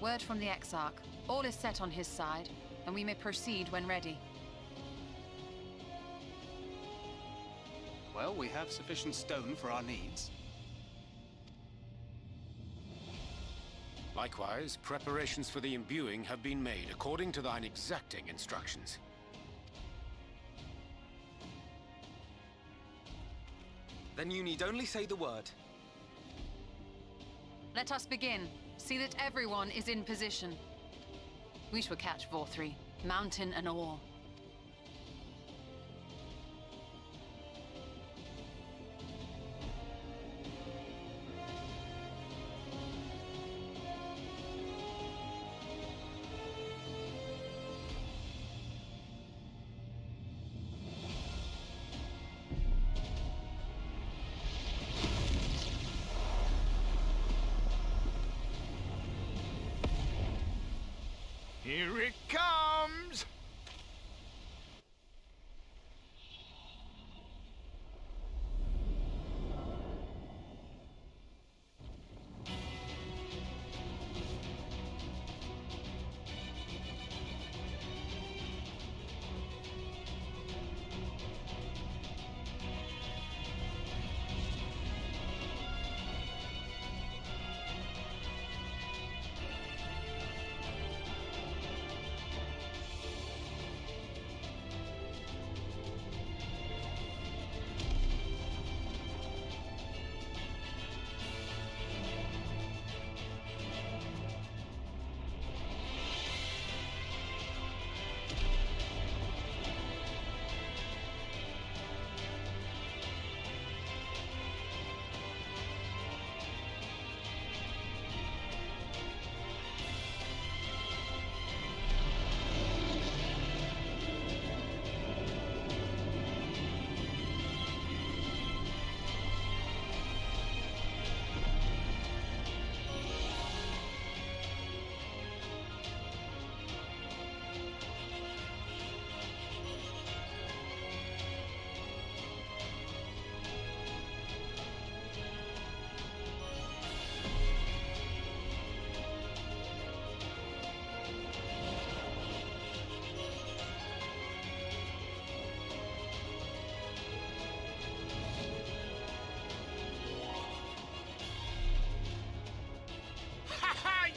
Word from the Exarch. All is set on his side, and we may proceed when ready. Well, we have sufficient stone for our needs. Likewise, preparations for the imbuing have been made according to thine exacting instructions. Then you need only say the word. Let us begin. See that everyone is in position. We shall catch Vorthri, mountain and all. Here it comes!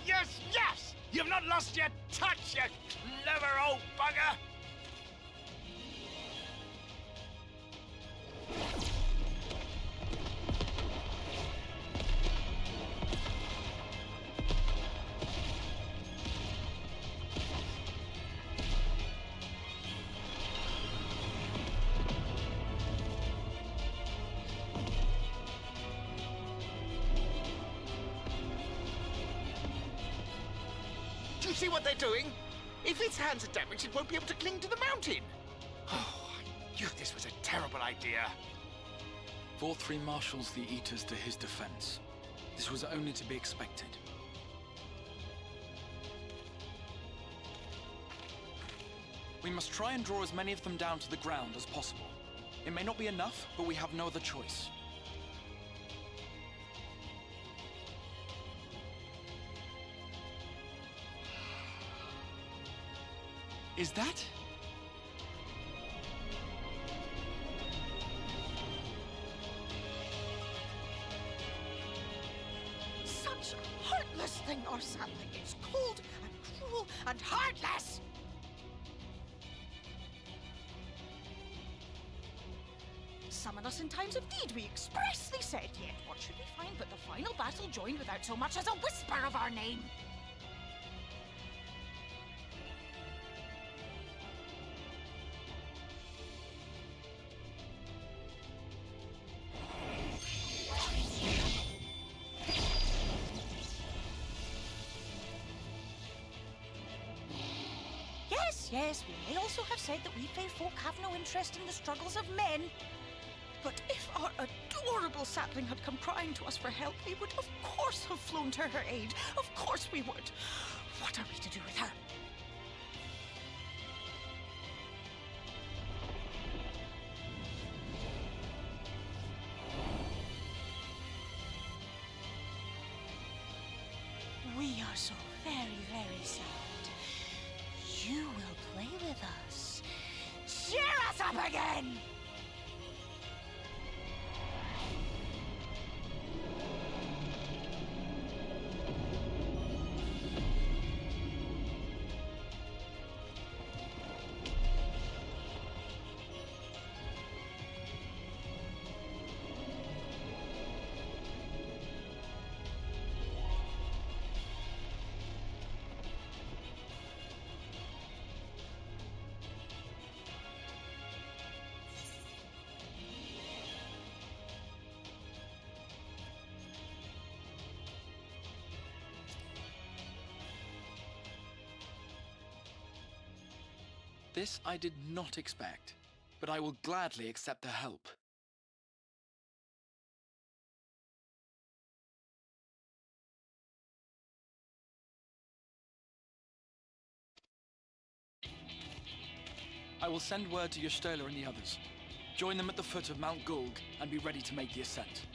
Yes, yes! You've not lost your touch, you clever old bugger! Do you see what they're doing? If its hands are damaged, it won't be able to cling to the mountain. Oh, I knew this was a terrible idea. Vorthri marshals the Eaters to his defense. This was only to be expected. We must try and draw as many of them down to the ground as possible. It may not be enough, but we have no other choice. Is that? Such heartless thing or something. It's cold and cruel and heartless! Summon us in times of need, we expressly said, yet what should we find but the final battle joined without so much as a whisper of our name? Yes, we may also have said that we fae folk have no interest in the struggles of men. But if our adorable sapling had come crying to us for help, we would of course have flown to her aid. Of course we would. What are we to do with her? We are so very, very sad, you will play with us. Cheer us up again! This I did not expect, but I will gladly accept the help. I will send word to Y'shtola and the others. Join them at the foot of Mount Gulg and be ready to make the ascent.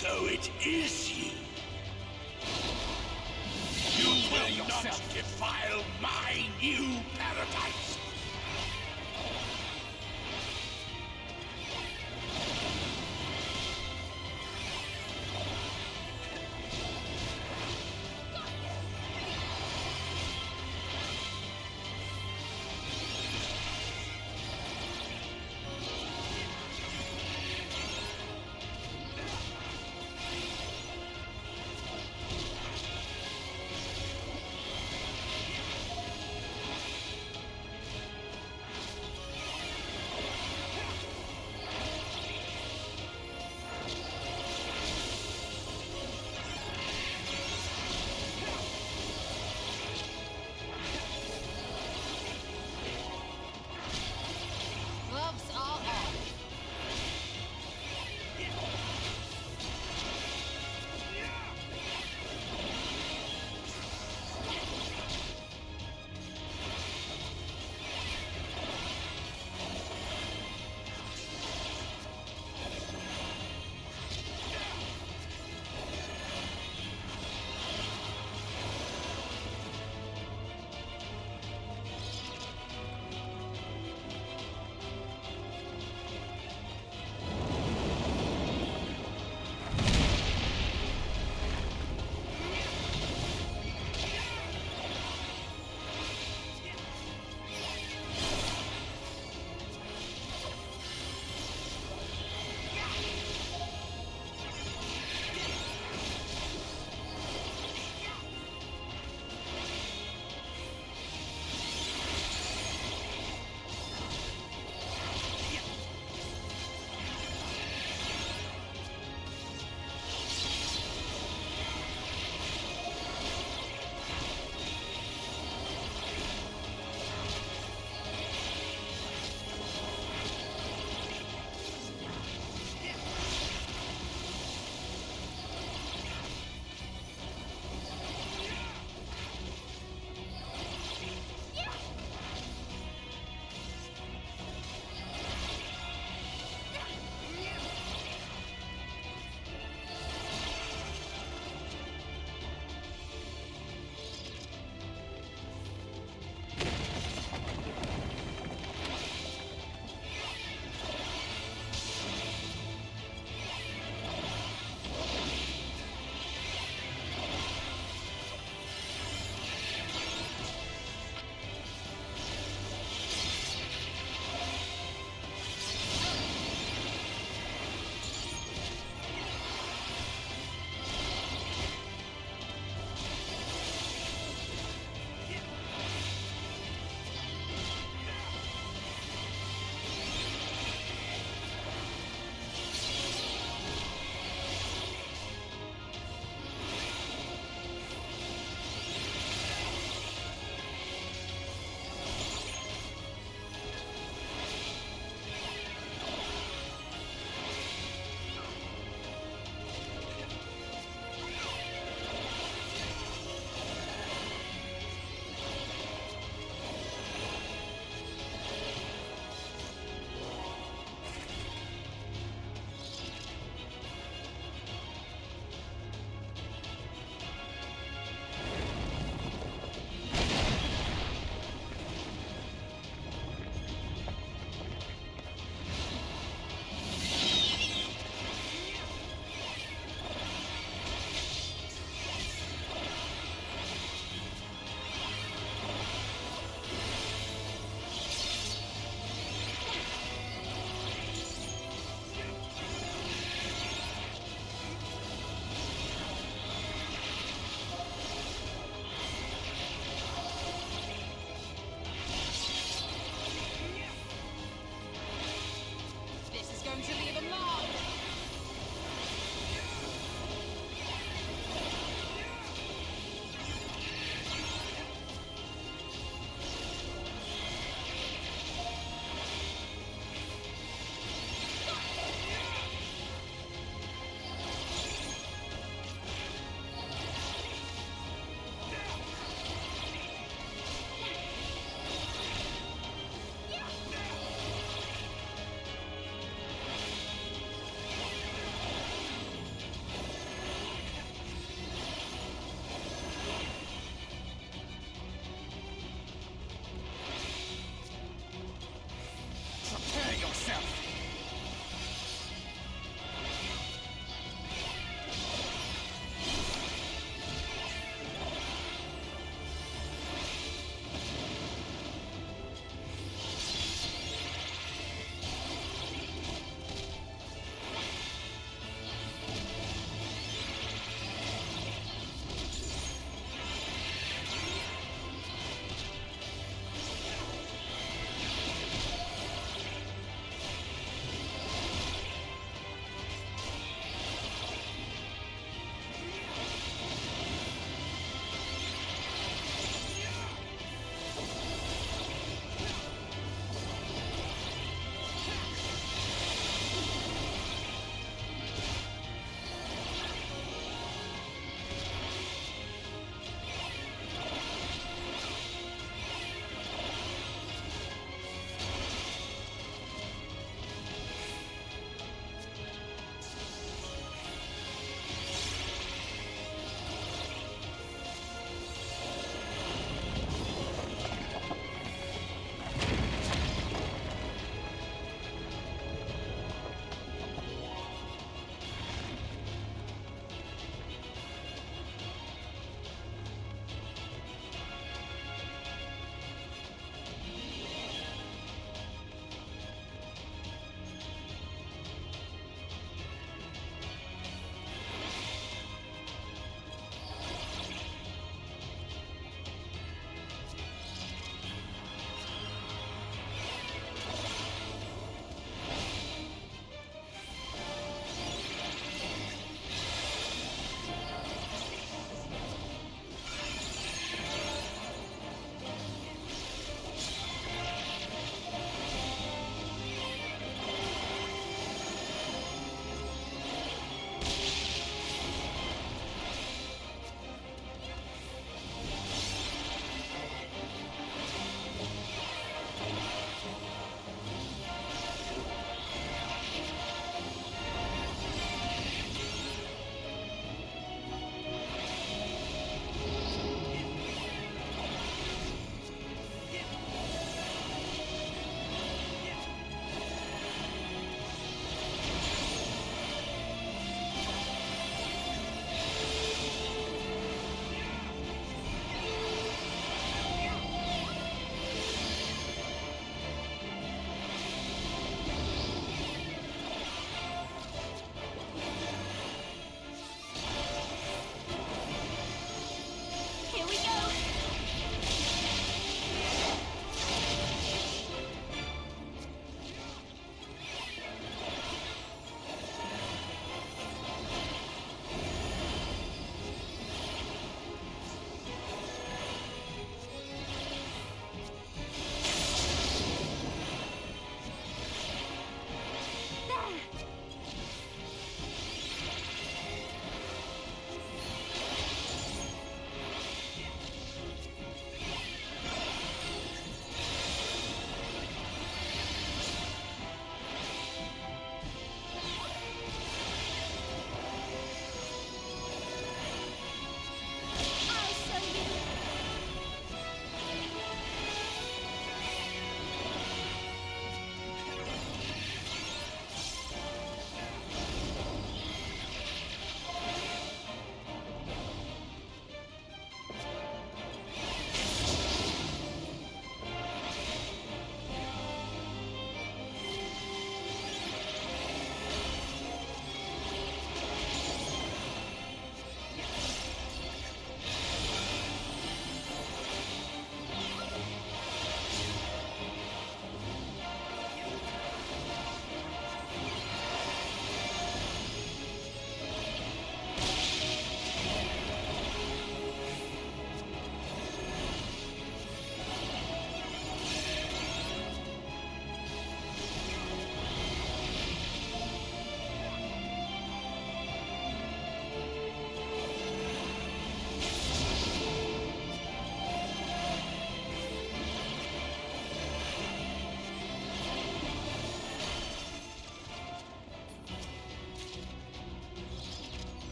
So it is you. You will not defile my new paradise.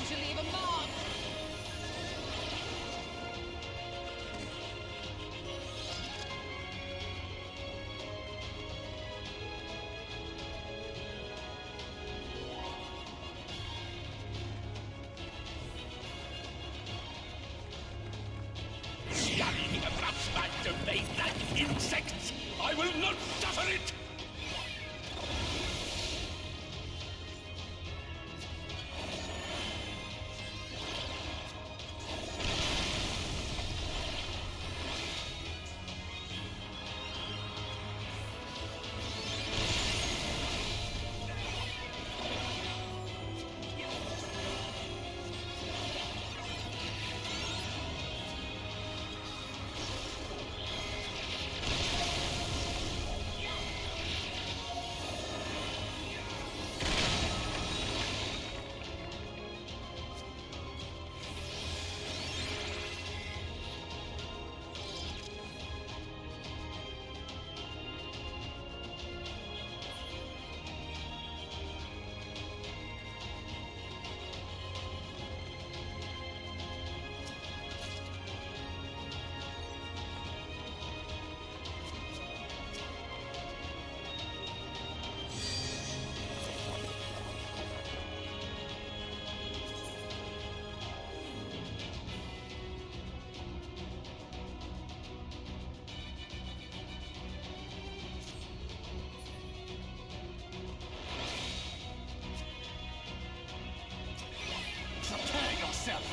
to leave a mark! Scurrying about my domain like insects! I will not suffer it! Prepare yourself!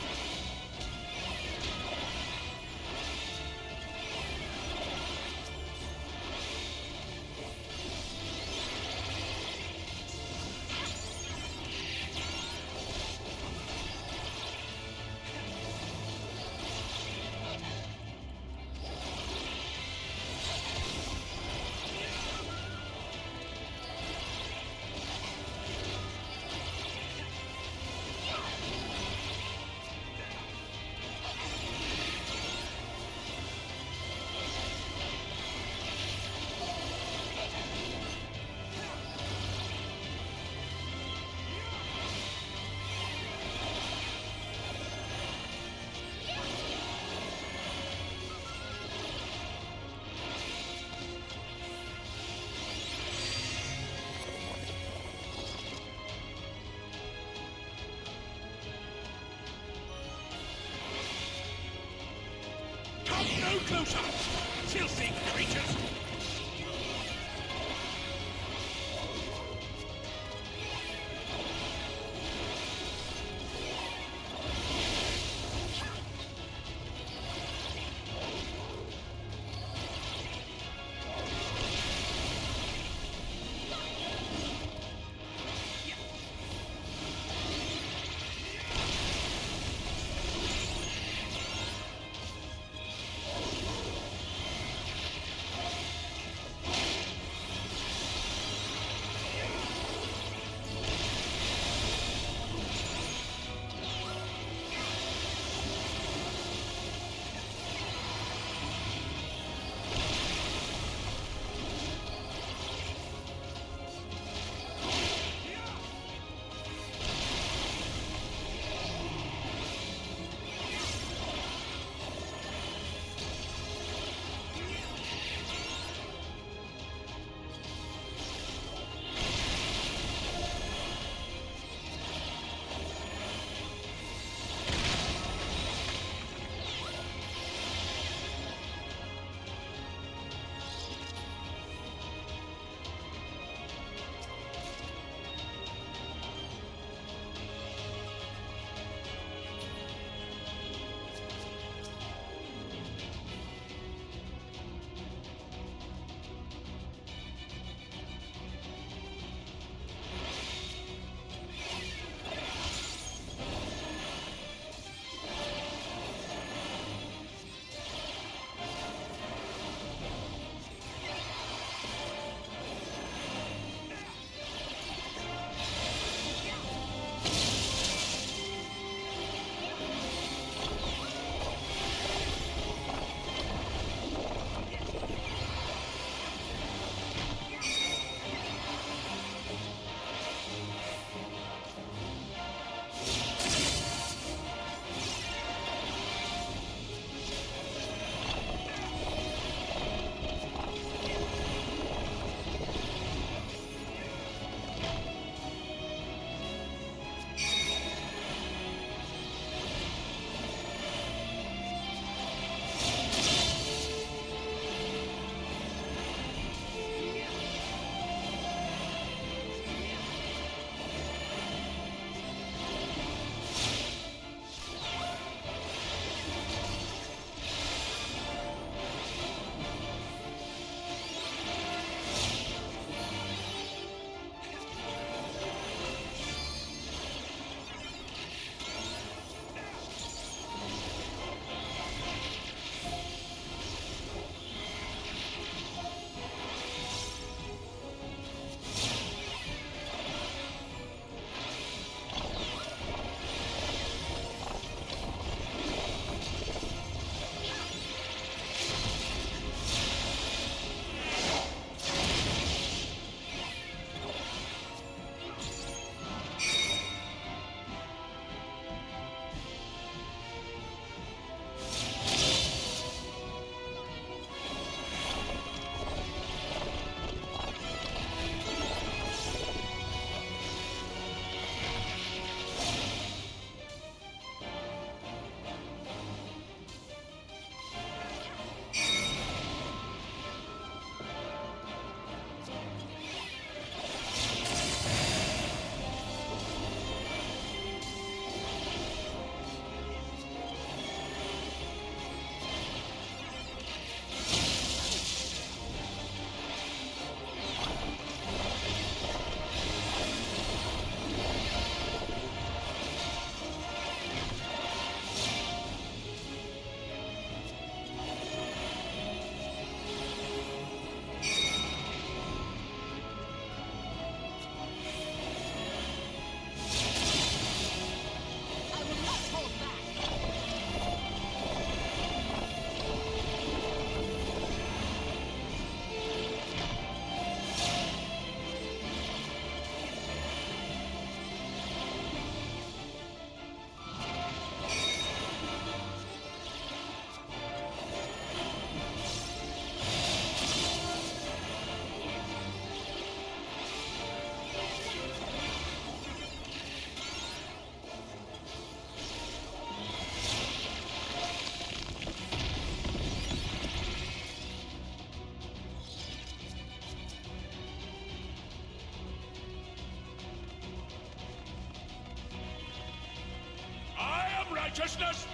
righteousness!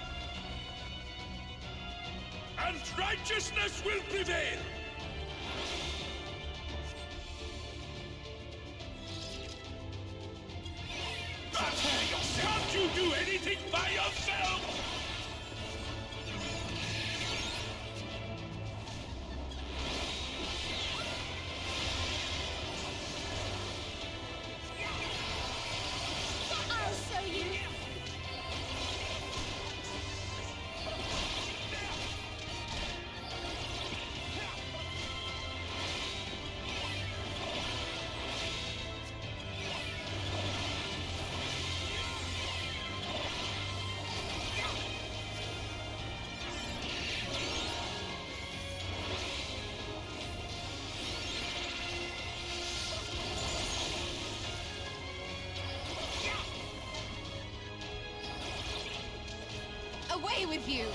And righteousness will prevail! Can't you do anything by yourself? I'll show you. Away with you!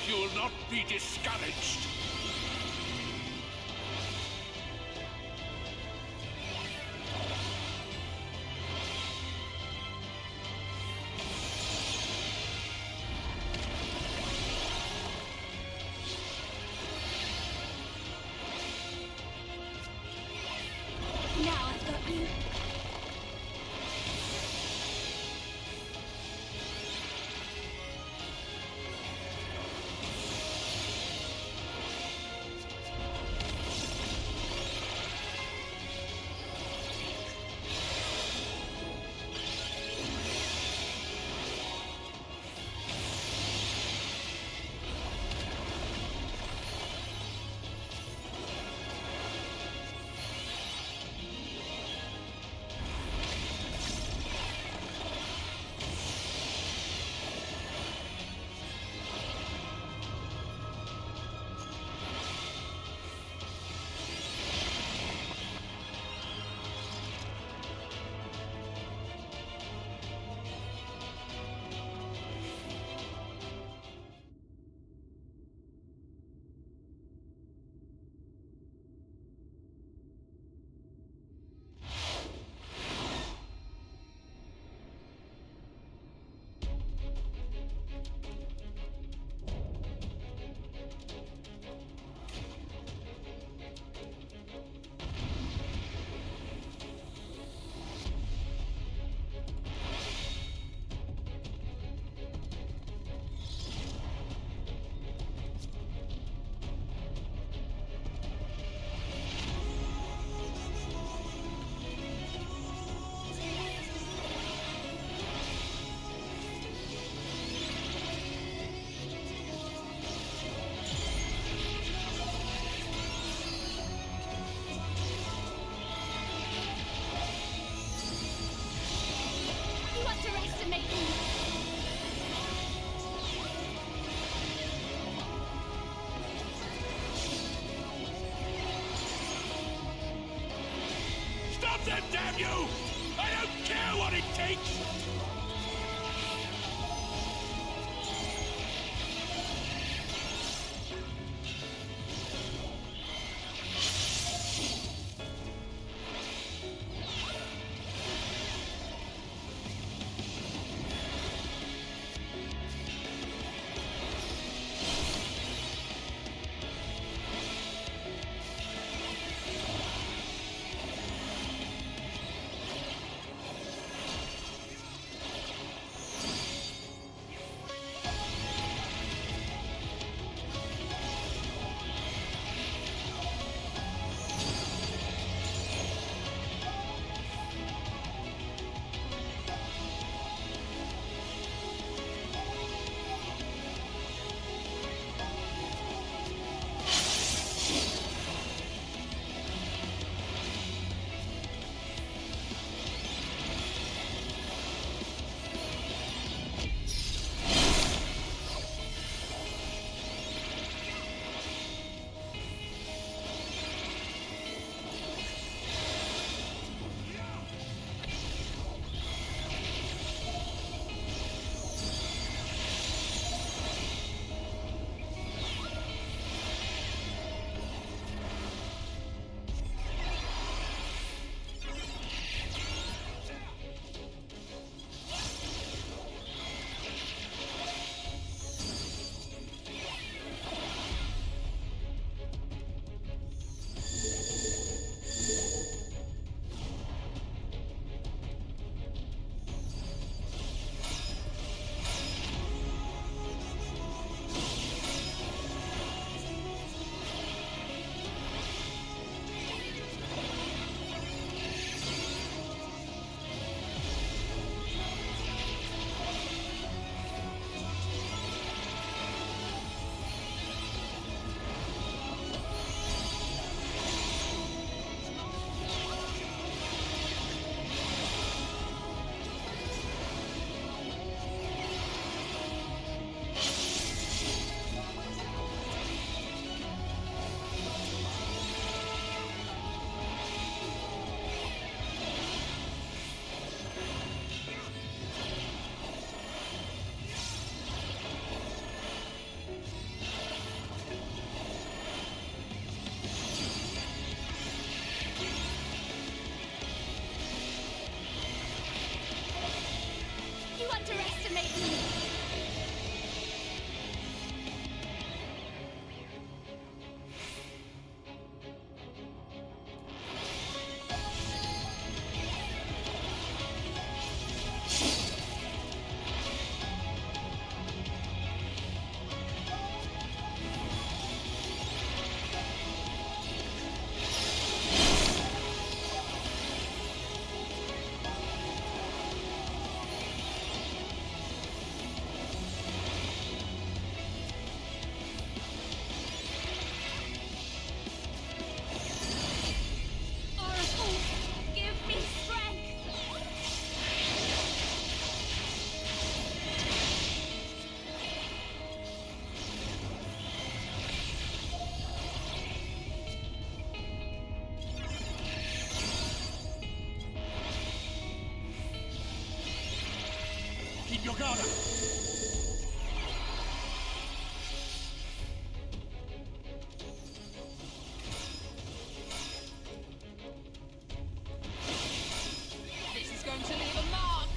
you'll not be discouraged. Now I've got you. You underestimate me. Stop them, damn you! I don't care what it takes! Keep your guard up. This is going to leave a mark.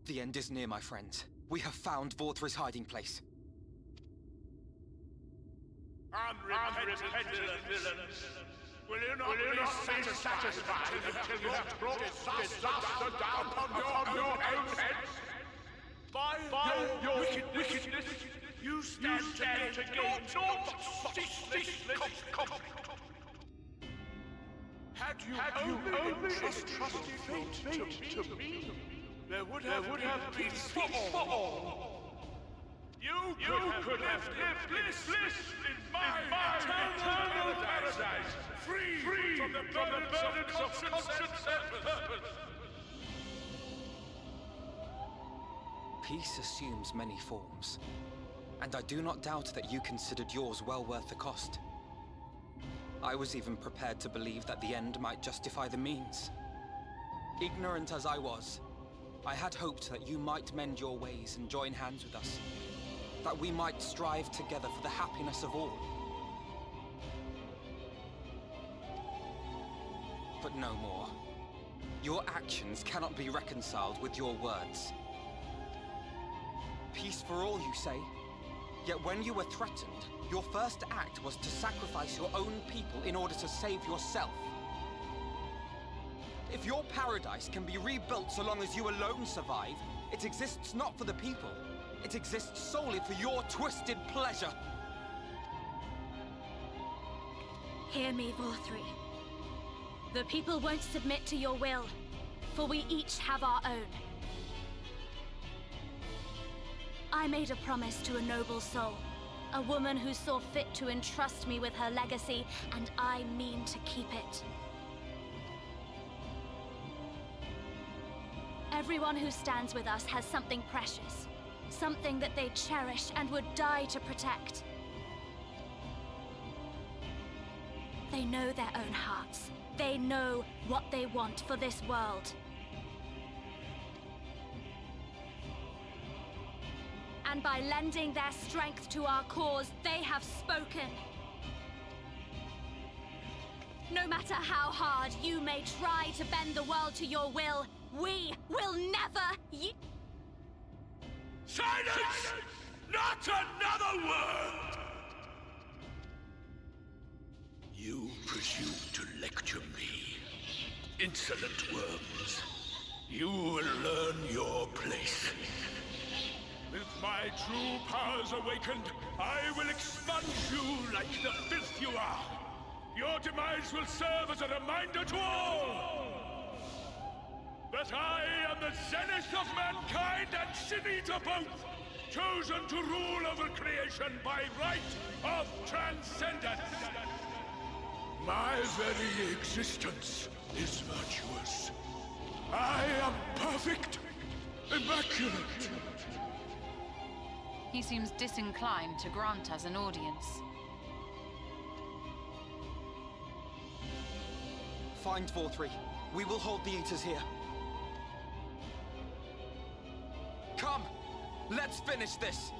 The end is near, my friends. We have found Vorthri's hiding place. Unrepentant villains! Will you not be satisfied until you have brought disaster down on your own heads? By your wickedness, you stand to gain naught but ceaseless conflict. Had you only entrusted fate to me, there would have been peace for all. You could have lived bliss in my eternal paradise, free from the burdens of conscience and purpose. Peace assumes many forms, and I do not doubt that you considered yours well worth the cost. I was even prepared to believe that the end might justify the means. Ignorant as I was, I had hoped that you might mend your ways and join hands with us. That we might strive together for the happiness of all. But no more. Your actions cannot be reconciled with your words. Peace for all, you say? Yet when you were threatened, your first act was to sacrifice your own people in order to save yourself. If your paradise can be rebuilt so long as you alone survive, it exists not for the people. It exists solely for your twisted pleasure. Hear me, Vorthri. The people won't submit to your will, for we each have our own. I made a promise to a noble soul, a woman who saw fit to entrust me with her legacy, and I mean to keep it. Everyone who stands with us has something precious, something that they cherish and would die to protect. They know their own hearts. They know what they want for this world. And by lending their strength to our cause, they have spoken. No matter how hard you may try to bend the world to your will, we will never Silence! Not another word! You presume to lecture me. Insolent worms. You will learn your place. With my true powers awakened, I will expunge you like the filth you are. Your demise will serve as a reminder to all that I am the zenith of mankind and Shinita both, chosen to rule over creation by right of transcendence. My very existence is virtuous. I am perfect, immaculate. He seems disinclined to grant us an audience. Find Vorthree. We will hold the Eaters here. Come! Let's finish this!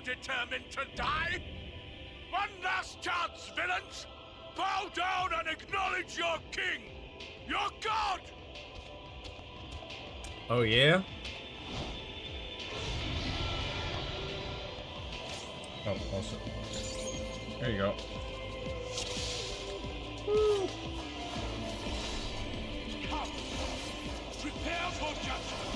determined to die? One last chance, villains! Bow down and acknowledge your king! Your god! Oh yeah? Oh, also. There you go. Woo. Come! Prepare for judgment!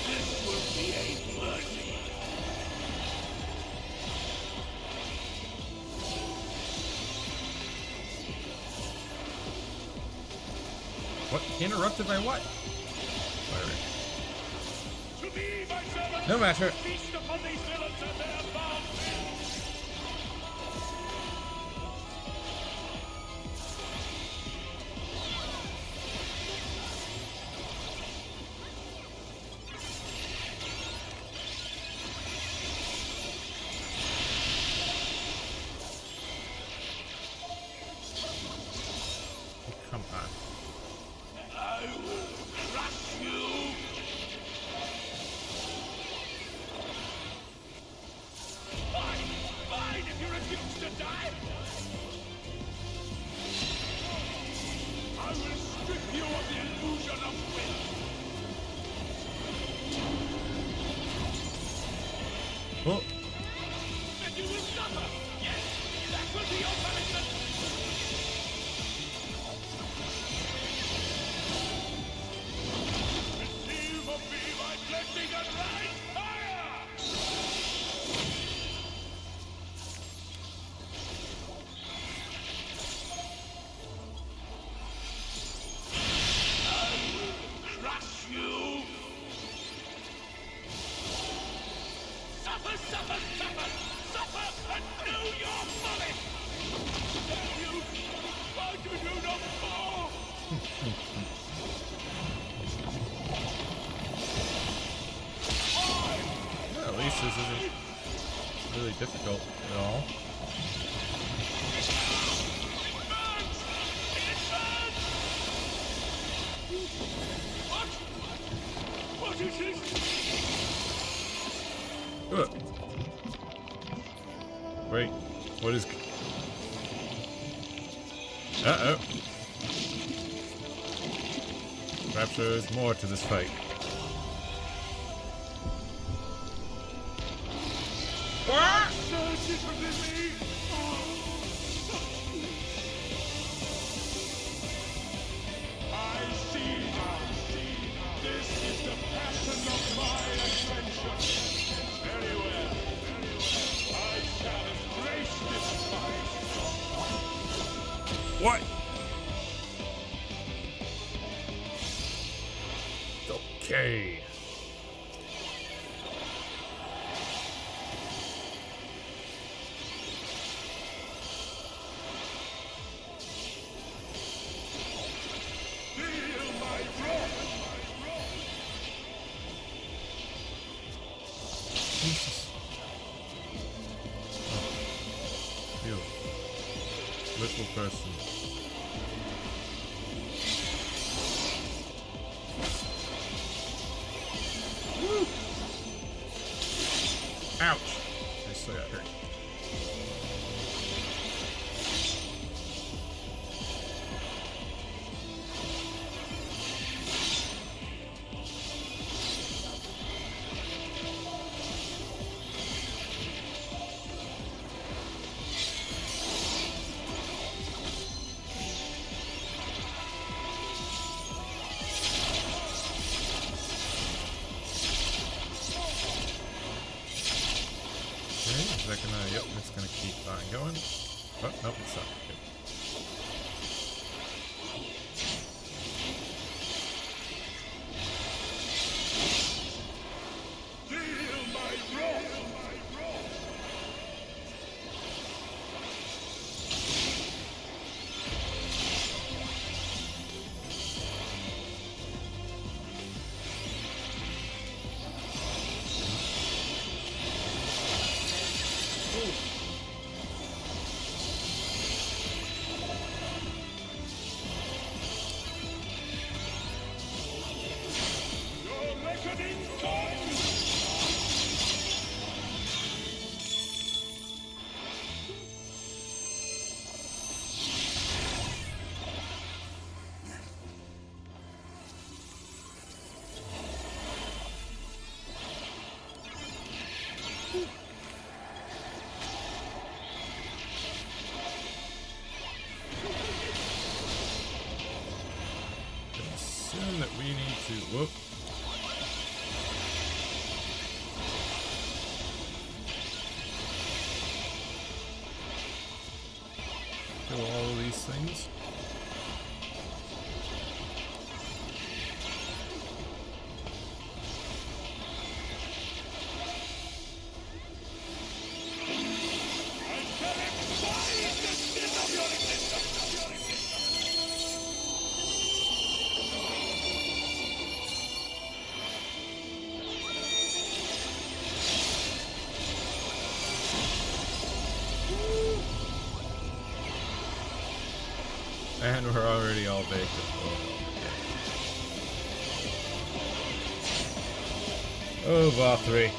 This will be a mercy! What? Interrupted by what? Alright. To me, my servants, No matter. feast upon these villains and their foul sins! Come on. I will crush you! Fine! Fine if you refuse to die! I will strip you of the illusion of will! Oh, And you will suffer! Yes! That will be your punishment! Receive of me my blessing and rise higher! I will crush you! Suffer, suffer, suffer! Suffer and know your folly! Tell you, why do you not fall? well, at least this isn't really difficult at all. What is this? Ugh. Wait, what is... Uh-oh. Perhaps there is more to this fight. Searches within me. I see now. This is the passion of my adventure. Very well. I shall embrace this fight. What? Okay. Feel my wrath. Jesus. You. Little person. Ouch! I still got hurt. Okay, is that gonna, yep, it's gonna keep on going. Oh, nope, it's not. Good. Feel my wrath. Whoop. Kill all of these things. And we're already all baked. Oh, Vothri.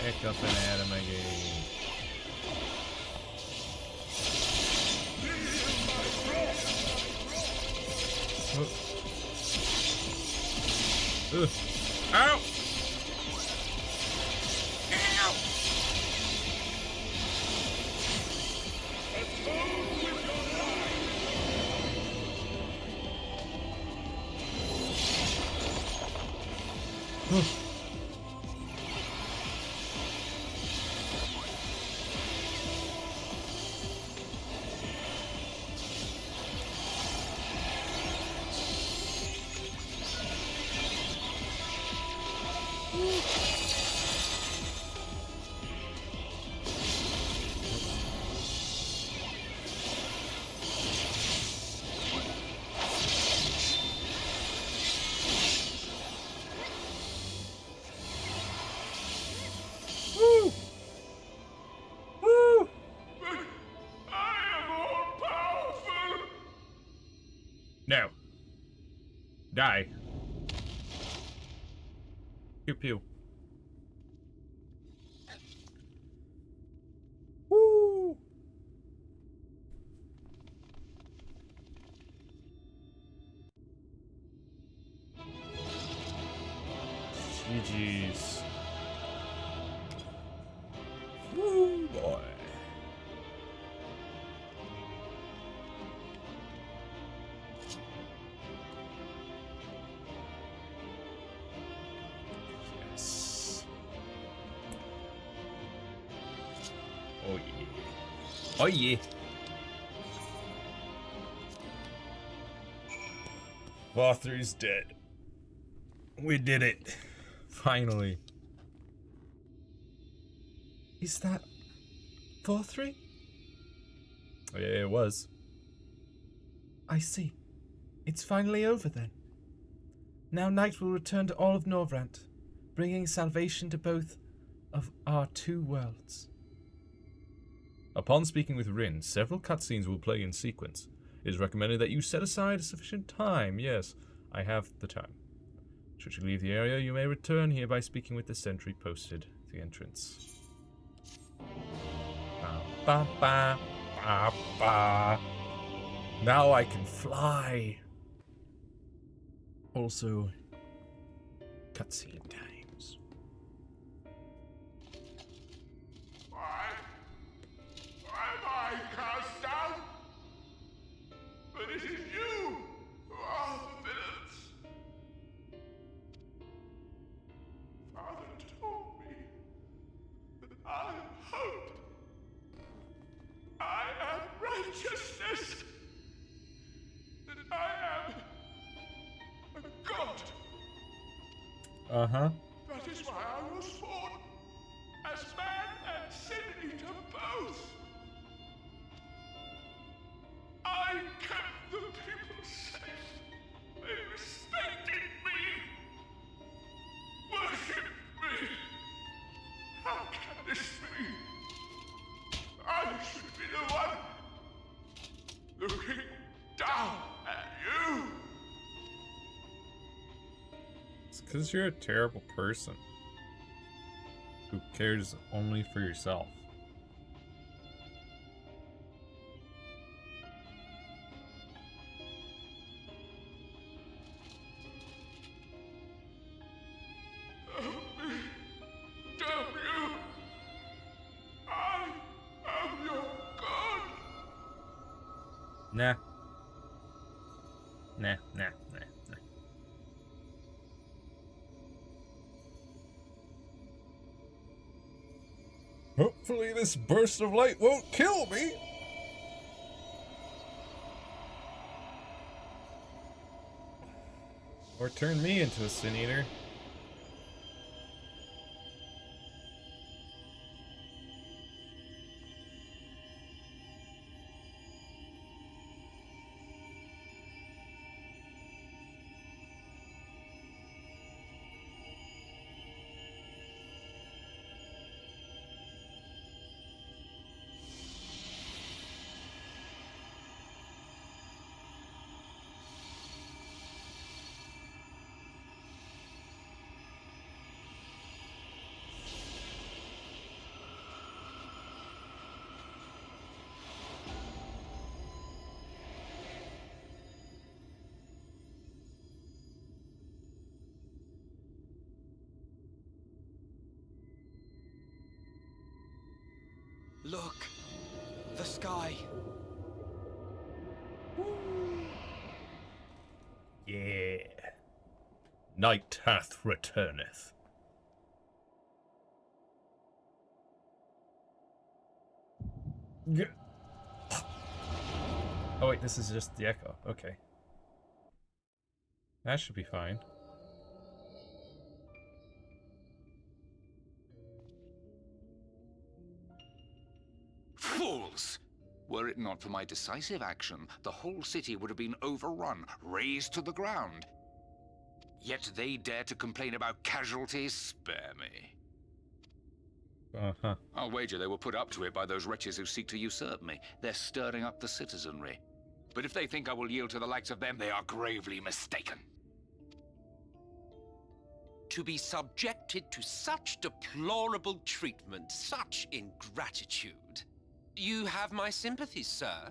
Pick up an anime game. Ow! No. Die. Pew pew. Woo! GG's. Woo, boy. Oh yeah. Oh yeah. Vothri's dead. We did it. Finally. Is that Vothri? Oh, yeah, it was. I see. It's finally over then. Now night will return to all of Norvrant, bringing salvation to both of our two worlds. Upon speaking with Rin, several cutscenes will play in sequence. It is recommended that you set aside sufficient time. Yes, I have the time. Should you leave the area, you may return here by speaking with the sentry posted at the entrance. Ba, ba, ba, ba. Now I can fly. Also, cutscene times. Why am I cast down? But it is you who are the villains. Father told me that I am hope. I am righteousness. That I am a god. Uh-huh. That is why I was born, as man and sin eater both. I kept the people safe. They respected me, worshipped me. How can this be? I should be the one looking down at you. Because you're a terrible person who cares only for yourself. Damn you! I am your god! Nah. Nah, nah, nah, nah. Hopefully this burst of light won't kill me. Or turn me into a Sin Eater. Look! The sky! Yeah. Night hath returneth. Oh wait, this is just the echo. Okay. That should be fine. Fools! Were it not for my decisive action, the whole city would have been overrun, razed to the ground. Yet they dare to complain about casualties? Spare me. Uh-huh. I'll wager they were put up to it by those wretches who seek to usurp me. They're stirring up the citizenry. But if they think I will yield to the likes of them, they are gravely mistaken. To be subjected to such deplorable treatment, such ingratitude. You have my sympathies, sir.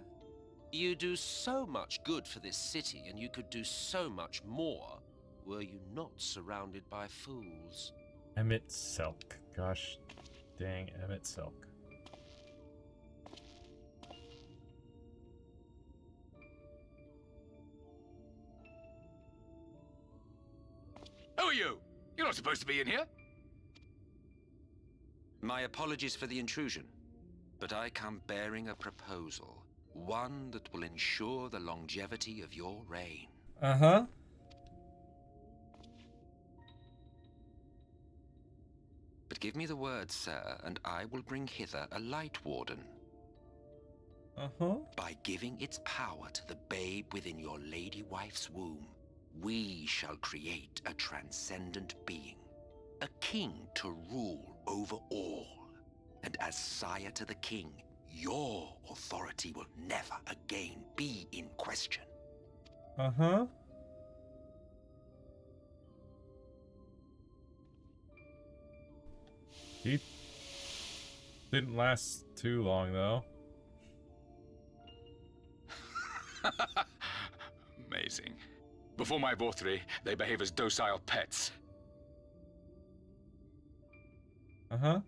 You do so much good for this city, and you could do so much more were you not surrounded by fools. Emmett Selk. Gosh dang Emmett Selk. Who are you? You're not supposed to be in here. My apologies for the intrusion, but I come bearing a proposal. One that will ensure the longevity of your reign. Uh-huh. But give me the word, sir, and I will bring hither a light warden. Uh-huh. By giving its power to the babe within your lady wife's womb, we shall create a transcendent being, a king to rule over all. And as sire to the king, your authority will never again be in question. Uh-huh. He didn't last too long, though. Amazing. Before my Vorthri, they behave as docile pets. Uh-huh.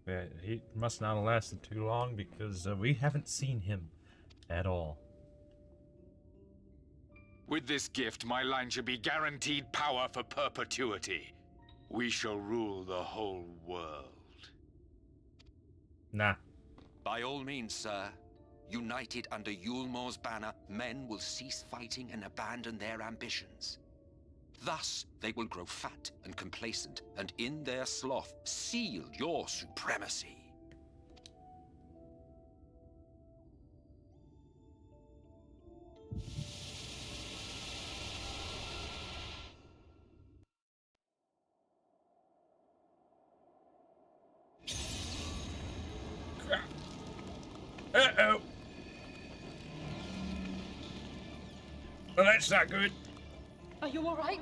Yeah, he must not have lasted too long because we haven't seen him at all. With this gift, my line should be guaranteed power for perpetuity. We shall rule the whole world. Nah. By all means, sir. United under Yulmor's banner, men will cease fighting and abandon their ambitions. Thus, they will grow fat and complacent, and in their sloth, seal your supremacy. Uh-oh. Well, that's not good. Are you all right?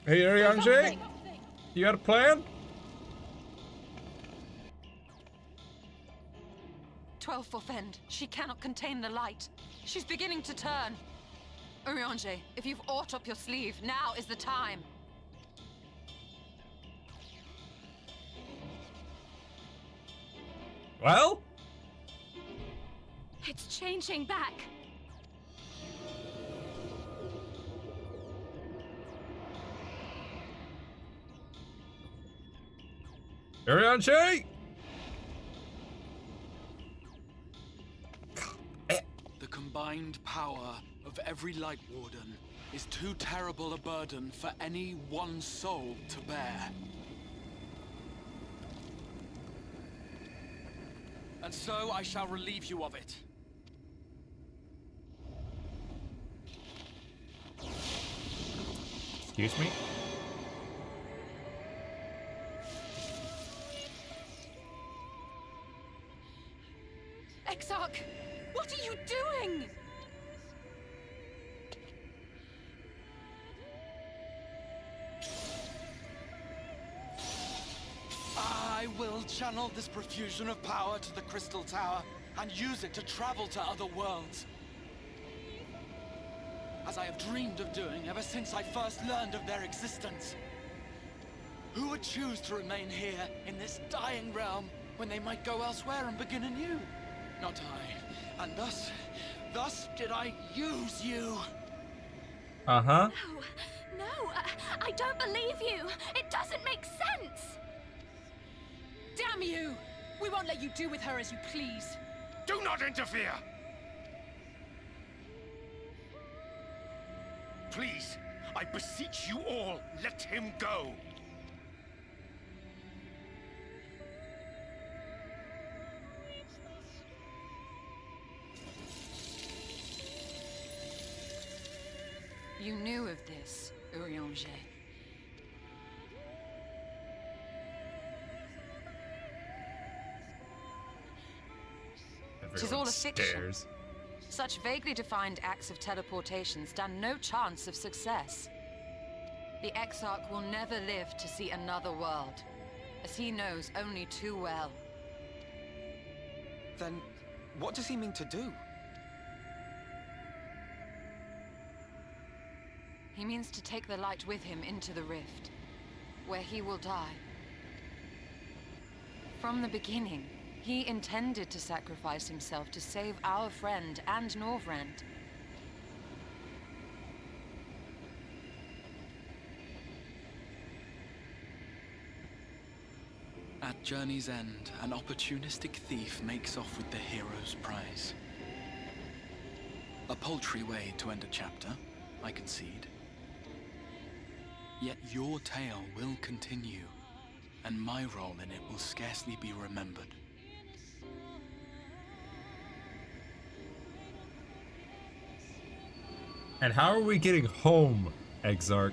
Hey, Ariane, you got a plan? 12 for Fend. She cannot contain the light. She's beginning to turn. Urianger, if you've aught up your sleeve, now is the time. Well? It's changing back. Ariane! The combined power of every Light Warden is too terrible a burden for any one soul to bear. And so I shall relieve you of it. Excuse me? Exarch, what are you doing? I will channel this profusion of power to the Crystal Tower and use it to travel to other worlds. As I have dreamed of doing ever since I first learned of their existence. Who would choose to remain here in this dying realm when they might go elsewhere and begin anew? Not I. And thus did I use you. Uh-huh. No, I don't believe you. It doesn't make sense. Damn you! We won't let you do with her as you please. Do not interfere! Please, I beseech you all, let him go! You knew of this, Urianger. Tis all a fiction. Such vaguely defined acts of teleportation stand no chance of success. The Exarch will never live to see another world, as he knows only too well. Then, what does he mean to do? He means to take the light with him into the rift, where he will die. From the beginning, he intended to sacrifice himself to save our friend and Norvrend. At journey's end, an opportunistic thief makes off with the hero's prize. A paltry way to end a chapter, I concede. Yet your tale will continue, and my role in it will scarcely be remembered. And how are we getting home, Exarch?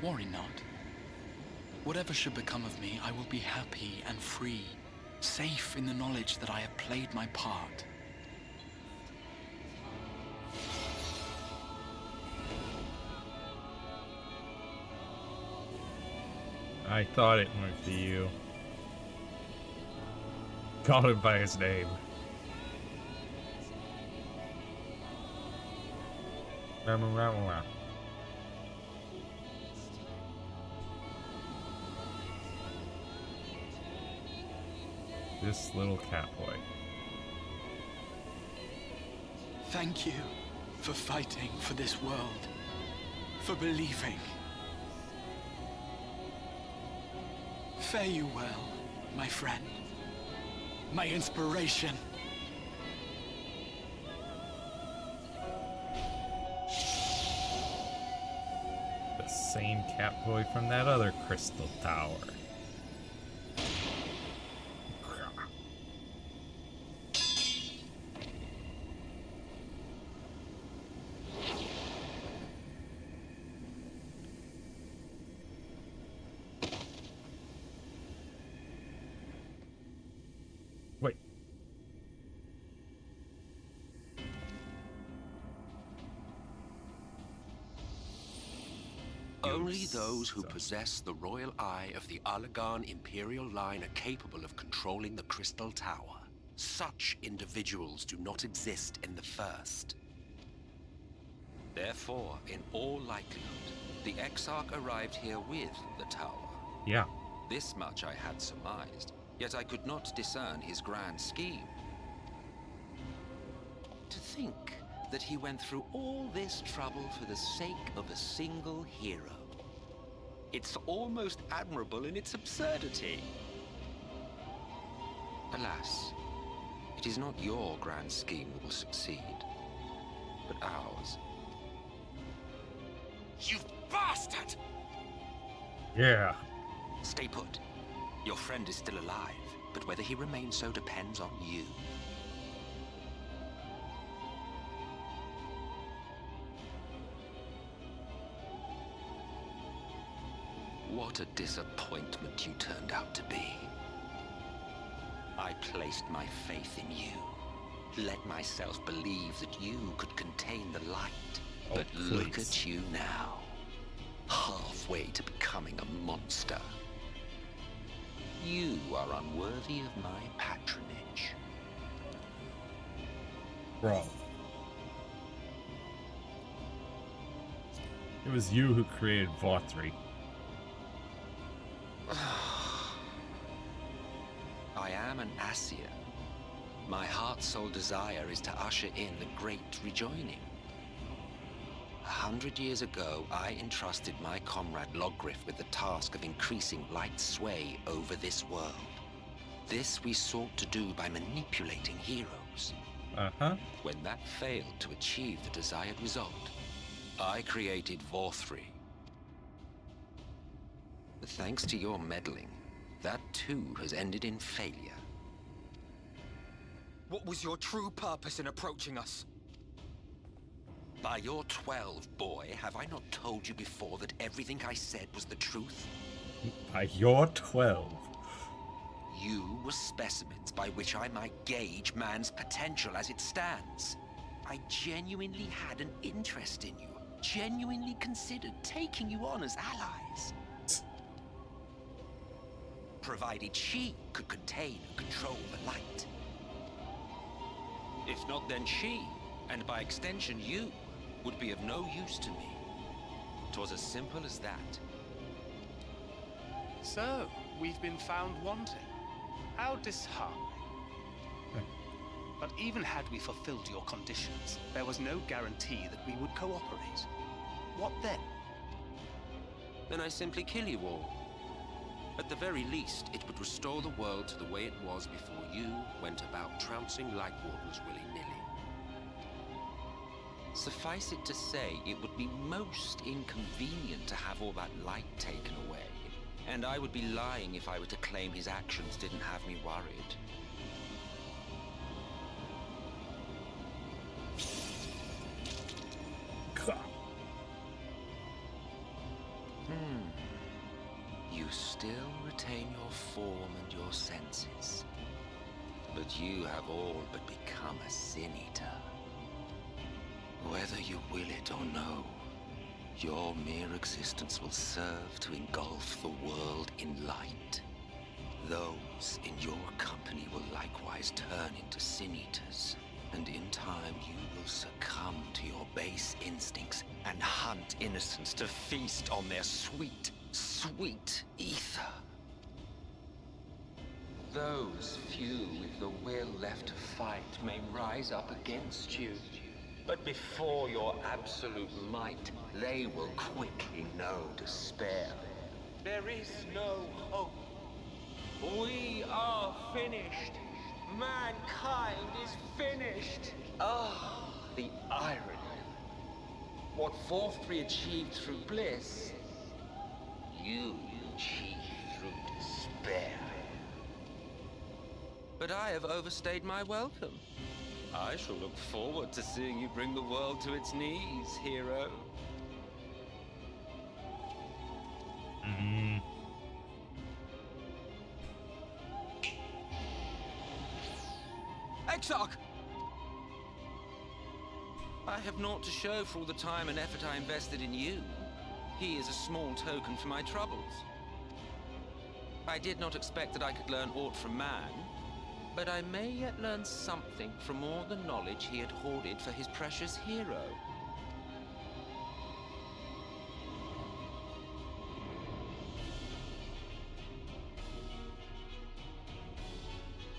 Worry not. Whatever should become of me, I will be happy and free, safe in the knowledge that I have played my part. I thought it might be you. Called him by his name. This little cat boy. Thank you for fighting for this world, for believing. Fare you well, my friend, my inspiration. The same cat boy from that other crystal tower. Wait. Only those who possess the royal eye of the Allagan Imperial line are capable of controlling the Crystal Tower. Such individuals do not exist in the First. Therefore, in all likelihood, the Exarch arrived here with the tower. Yeah. This much I had surmised, yet I could not discern his grand scheme. To think that he went through all this trouble for the sake of a single hero. It's almost admirable in its absurdity. Alas, it is not your grand scheme that will succeed, but ours. You bastard! Yeah. Stay put. Your friend is still alive, but whether he remains so depends on you. What a disappointment you turned out to be. I placed my faith in you. Let myself believe that you could contain the light. Oh, but look please. at you now. Halfway to becoming a monster. You are unworthy of my patronage. Wrong. It was you who created Vothri. I am an Ascian. My heart's sole desire is to usher in the great rejoining. 100 years ago, I entrusted my comrade Logriff with the task of increasing light's sway over this world. This we sought to do by manipulating heroes. Uh-huh. When that failed to achieve the desired result, I created Vothri. But thanks to your meddling, that too has ended in failure. What was your true purpose in approaching us? By your 12, boy, have I not told you before that everything I said was the truth? By your 12. You were specimens by which I might gauge man's potential as it stands. I genuinely had an interest in you, genuinely considered taking you on as allies. Provided she could contain and control the light. If not, then she, and by extension you, would be of no use to me. 'Twas as simple as that. So, we've been found wanting. How disheartening. But even had we fulfilled your conditions, there was no guarantee that we would cooperate. What then? Then I simply kill you all. At the very least, it would restore the world to the way it was before you went about trouncing Lightwardens willy-nilly. Suffice it to say, it would be most inconvenient to have all that light taken away. And I would be lying if I were to claim his actions didn't have me worried. You still retain your form and your senses. But you have all but become a sin eater. Whether you will it or no, your mere existence will serve to engulf the world in light. Those in your company will likewise turn into sin eaters, and in time you will succumb to your base instincts and hunt innocents to feast on their sweet, sweet ether. Those few with the will left to fight may rise up against you. But before your absolute might, they will quickly know despair. There is no hope. We are finished. Mankind is finished. Ah, the irony. What Vothri achieved through bliss, you achieved through despair. But I have overstayed my welcome. I shall look forward to seeing you bring the world to its knees, hero. Exarch! I have naught to show for all the time and effort I invested in you. He is a small token for my troubles. I did not expect that I could learn aught from man, but I may yet learn something from all the knowledge he had hoarded for his precious hero.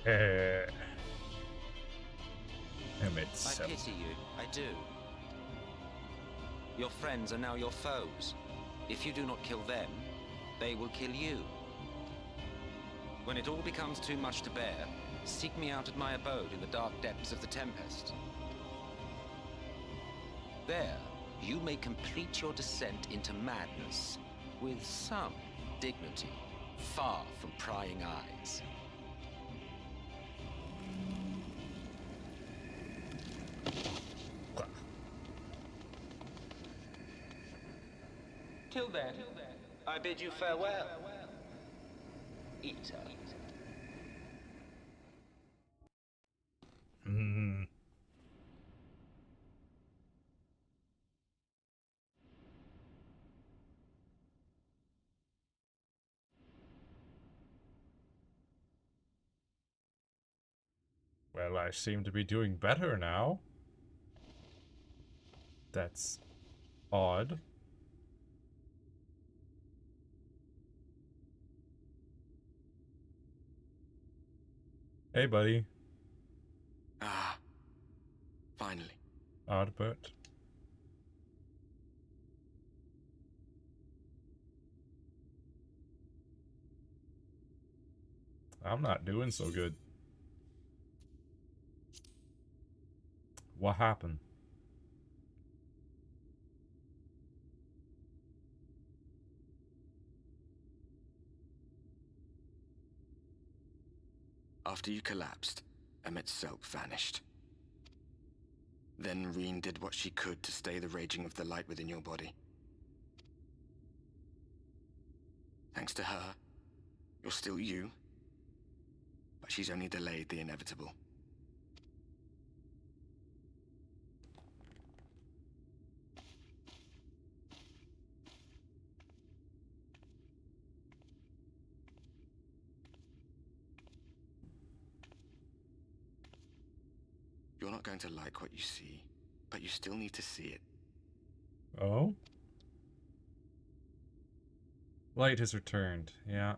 I pity you, I do. Your friends are now your foes. If you do not kill them, they will kill you. When it all becomes too much to bear, seek me out at my abode in the dark depths of the Tempest. There, you may complete your descent into madness with some dignity, far from prying eyes. Till then, I bid you farewell, Eater. Well, I seem to be doing better now. That's odd. Hey, buddy. Ah, finally. Odd, but... I'm not doing so good. What happened? After you collapsed, Emmet's self vanished. Then Reen did what she could to stay the raging of the light within your body. Thanks to her, you're still you, but she's only delayed the inevitable. You're not going to like what you see, but you still need to see it. Oh? Light has returned, yeah.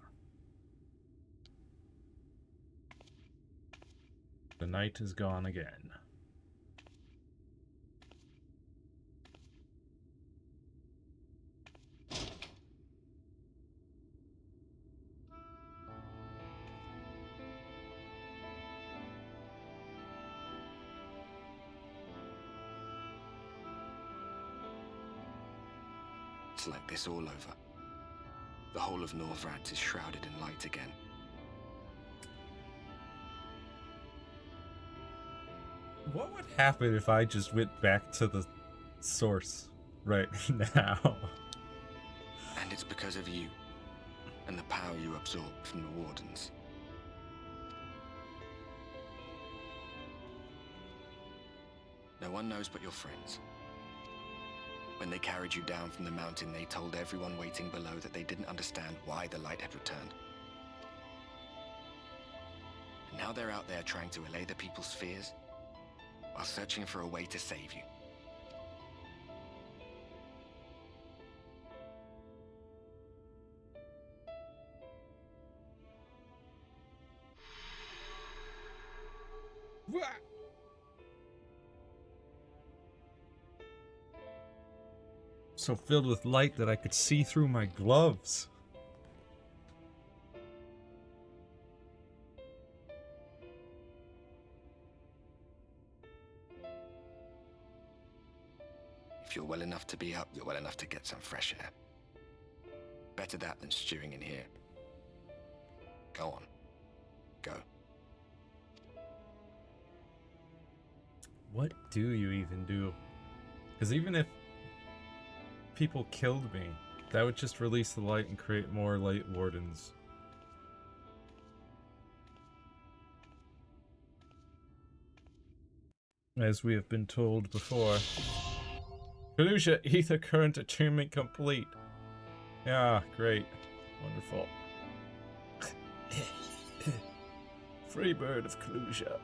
The night is gone again. It's like this all over. The whole of Northrad is shrouded in light again. What would happen if I just went back to the source right now? And it's because of you, and the power you absorbed from the Wardens. No one knows but your friends. When they carried you down from the mountain, they told everyone waiting below that they didn't understand why the light had returned. And now they're out there trying to allay the people's fears, while searching for a way to save you. What? So filled with light that I could see through my gloves. If you're well enough to be up, you're well enough to get some fresh air. Better that than stewing in here. Go on. Go. What do you even do? Because even if people killed me, that would just release the light and create more light wardens. As we have been told before. Felucia, ether current attunement complete. Yeah, great. Wonderful. Free bird of Kalusia.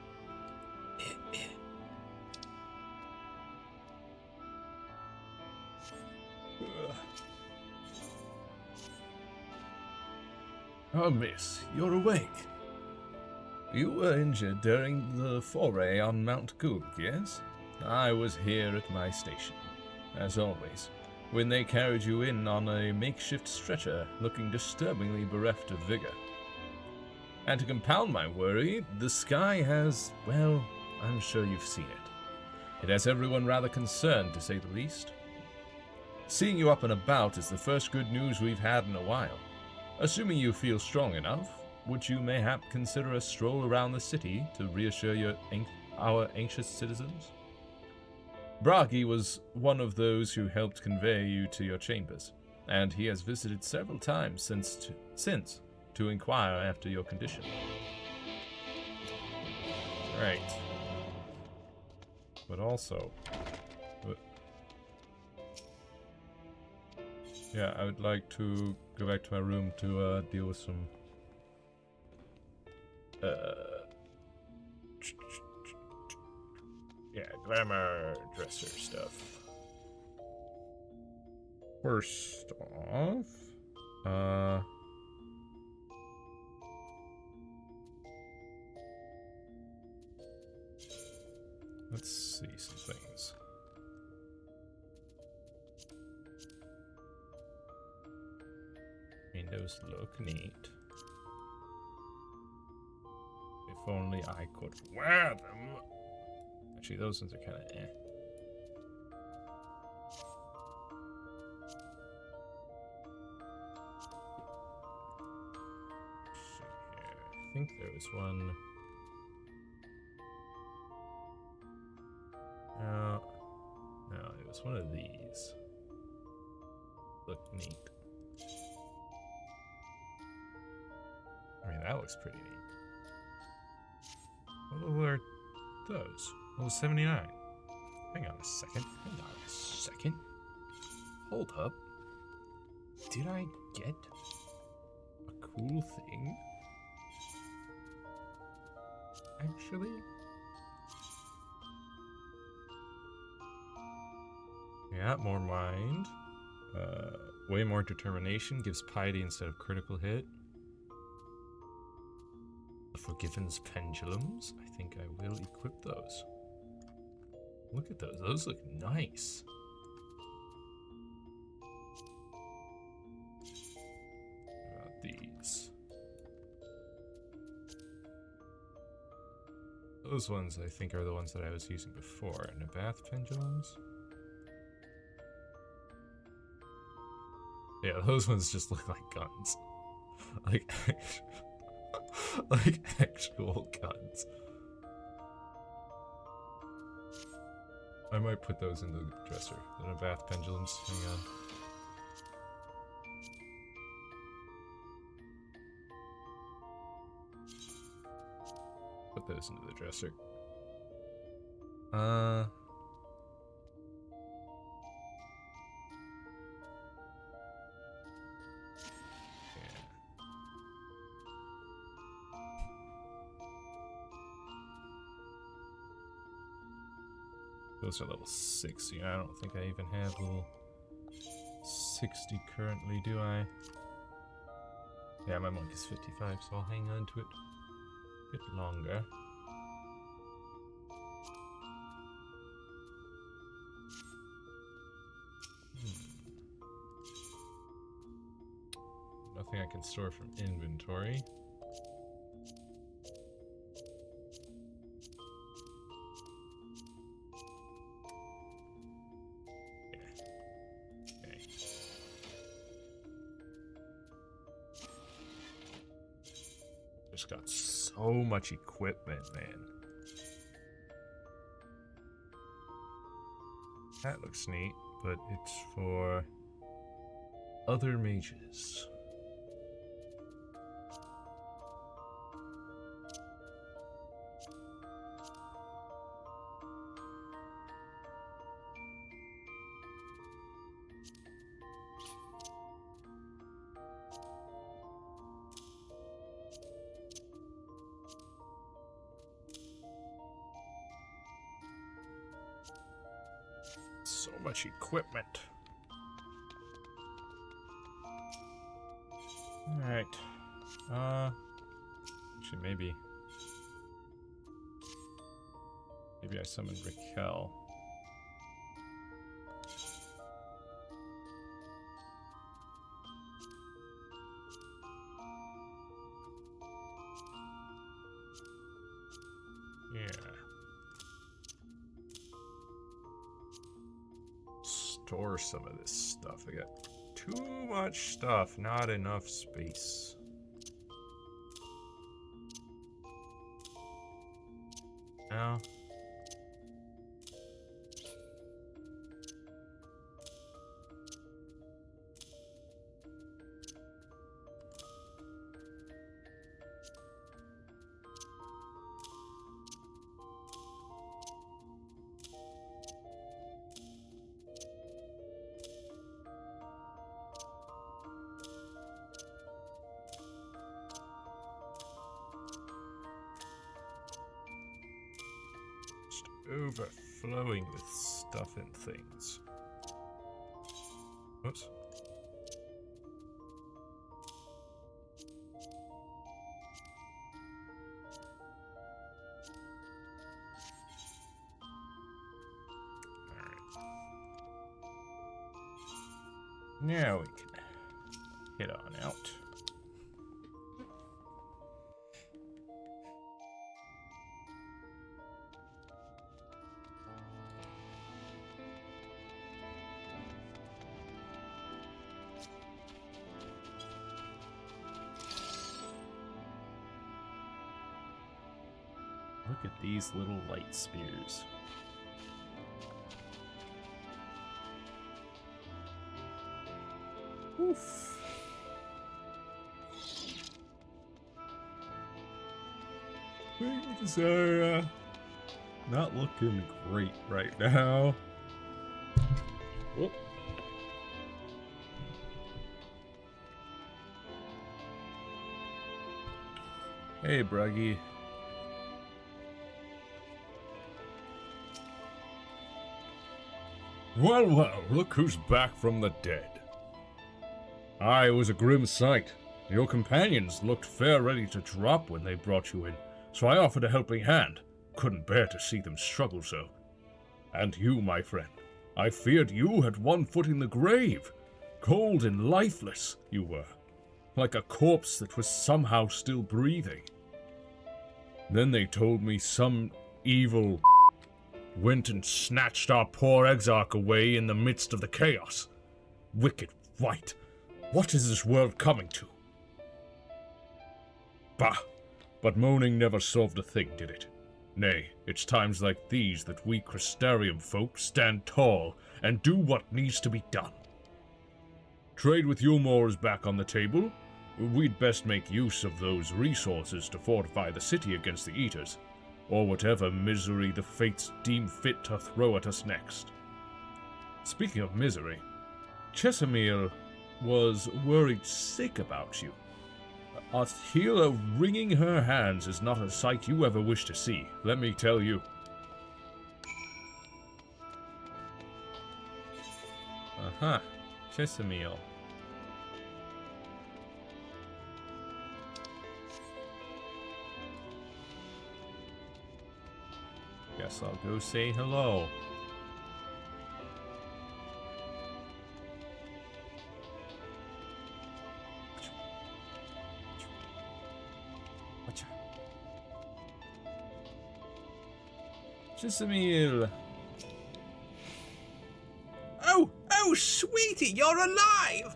Oh, miss, you're awake. You were injured during the foray on Mount Goog, yes? I was here at my station, as always, when they carried you in on a makeshift stretcher, looking disturbingly bereft of vigor. And to compound my worry, the sky has, well, I'm sure you've seen it. It has everyone rather concerned, to say the least. Seeing you up and about is the first good news we've had in a while. Assuming you feel strong enough, would you mayhap consider a stroll around the city to reassure our anxious citizens? Bragi was one of those who helped convey you to your chambers, and he has visited several times since to inquire after your condition. Right. But also... yeah, I would like to go back to my room to deal with some... yeah, glamour dresser stuff. First off... let's see some things. I mean, those look neat. If only I could wear them. Actually, those ones are kind of eh. Let's see here. I think there was one. No, it was one of these. Look neat. I mean, that looks pretty neat. What were those? Oh, 79. Hang on a second. Hold up. Did I get a cool thing? Actually? Yeah, more mind. Way more determination. Gives piety instead of critical hit. The Forgiven's Pendulums. I think I will equip those. Look at those. Those look nice. What about these? Those ones I think are the ones that I was using before. Nabath Pendulums? Yeah, those ones just look like guns. Like actual guns. I might put those in the dresser. The Nabath Pendulums. Hang on. Put those into the dresser. Those are level 60. I don't think I even have level 60 currently, do I? Yeah, my monk is 55, so I'll hang on to it a bit longer. Nothing I can store from inventory. Just got so much equipment, man. That looks neat, but it's for other mages. So much equipment. Alright. Actually, maybe I summoned Raquel. Yeah. Store some of this stuff. I got too much stuff, not enough space. No. Overflowing with stuff and things. Oops. Alright. Now we can head on out. Look at these little light spears. Oof. Things are not looking great right now. Whoop. Hey, Bruggy. Well, well, look who's back from the dead. Aye, it was a grim sight. Your companions looked fair ready to drop when they brought you in, so I offered a helping hand. Couldn't bear to see them struggle so. And you, my friend, I feared you had one foot in the grave. Cold and lifeless, you were. Like a corpse that was somehow still breathing. Then they told me some evil went and snatched our poor exarch away in the midst of the chaos. Wicked wight, what is this world coming to? Bah, but moaning never solved a thing, did it? Nay, it's times like these that we Crystarium folk stand tall and do what needs to be done. Trade with Yulmore is back on the table. We'd best make use of those resources to fortify the city against the Eaters, or whatever misery the fates deem fit to throw at us next. Speaking of misery, Chesamil was worried sick about you. Arthila wringing her hands is not a sight you ever wish to see, let me tell you. Uh-huh. Chesamil. Guess I'll go say hello. Chesamil. Oh, sweetie, you're alive!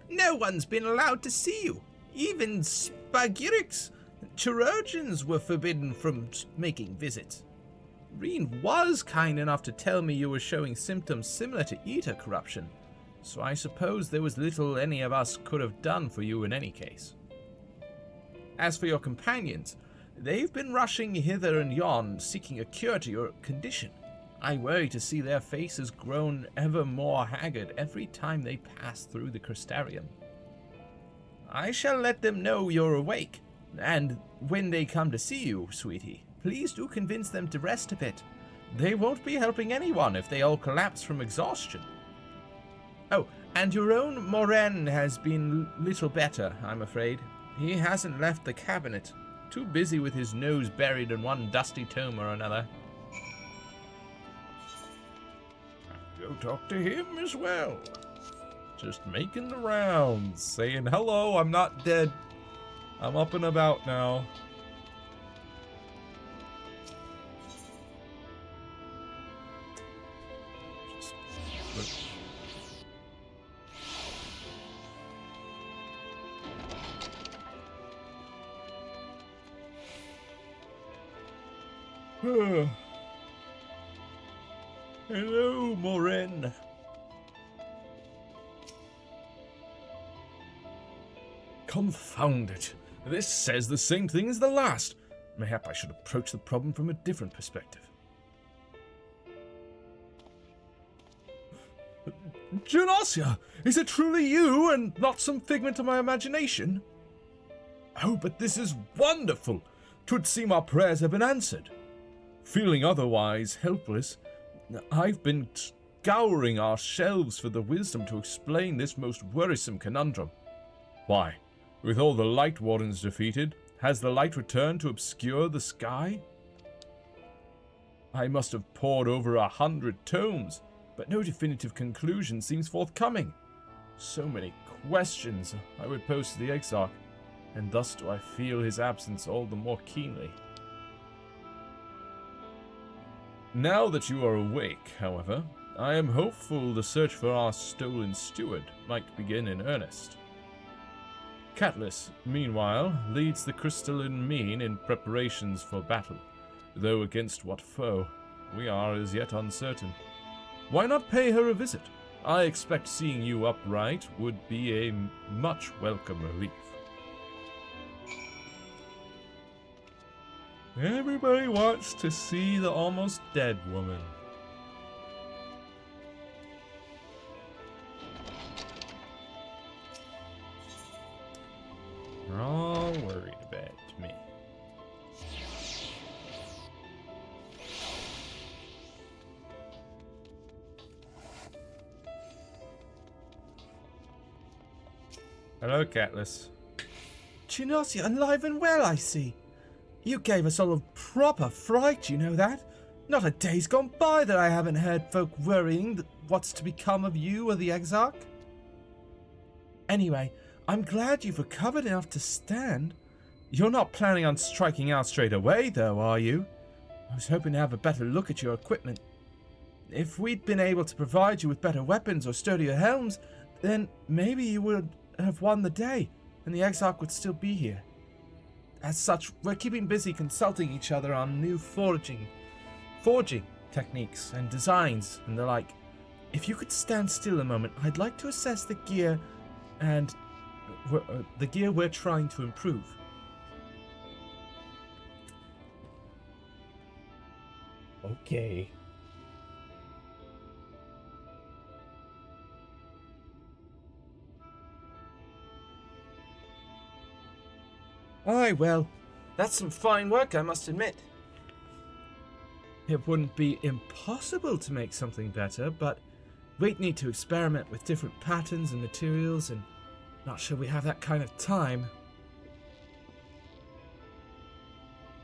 No one's been allowed to see you. Even Spagirics. Chirurgeons were forbidden from making visits. Reen was kind enough to tell me you were showing symptoms similar to Eater corruption, so I suppose there was little any of us could have done for you in any case. As for your companions, they've been rushing hither and yon, seeking a cure to your condition. I worry to see their faces grown ever more haggard every time they pass through the Crystarium. I shall let them know you're awake, and when they come to see you, sweetie, please do convince them to rest a bit. they won't be helping anyone if they all collapse from exhaustion. Oh, and your own Moren has been little better, I'm afraid. He hasn't left the cabinet. Too busy with his nose buried in one dusty tome or another. Go talk to him as well. Just making the rounds, saying, hello, I'm not dead. I'm up and about now. Hello, Moren. Confound it. This says the same thing as the last. Mayhap I should approach the problem from a different perspective. Genossia! Is it truly you and not some figment of my imagination? Oh, but this is wonderful! 'Twould seem our prayers have been answered. Feeling otherwise helpless, I've been scouring our shelves for the wisdom to explain this most worrisome conundrum. Why, with all the Light Wardens defeated, has the light returned to obscure the sky? I must have pored over 100 tomes, but no definitive conclusion seems forthcoming. So many questions I would pose to the Exarch, and thus do I feel his absence all the more keenly. Now that you are awake, however, I am hopeful the search for our stolen steward might begin in earnest. Catelys, meanwhile, leads the crystalline mean in preparations for battle, though against what foe, we are as yet uncertain. Why not pay her a visit? I expect seeing you upright would be a much welcome relief. Everybody wants to see the almost dead woman. They're all worried about me. Hello, Catelys. Genossia, alive and well, I see. You gave us all a proper fright, you know that? Not a day's gone by that I haven't heard folk worrying that what's to become of you or the Exarch. Anyway, I'm glad you've recovered enough to stand. You're not planning on striking out straight away, though, are you? I was hoping to have a better look at your equipment. If we'd been able to provide you with better weapons or sturdier helms, then maybe you would have won the day, and the Exarch would still be here. As such, we're keeping busy consulting each other on new forging techniques and designs and the like. If you could stand still a moment, I'd like to assess the gear and the gear we're trying to improve. Okay. Aye, well, that's some fine work, I must admit. It wouldn't be impossible to make something better, but we'd need to experiment with different patterns and materials, and not sure we have that kind of time.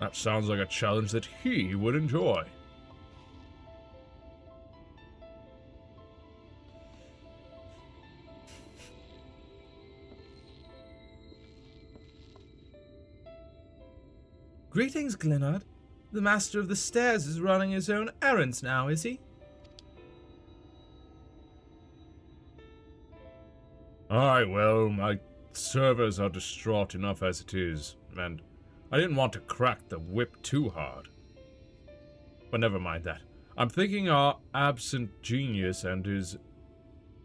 That sounds like a challenge that he would enjoy. Greetings, Glenard. The Master of the Stairs is running his own errands now, is he? Aye, well, my servers are distraught enough as it is, and I didn't want to crack the whip too hard. But never mind that. I'm thinking our absent genius and his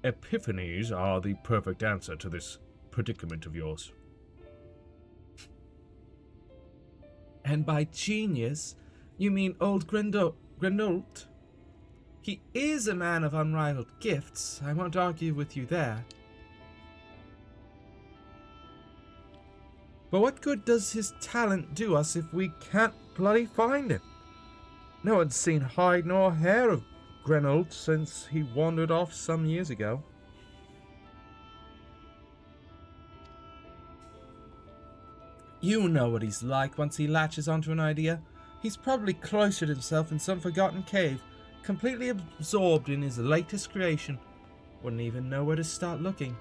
epiphanies are the perfect answer to this predicament of yours. And by genius, you mean old Grindolt? He is a man of unrivaled gifts. I won't argue with you there. But what good does his talent do us if we can't bloody find him? No one's seen hide nor hair of Grenold since he wandered off some years ago. You know what he's like once he latches onto an idea. He's probably cloistered himself in some forgotten cave, completely absorbed in his latest creation. Wouldn't even know where to start looking.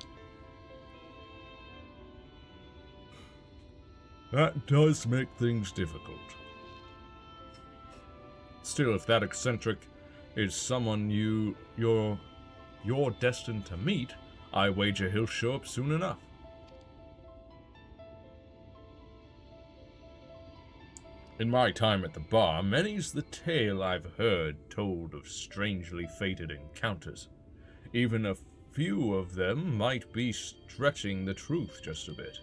That does make things difficult. Still, if that eccentric is someone you're destined to meet, I wager he'll show up soon enough. In my time at the bar, many's the tale I've heard told of strangely fated encounters. Even a few of them might be stretching the truth just a bit.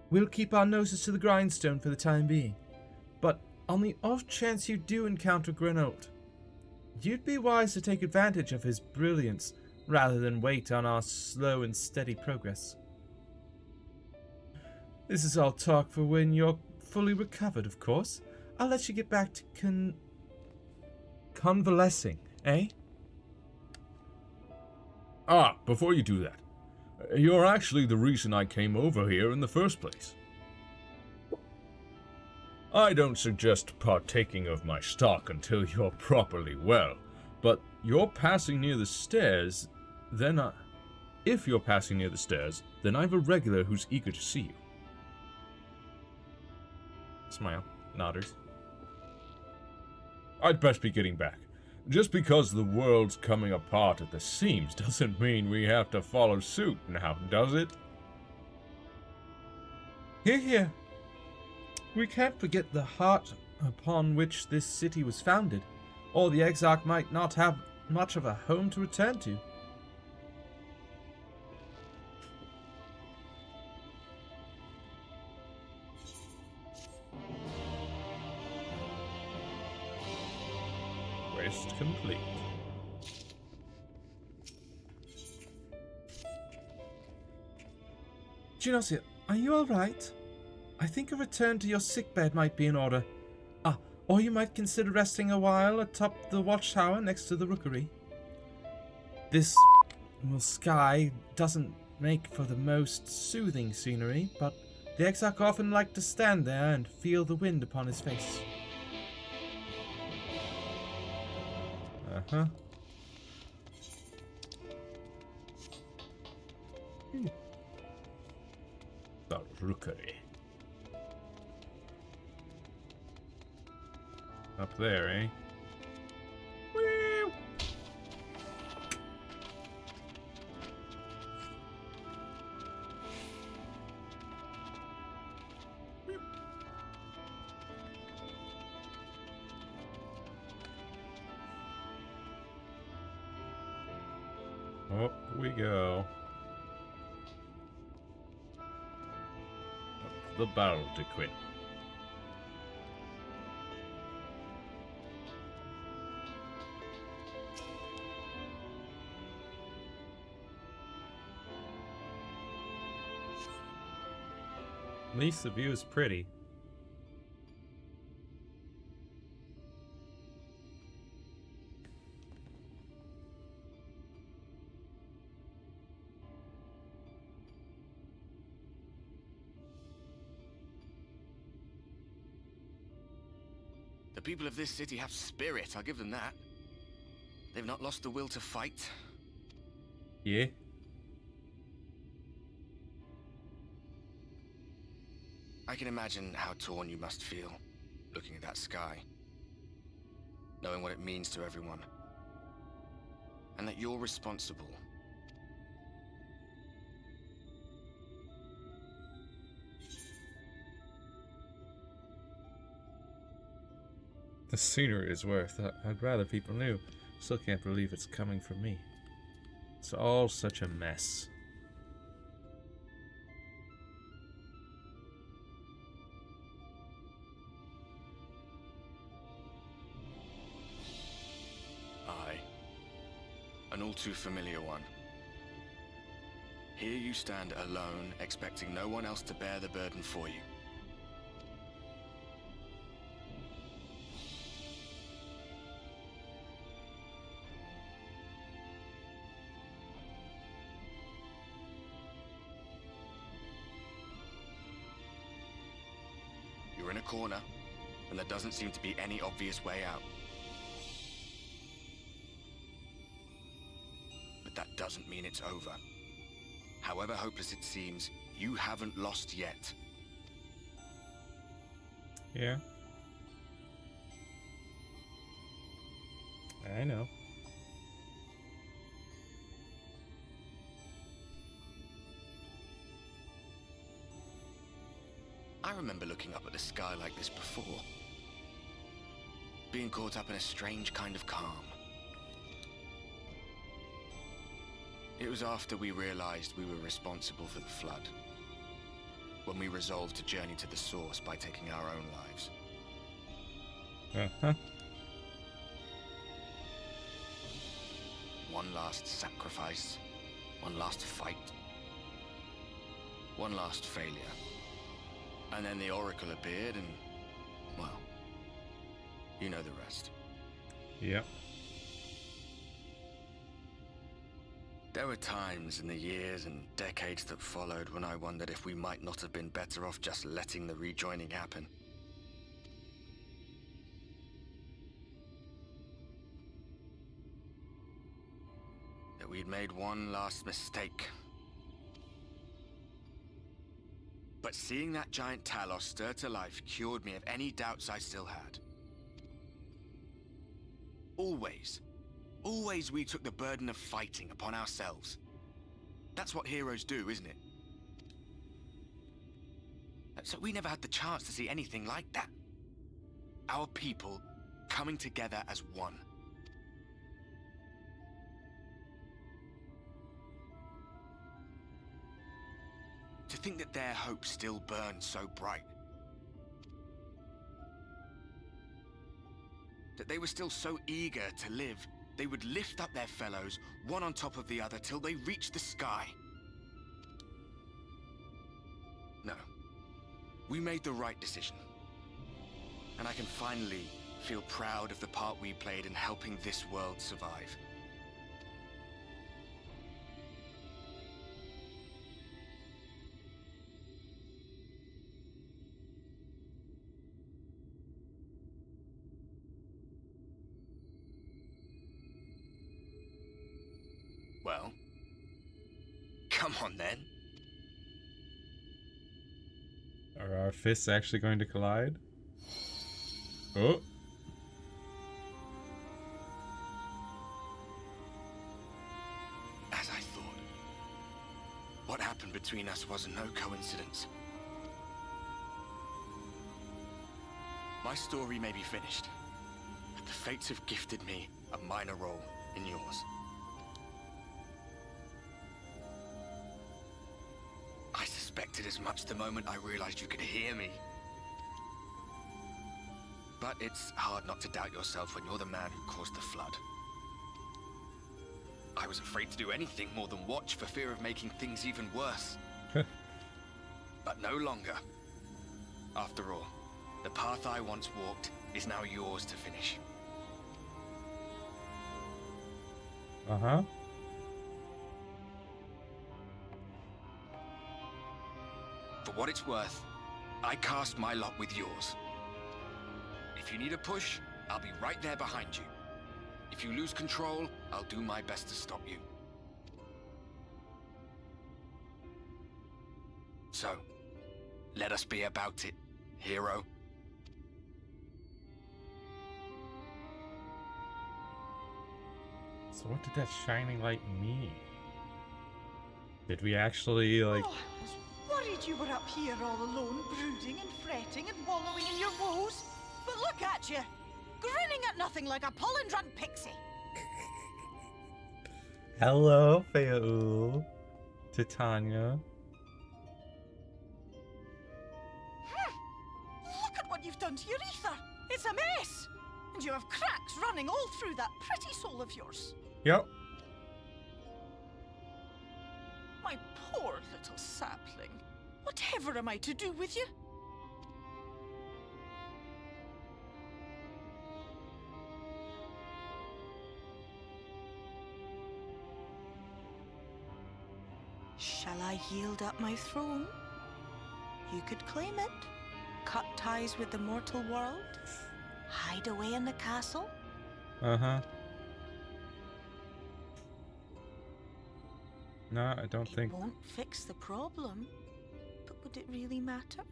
We'll keep our noses to the grindstone for the time being. But on the off chance you do encounter Grenold, you'd be wise to take advantage of his brilliance rather than wait on our slow and steady progress. This is all talk for when you're fully recovered, of course. I'll let you get back to convalescing, eh? Ah, before you do that, you're actually the reason I came over here in the first place. I don't suggest partaking of my stock until you're properly well, but you're passing near the stairs, if you're passing near the stairs, then I've a regular who's eager to see you. Smile. Nodders. I'd best be getting back. Just because the world's coming apart at the seams doesn't mean we have to follow suit now, does it? Hear, hear. We can't forget the heart upon which this city was founded, or the Exarch might not have much of a home to return to. Quest complete. Genosia, are you alright? I think a return to your sickbed might be in order. Or you might consider resting a while atop the watchtower next to the rookery. This sky doesn't make for the most soothing scenery, but the Exarch often liked to stand there and feel the wind upon his face. Uh-huh. The rookery. Up there, eh? Woo! Up we go. Up the barrel to quit. At least the view is pretty. The people of this city have spirit, I'll give them that. They've not lost the will to fight. Yeah. I can imagine how torn you must feel, looking at that sky. Knowing what it means to everyone. And that you're responsible. The scenery is worth it. I'd rather people knew. Still can't believe it's coming from me. It's all such a mess. Aye. An all too familiar one. Here you stand alone, expecting no one else to bear the burden for you. a corner, and there doesn't seem to be any obvious way out. But that doesn't mean it's over. However hopeless it seems, you haven't lost yet. Yeah. I know. I remember looking up at the sky like this before. Being caught up in a strange kind of calm. It was after we realized we were responsible for the flood. When we resolved to journey to the source by taking our own lives. Uh-huh. One last sacrifice. One last fight. One last failure. And then the Oracle appeared and, well, you know the rest. Yep. There were times in the years and decades that followed when I wondered if we might not have been better off just letting the rejoining happen. That we'd made one last mistake. But seeing that giant Talos stir to life cured me of any doubts I still had. Always we took the burden of fighting upon ourselves. That's what heroes do, isn't it? So we never had the chance to see anything like that. Our people coming together as one. To think that their hope still burns so bright. That they were still so eager to live, they would lift up their fellows, one on top of the other, till they reached the sky. No. We made the right decision. And I can finally feel proud of the part we played in helping this world survive. Well, come on then. Are our fists actually going to collide? Oh. As I thought. What happened between us was no coincidence. My story may be finished, but the fates have gifted me a minor role in yours. I suspected as much the moment I realized you could hear me. But it's hard not to doubt yourself when you're the man who caused the flood. I was afraid to do anything more than watch for fear of making things even worse. But no longer. After all, the path I once walked is now yours to finish. Uh-huh. For what it's worth, I cast my lot with yours. If you need a push, I'll be right there behind you. If you lose control, I'll do my best to stop you. So, let us be about it, hero. So what did that shining light mean? Did we actually, like... Oh, I was worried you were up here all alone, brooding and fretting and wallowing in your woes. But look at you, grinning at nothing like a pollen-drunk pixie. Hello, Feaul. Titania. Look at what you've done to your ether. It's a mess. And you have cracks running all through that pretty soul of yours. Yep. My poor little sapling. Whatever am I to do with you? Shall I yield up my throne? You could claim it, cut ties with the mortal world? Hide away in the castle? Uh-huh. No, I don't think... It won't fix the problem. But would it really matter?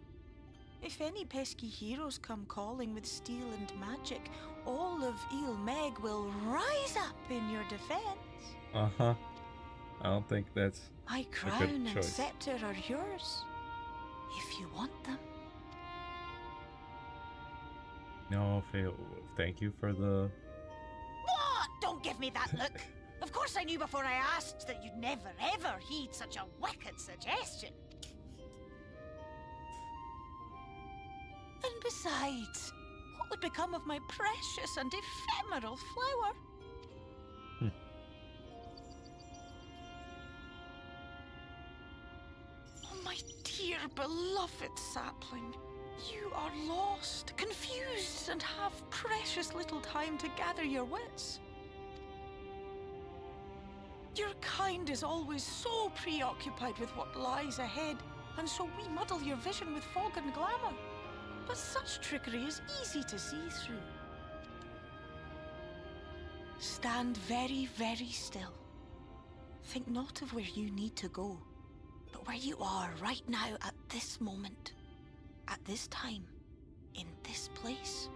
If any pesky heroes come calling with steel and magic, all of Il Meg will rise up in your defense. Uh-huh. I don't think that's My a good crown and choice. scepter are yours, if you want them. No, Fail. Thank you for the... What? Don't give me that look. Of course I knew before I asked that you'd never ever heed such a wicked suggestion. And besides, what would become of my precious and ephemeral flower? Oh, my dear beloved sapling. You are lost, confused, and have precious little time to gather your wits. Your kind is always so preoccupied with what lies ahead, and so we muddle your vision with fog and glamour. But such trickery is easy to see through. Stand very, very still. Think not of where you need to go, but where you are right now at this moment. At this time, in this place.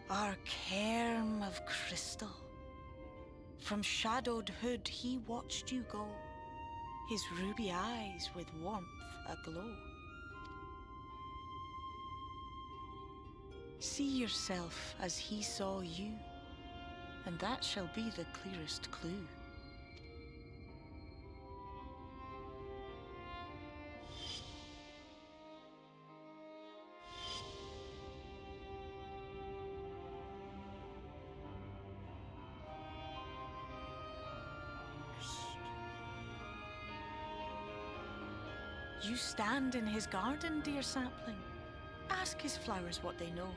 Our cairn of crystal. From shadowed hood he watched you go, his ruby eyes with warmth aglow. See yourself as he saw you, and that shall be the clearest clue. You stand in his garden, dear sapling. Ask his flowers what they know,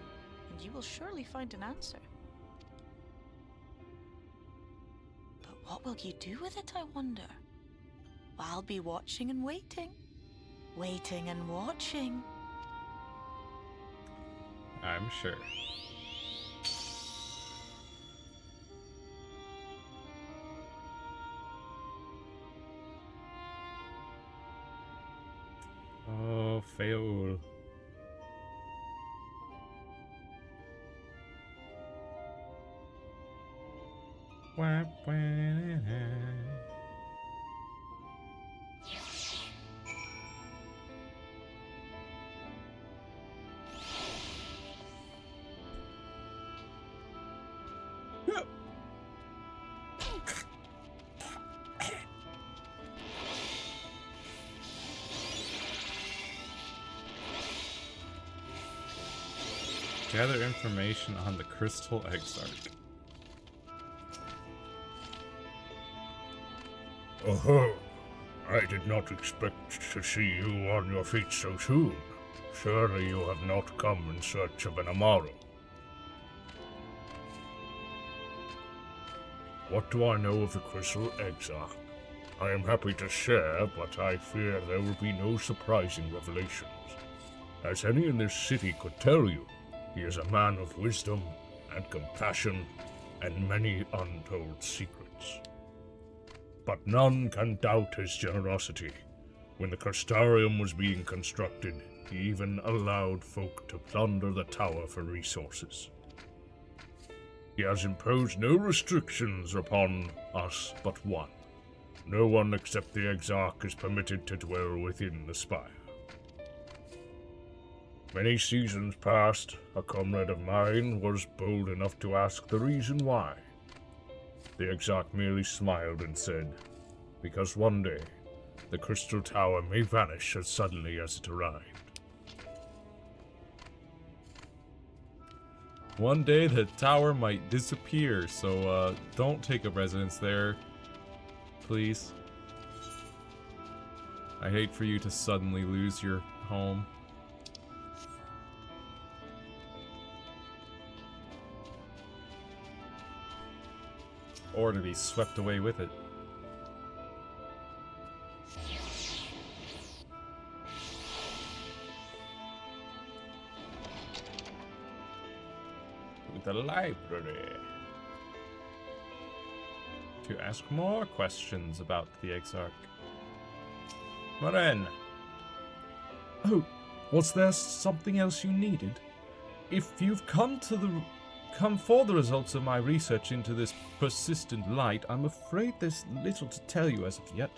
and you will surely find an answer. But what will you do with it, I wonder? I'll be watching and waiting. Waiting and watching. I'm sure. Oh, fail. Wah, wah, nah, nah. Gather information on the Crystal Exarch. Oh, I did not expect to see you on your feet so soon. Surely you have not come in search of an Amaro. What do I know of the Crystal Exarch? I am happy to share, but I fear there will be no surprising revelations. As any in this city could tell you, he is a man of wisdom and compassion and many untold secrets. But none can doubt his generosity. When the Crystarium was being constructed, he even allowed folk to plunder the tower for resources. He has imposed no restrictions upon us but one. No one except the Exarch is permitted to dwell within the spire. Many seasons past, a comrade of mine was bold enough to ask the reason why. The Exarch merely smiled and said, "Because one day, the Crystal Tower may vanish as suddenly as it arrived." One day the tower might disappear, so don't take up residence there, please. I hate for you to suddenly lose your home. Or to be swept away with it. The library. To ask more questions about the Exarch. Moren! Oh, was there something else you needed? If you've come for the results of my research into this persistent light, I'm afraid there's little to tell you as of yet.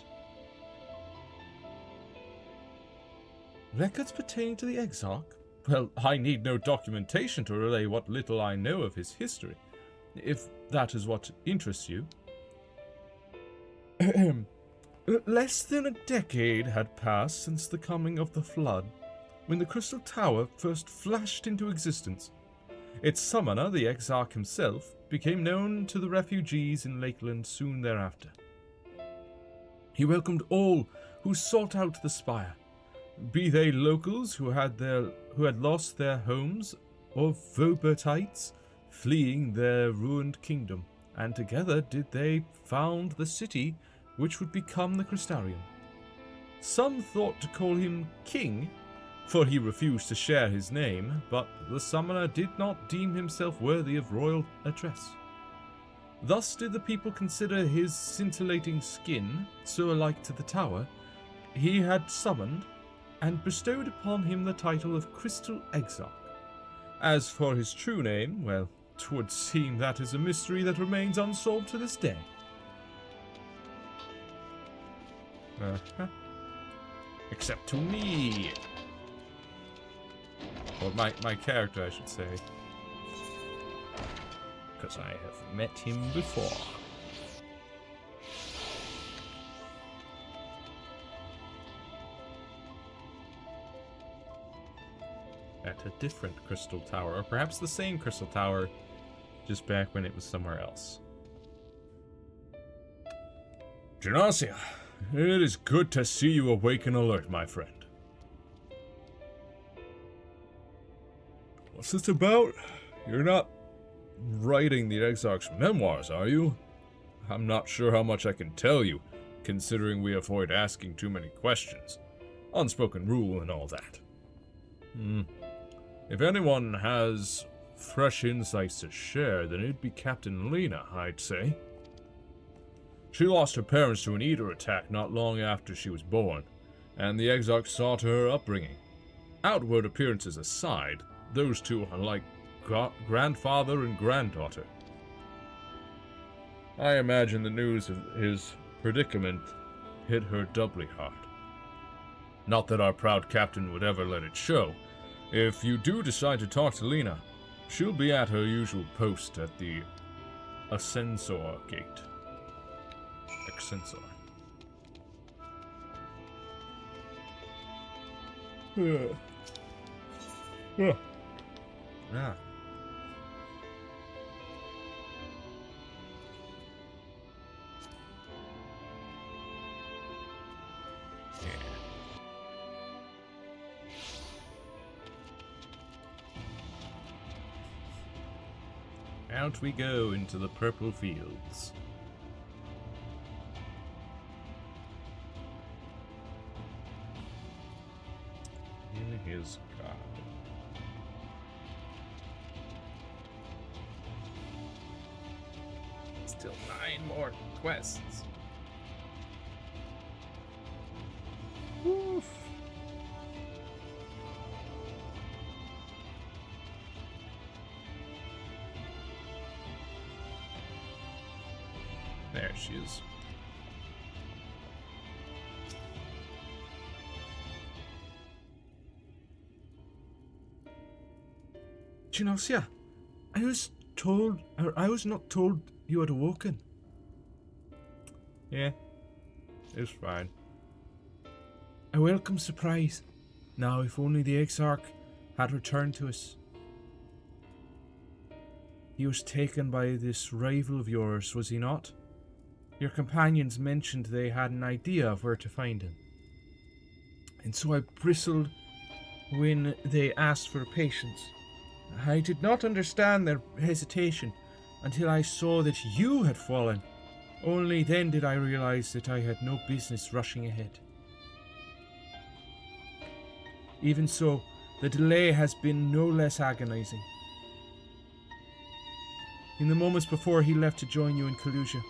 Records pertaining to the Exarch? Well, I need no documentation to relay what little I know of his history, if that is what interests you. Less than a decade had passed since the coming of the Flood, when the Crystal Tower first flashed into existence. Its summoner, the Exarch himself, became known to the refugees in Lakeland soon thereafter. He welcomed all who sought out the spire, be they locals who had lost their homes, or Vobertites fleeing their ruined kingdom, and together did they found the city which would become the Crystarium. Some thought to call him king, for he refused to share his name, but the summoner did not deem himself worthy of royal address. Thus did the people consider his scintillating skin so alike to the tower he had summoned, and bestowed upon him the title of Crystal Exarch. As for his true name, well, 'twould seem that is a mystery that remains unsolved to this day. Except to me. Or my character, I should say. Because I have met him before. At a different crystal tower, or perhaps the same crystal tower, just back when it was somewhere else. Genasia, it is good to see you awake and alert, my friend. What's this about? You're not writing the Exarch's memoirs, are you? I'm not sure how much I can tell you, considering we avoid asking too many questions. Unspoken rule and all that. If anyone has fresh insights to share, then it'd be Captain Lena, I'd say. She lost her parents to an Eater attack not long after she was born, and the Exarch saw to her upbringing. Outward appearances aside, those two are like grandfather and granddaughter. I imagine the news of his predicament hit her doubly hard. Not that our proud captain would ever let it show. If you do decide to talk to Lena, she'll be at her usual post at the Ascensor Gate. Ascensor. Yeah. Out we go into the purple fields. In his garden. Still 9 more quests. Woof. There she is. Genasia, I was not told you had awoken. Yeah, it's fine. A welcome surprise. Now, if only the Exarch had returned to us. He was taken by this rival of yours, was he not? Your companions mentioned they had an idea of where to find him. and so I bristled when they asked for patience. I did not understand their hesitation until I saw that you had fallen. Only then did I realize that I had no business rushing ahead. Even so, the delay has been no less agonizing. In the moments before he left to join you in Kalusia,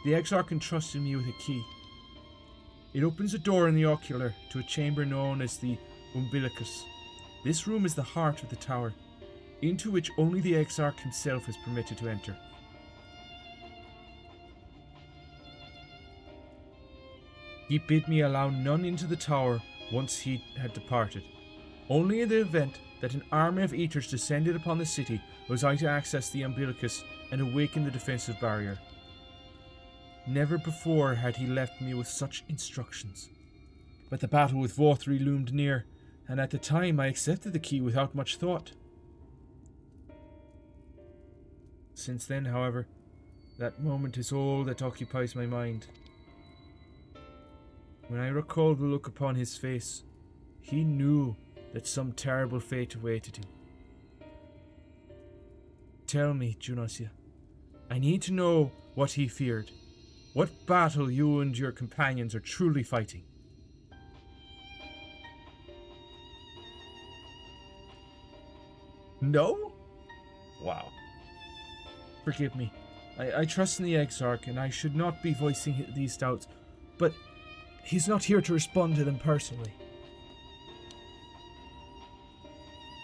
the Exarch entrusted me with a key. It opens a door in the ocular to a chamber known as the Umbilicus. This room is the heart of the tower, into which only the Exarch himself is permitted to enter. He bid me allow none into the tower once he had departed. Only in the event that an army of eaters descended upon the city was I to access the Umbilicus and awaken the defensive barrier. Never before had he left me with such instructions. But the battle with Vorthri loomed near, and at the time I accepted the key without much thought. Since then, however, that moment is all that occupies my mind. When I recall the look upon his face, he knew that some terrible fate awaited him. Tell me, Junosia, I need to know what he feared. What battle you and your companions are truly fighting? No? Wow. Forgive me. I trust in the Exarch, and I should not be voicing these doubts, but he's not here to respond to them personally.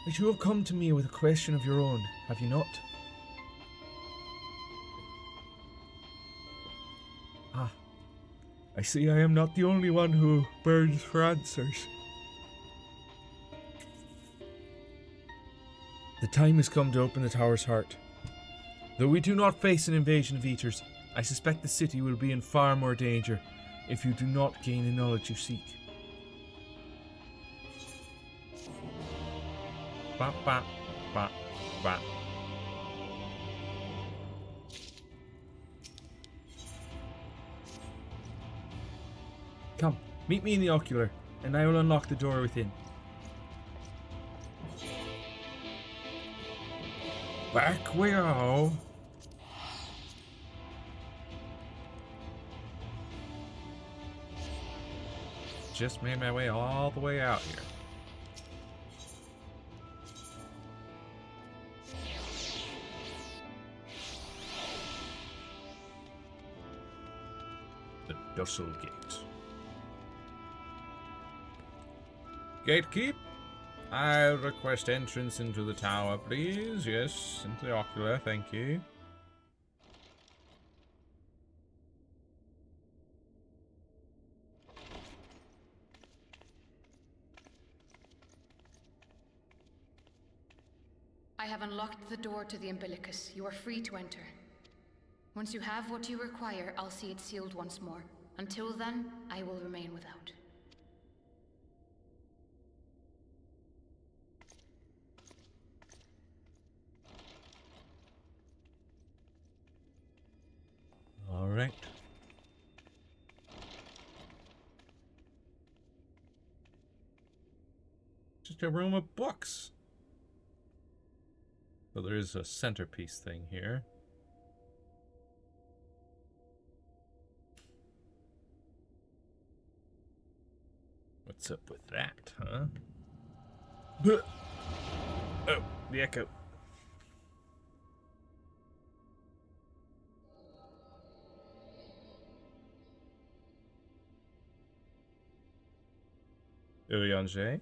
But you have come to me with a question of your own, have you not? Ah, I see I am not the only one who burns for answers. The time has come to open the tower's heart. Though we do not face an invasion of eaters, I suspect the city will be in far more danger if you do not gain the knowledge you seek. Ba, ba, ba, ba. Come, meet me in the ocular, and I will unlock the door within. Back we go. Just made my way all the way out here. The Dussel Gate. Gatekeep, I'll request entrance into the tower, please. Yes, into the ocular, thank you. I have unlocked the door to the Umbilicus. You are free to enter. Once you have what you require, I'll see it sealed once more. Until then, I will remain without. All right. Just a room of books. So there is a centerpiece thing here. What's up with that, huh? Oh, the echo. Urianger?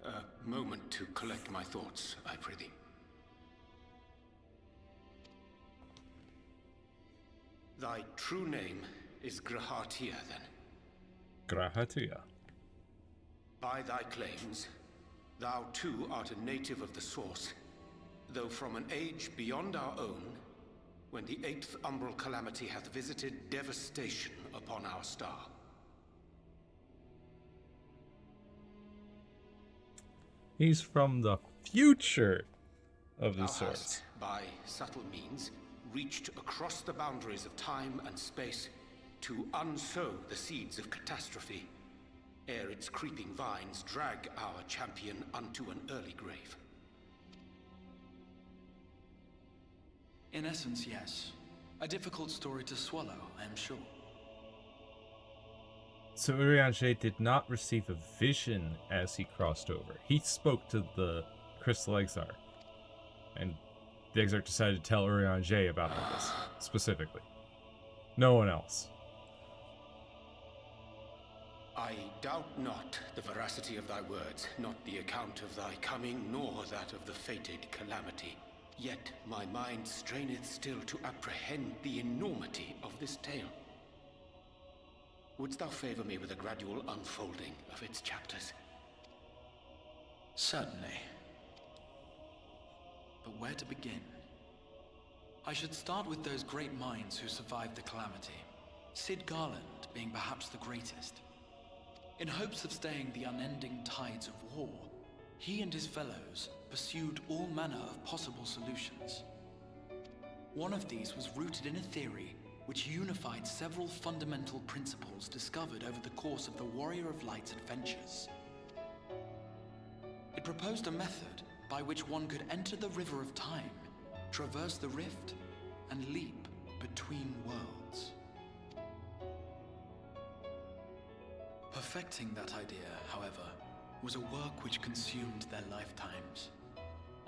A moment to collect my thoughts, I prithee. Thy true name is Grahatia, then? Grahatia. By thy claims, thou too art a native of the Source, though from an age beyond our own, when the 8th umbral calamity hath visited devastation upon our star. He's from the future of the Thou Source. hast, by subtle means, reached across the boundaries of time and space to unsow the seeds of catastrophe ere its creeping vines drag our champion unto an early grave. In essence, yes. A difficult story to swallow, I am sure. So Urianger did not receive a vision as he crossed over. He spoke to the Crystal Exarch. And the Exarch decided to tell Urianger about all this, specifically. No one else. I doubt not the veracity of thy words, not the account of thy coming, nor that of the fated calamity. Yet my mind straineth still to apprehend the enormity of this tale. Wouldst thou favor me with a gradual unfolding of its chapters? Certainly. But where to begin? I should start with those great minds who survived the calamity. Cid Garland being perhaps the greatest. In hopes of staying the unending tides of war, he and his fellows pursued all manner of possible solutions. One of these was rooted in a theory which unified several fundamental principles discovered over the course of the Warrior of Light's adventures. It proposed a method by which one could enter the River of Time, traverse the rift, and leap between worlds. Perfecting that idea, however, was a work which consumed their lifetimes,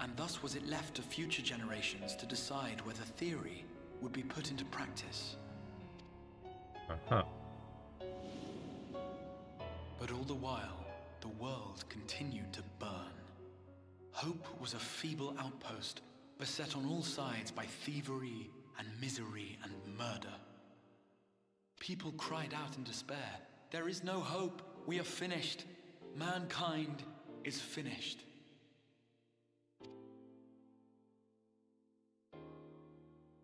and thus was it left to future generations to decide whether theory would be put into practice. Uh-huh. But all the while, the world continued to burn. Hope was a feeble outpost, beset on all sides by thievery and misery and murder. People cried out in despair, "There is no hope, we are finished. Mankind is finished."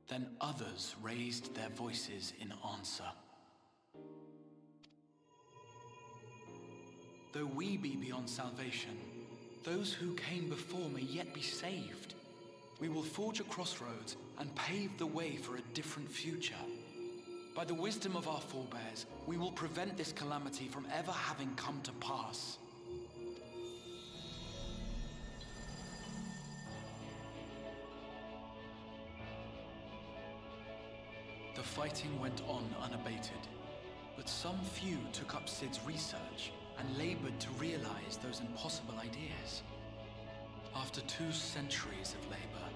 Then others raised their voices in answer. Though we be beyond salvation, those who came before may yet be saved. We will forge a crossroads and pave the way for a different future. By the wisdom of our forebears, we will prevent this calamity from ever having come to pass. The fighting went on unabated, but some few took up Cid's research and labored to realize those impossible ideas. After 2 centuries of labor,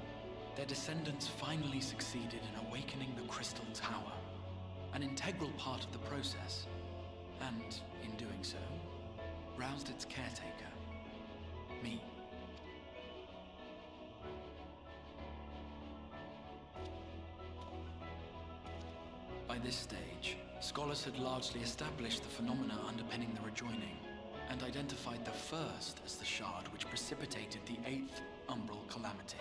their descendants finally succeeded in awakening the Crystal Tower, an integral part of the process, and, in doing so, roused its caretaker, me. By this stage, scholars had largely established the phenomena underpinning the rejoining, and identified the first as the shard which precipitated the 8th Umbral Calamity.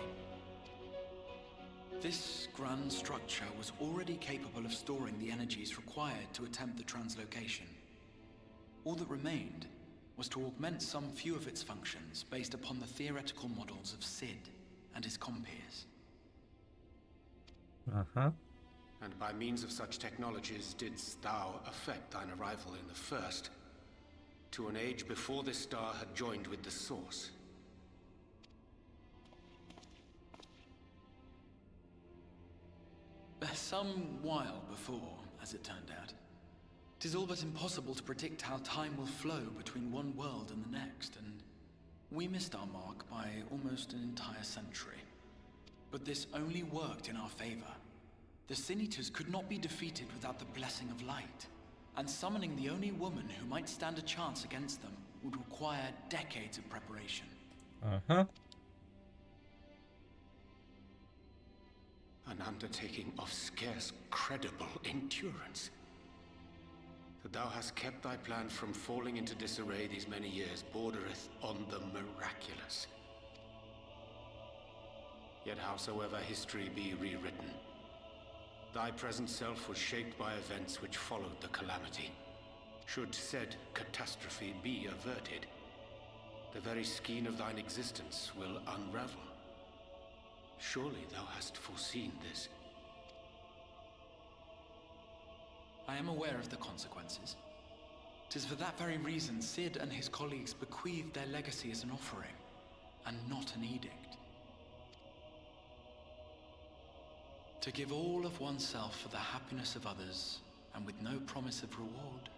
This grand structure was already capable of storing the energies required to attempt the translocation. All that remained was to augment some few of its functions based upon the theoretical models of Cid and his compeers. Uh-huh. And by means of such technologies didst thou effect thine arrival in the first, to an age before this star had joined with the Source. Some while before, as it turned out. 'Tis all but impossible to predict how time will flow between one world and the next, and we missed our mark by almost an entire century. But this only worked in our favor. The Sin Eaters could not be defeated without the blessing of light, and summoning the only woman who might stand a chance against them would require decades of preparation. Uh-huh. An undertaking of scarce credible endurance. That thou hast kept thy plan from falling into disarray these many years bordereth on the miraculous. Yet howsoever history be rewritten, thy present self was shaped by events which followed the calamity. Should said catastrophe be averted, the very skein of thine existence will unravel. Surely thou hast foreseen this. I am aware of the consequences. 'Tis for that very reason Cid and his colleagues bequeathed their legacy as an offering, and not an edict. To give all of oneself for the happiness of others, and with no promise of reward.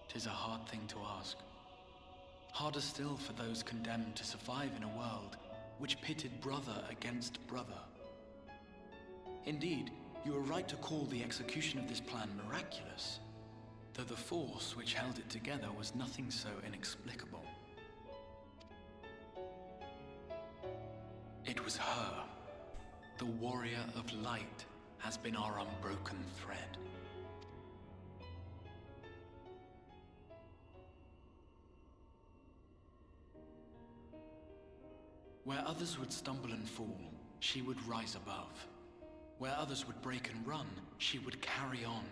'Tis a hard thing to ask. Harder still for those condemned to survive in a world which pitted brother against brother. Indeed, you are right to call the execution of this plan miraculous, though the force which held it together was nothing so inexplicable. It was her. The warrior of light has been our unbroken thread. Where others would stumble and fall, she would rise above. Where others would break and run, she would carry on.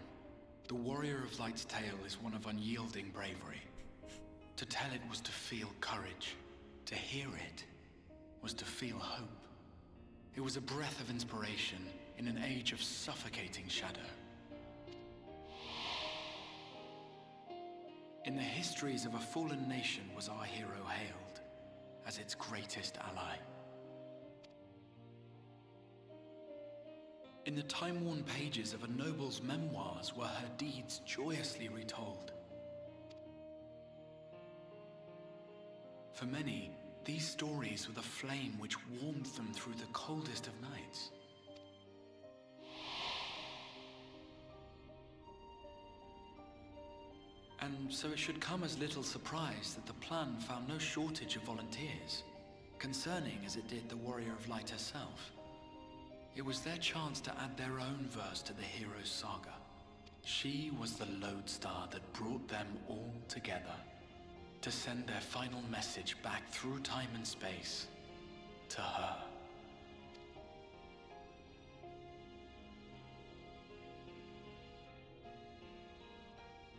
The warrior of light's tale is one of unyielding bravery. To tell it was to feel courage. To hear it was to feel hope. It was a breath of inspiration in an age of suffocating shadow. In the histories of a fallen nation was our hero hailed as its greatest ally. In the time-worn pages of a noble's memoirs were her deeds joyously retold. For many, these stories were the flame which warmed them through the coldest of nights. And so it should come as little surprise that the plan found no shortage of volunteers, concerning as it did the Warrior of Light herself. It was their chance to add their own verse to the hero's saga. She was the lodestar that brought them all together, to send their final message back through time and space to her.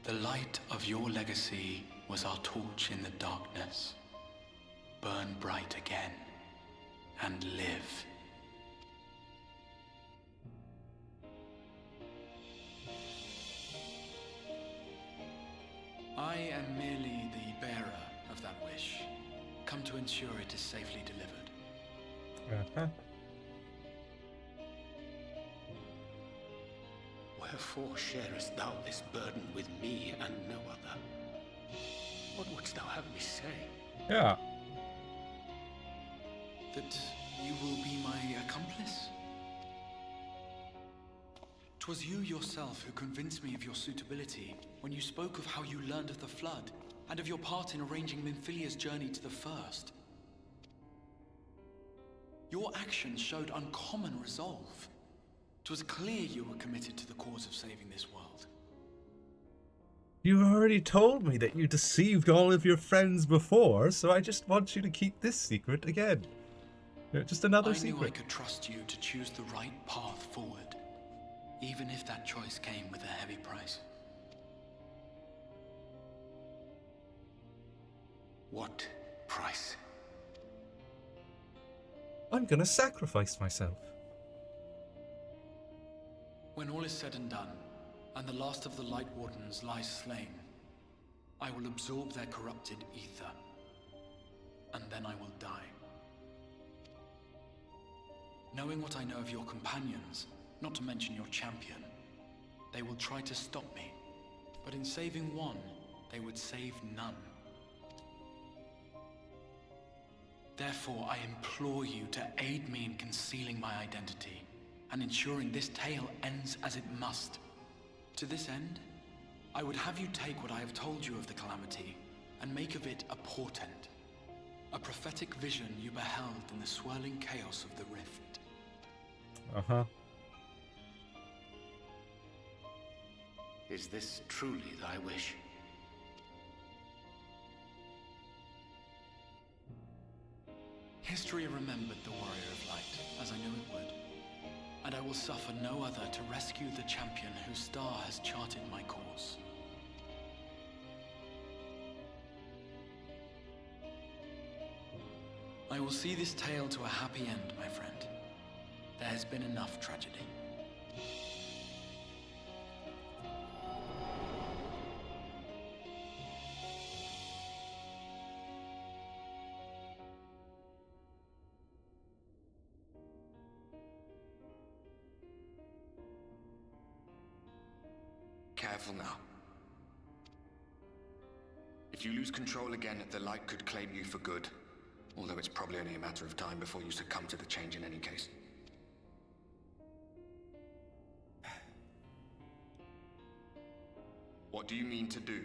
The light of your legacy was our torch in the darkness. Burn bright again and live. I am merely the bearer of that wish, come to ensure it is safely delivered. Wherefore sharest thou this burden with me and no other? What wouldst thou have me say? Yeah. That you will be my accomplice? 'Twas you yourself who convinced me of your suitability when you spoke of how you learned of the Flood, and of your part in arranging Minfilia's journey to the First. Your actions showed uncommon resolve. 'Twas clear you were committed to the cause of saving this world. You already told me that you deceived all of your friends before, so I just want you to keep this secret again. Just another secret. I knew I could trust you to choose the right path forward, even if that choice came with a heavy price. What price? I'm gonna sacrifice myself. When all is said and done, and the last of the Light Wardens lies slain, I will absorb their corrupted ether, and then I will die. Knowing what I know of your companions, not to mention your champion, they will try to stop me, but in saving one, they would save none. Therefore, I implore you to aid me in concealing my identity, and ensuring this tale ends as it must. To this end, I would have you take what I have told you of the Calamity, and make of it a portent. A prophetic vision you beheld in the swirling chaos of the rift. Uh-huh. Is this truly thy wish? History remembered the Warrior of Light, as I knew it would. And I will suffer no other to rescue the champion whose star has charted my course. I will see this tale to a happy end, my friend. There has been enough tragedy. careful now. If you lose control again, the light could claim you for good. Although it's probably only a matter of time before you succumb to the change in any case. What do you mean to do?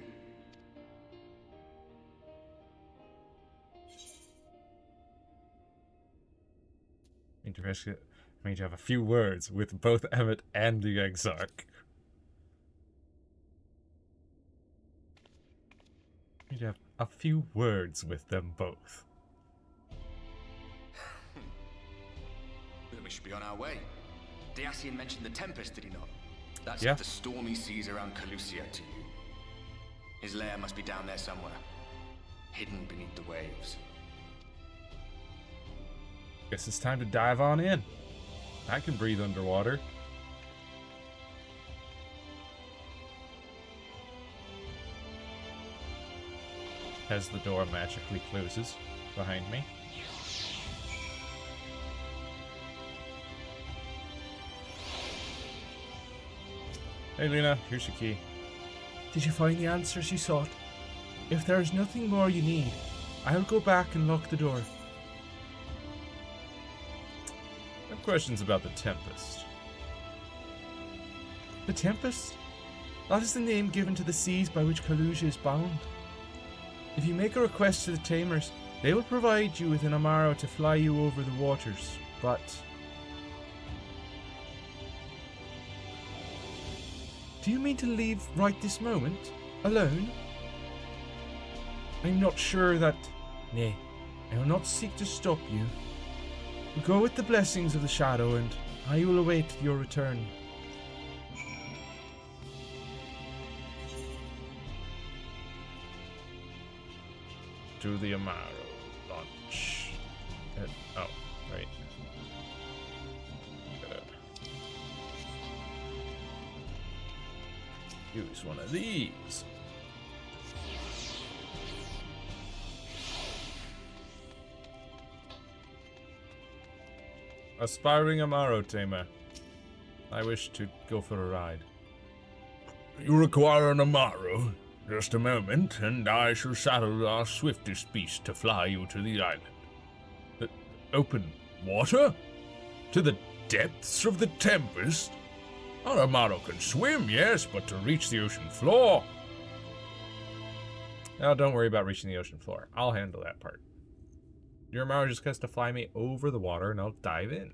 I need to have a few words with both Emmett and the Exarch. I need to have a few words with them both. Then we should be on our way. Dacian mentioned the Tempest, did he not? That's Yeah. the stormy seas around Calusia to you. His lair must be down there somewhere, hidden beneath the waves. Guess it's time to dive on in. I can breathe underwater. As the door magically closes behind me. Hey Luna, here's your key. Did you find the answers you sought? If there is nothing more you need, I'll go back and lock the door. I have questions about the Tempest. The Tempest? That is the name given to the seas by which Calusia is bound. If you make a request to the Tamers, they will provide you with an Amaro to fly you over the waters, but... Do you mean to leave right this moment? Alone? I'm not sure that... Nay, I will not seek to stop you. Go with the blessings of the Shadow, and I will await your return. To the Amaro launch. Oh, right. Use one of these. Aspiring Amaro tamer. I wish to go for a ride. You require an Amaro? Just a moment, and I shall saddle our swiftest beast to fly you to the island. Open water? To the depths of the Tempest? Our Amaro can swim, yes, but to reach the ocean floor... Oh, don't worry about reaching the ocean floor. I'll handle that part. Your Amaro just has to fly me over the water, and I'll dive in.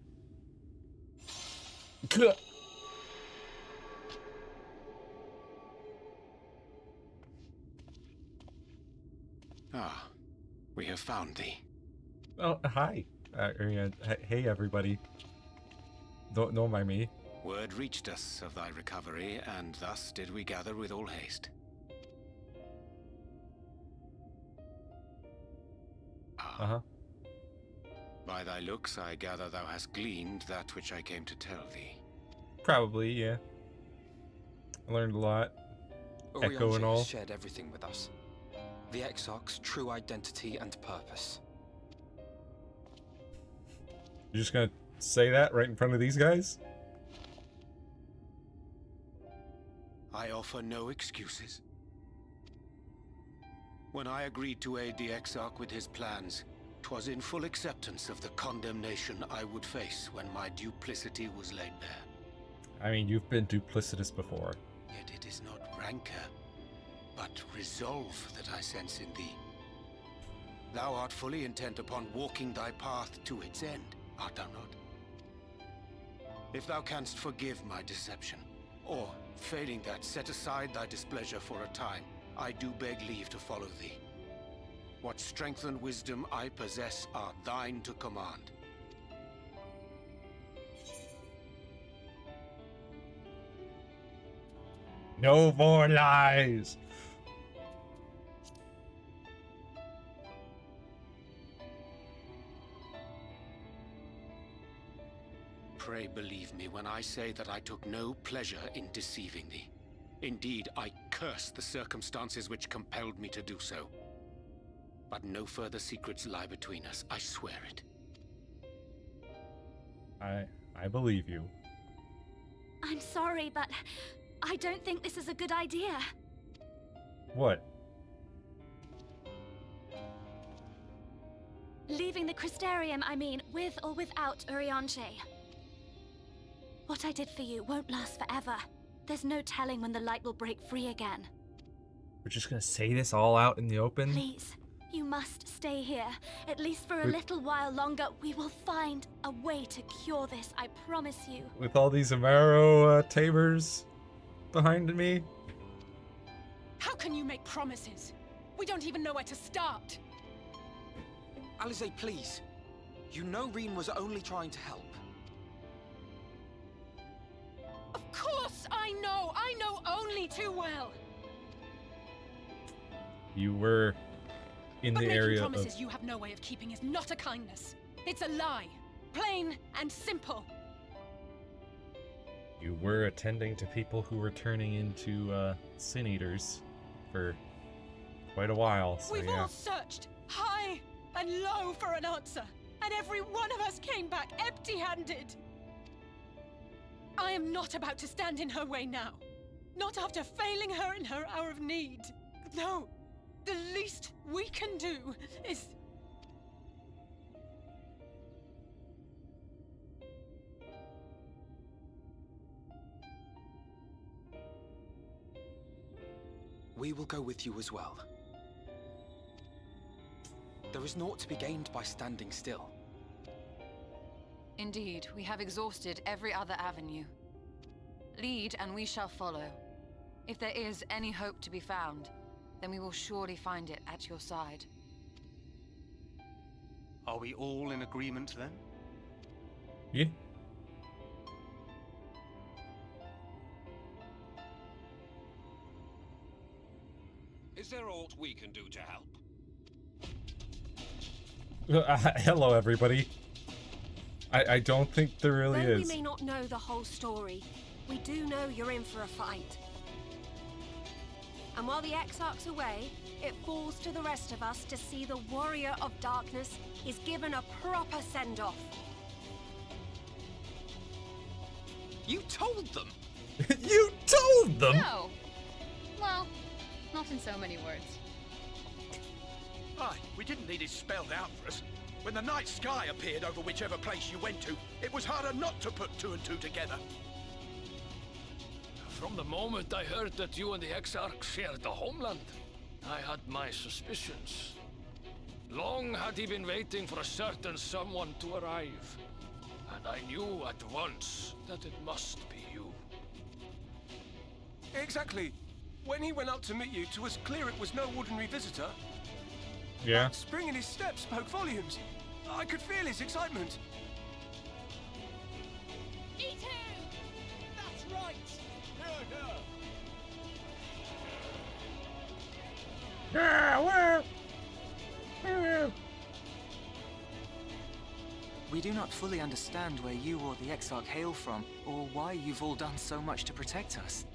Ah, we have found thee. Oh, hi. Hey, everybody. Don't mind me. Word reached us of thy recovery, and thus did we gather with all haste. Uh-huh. By thy looks, I gather thou hast gleaned that which I came to tell thee. Probably, yeah. I learned a lot. Echo and all. Shared everything with us. The Exarch's true identity and purpose. You're just gonna say that right in front of these guys? I offer no excuses. When I agreed to aid the Exarch with his plans, 'twas in full acceptance of the condemnation I would face when my duplicity was laid bare. I mean, you've been duplicitous before. Yet it is not rancor, but resolve that I sense in thee. Thou art fully intent upon walking thy path to its end, art thou not? If thou canst forgive my deception, or, failing that, set aside thy displeasure for a time, I do beg leave to follow thee. What strength and wisdom I possess are thine to command. No more lies! Pray believe me when I say that I took no pleasure in deceiving thee. Indeed, I curse the circumstances which compelled me to do so. But no further secrets lie between us, I swear it. I believe you. I'm sorry, but I don't think this is a good idea. What? Leaving the Crystarium, I mean, with or without Urianche. What I did for you won't last forever. There's no telling when the light will break free again. We're just gonna say this all out in the open? Please, you must stay here. At least for a little while longer. We will find a way to cure this, I promise you. With all these Amaro tamers behind me? How can you make promises? We don't even know where to start. Alize, please. You know Reen was only trying to help. Of course I know! I know only too well! You were in the area of... But making promises you have no way of keeping is not a kindness. It's a lie. Plain and simple. You were attending to people who were turning into Sin Eaters for quite a while, so We've all searched high and low for an answer, and every one of us came back empty-handed. I am not about to stand in her way now. Not after failing her in her hour of need. No, the least we can do is... We will go with you as well. There is naught to be gained by standing still. Indeed, we have exhausted every other avenue. Lead, and we shall follow. If there is any hope to be found, then we will surely find it at your side. Are we all in agreement then? Yeah. Is there aught we can do to help? Hello, everybody. I don't think there really Though is. we may not know the whole story, we do know you're in for a fight. And while the Exarch's away, it falls to the rest of us to see the Warrior of Darkness is given a proper send-off. You told them? You told them? No. Well, not in so many words. Aye, we didn't need it spelled out for us. When the night sky appeared over whichever place you went to, it was harder not to put two and two together. From the moment I heard that you and the Exarch shared the homeland, I had my suspicions. Long had he been waiting for a certain someone to arrive, and I knew at once that it must be you. Exactly. When he went out to meet you, it was clear it was no ordinary visitor. Yeah. That spring in his step spoke volumes. I could feel his excitement. Eat him! That's right! We do not fully understand where you or the Exarch hail from, or why you've all done so much to protect us.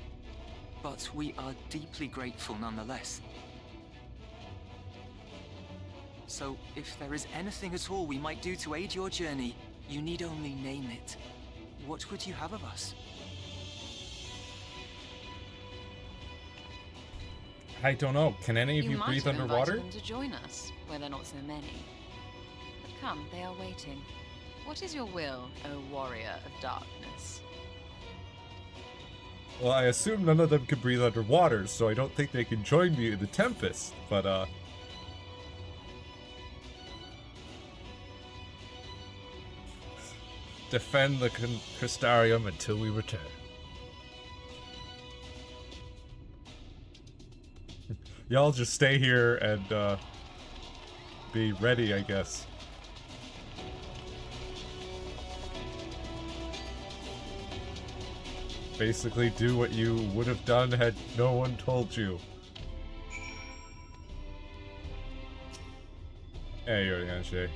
But we are deeply grateful nonetheless. So, if there is anything at all we might do to aid your journey, you need only name it. What would you have of us? I don't know. Can any of you breathe might have underwater? invited them to join us, where there are not so many. But come, they are waiting. What is your will, O Warrior of Darkness? Well, I assume none of them can breathe underwater, so I don't think they can join me in the Tempest, but, defend the Crystarium until we return. Y'all just stay here and, be ready, I guess. Basically do what you would have done had no one told you. Hey, Urianche.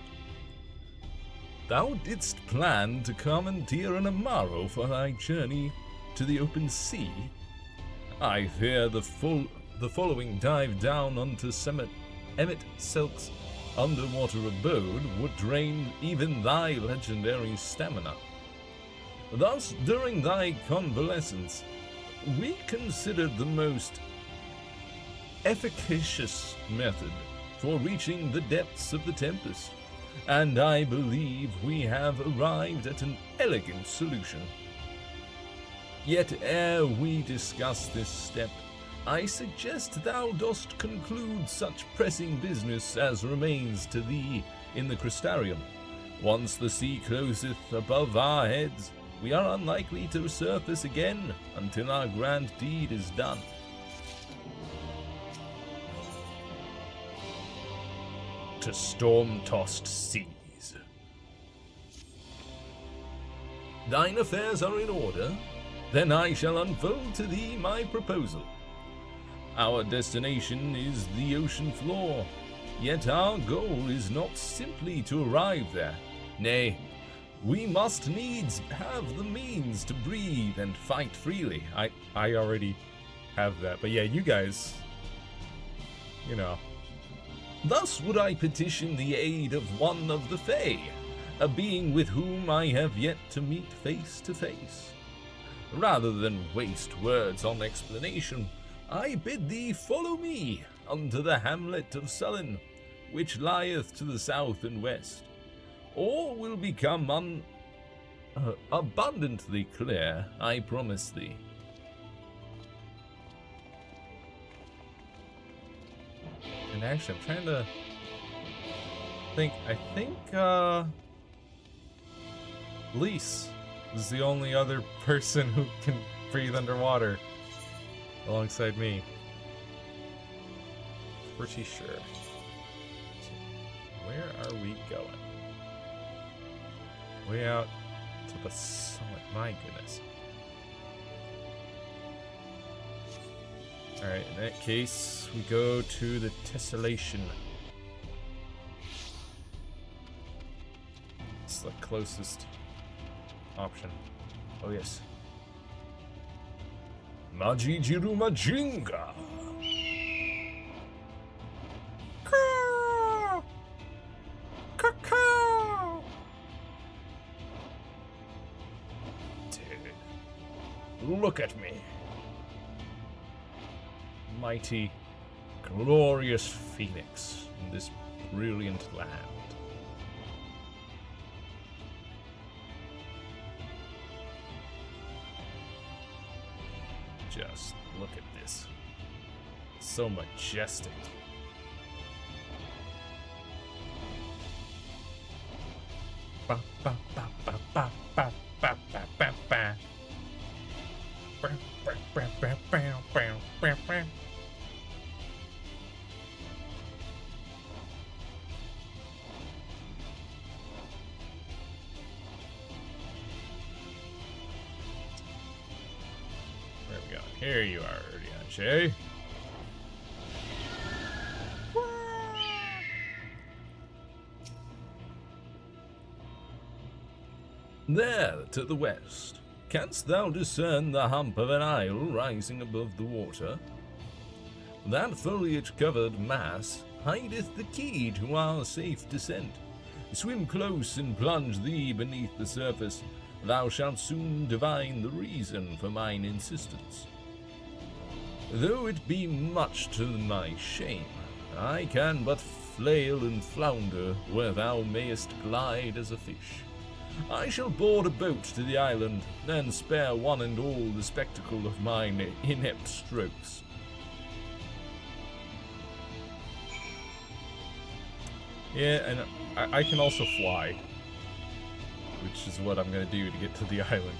Thou didst plan to commandeer an Amaro for thy journey to the open sea. I fear the following dive down onto Emmett Silk's underwater abode would drain even thy legendary stamina. Thus, during thy convalescence, we considered the most efficacious method for reaching the depths of the Tempest, and I believe we have arrived at an elegant solution. Yet ere we discuss this step, I suggest thou dost conclude such pressing business as remains to thee in the Crystarium. Once the sea closeth above our heads, we are unlikely to surface again until our grand deed is done. To storm-tossed seas. Thine affairs are in order? Then I shall unfold to thee my proposal. Our destination is the ocean floor, yet our goal is not simply to arrive there. Nay, we must needs have the means to breathe and fight freely. I already have that, but yeah, you guys, you know. Thus would I petition the aid of one of the Fae, a being with whom I have yet to meet face to face. Rather than waste words on explanation, I bid thee follow me unto the hamlet of Sullen, which lieth to the south and west. All will become abundantly clear, I promise thee. And actually, I'm trying to think. I think Lise is the only other person who can breathe underwater alongside me. Pretty sure. So where are we going? Way out to the summit. My goodness. Alright, in that case, we go to the Tessellation. It's the closest option. Oh, yes. Majijiru Majinga! Caw! Caw! Dude, look at me. Mighty, glorious phoenix in this brilliant land. Just look at this. So majestic. Ba ba ba ba ba ba ba ba ba ba. Ba ba ba ba ba ba ba. Here you are, Urianger. There, to the west, canst thou discern the hump of an isle rising above the water? That foliage-covered mass hideth the key to our safe descent. Swim close and plunge thee beneath the surface. Thou shalt soon divine the reason for mine insistence. Though it be much to my shame, I can but flail and flounder where thou mayest glide as a fish. I shall board a boat to the island, and spare one and all the spectacle of mine inept strokes. Yeah, and I can also fly, which is what I'm gonna do to get to the island,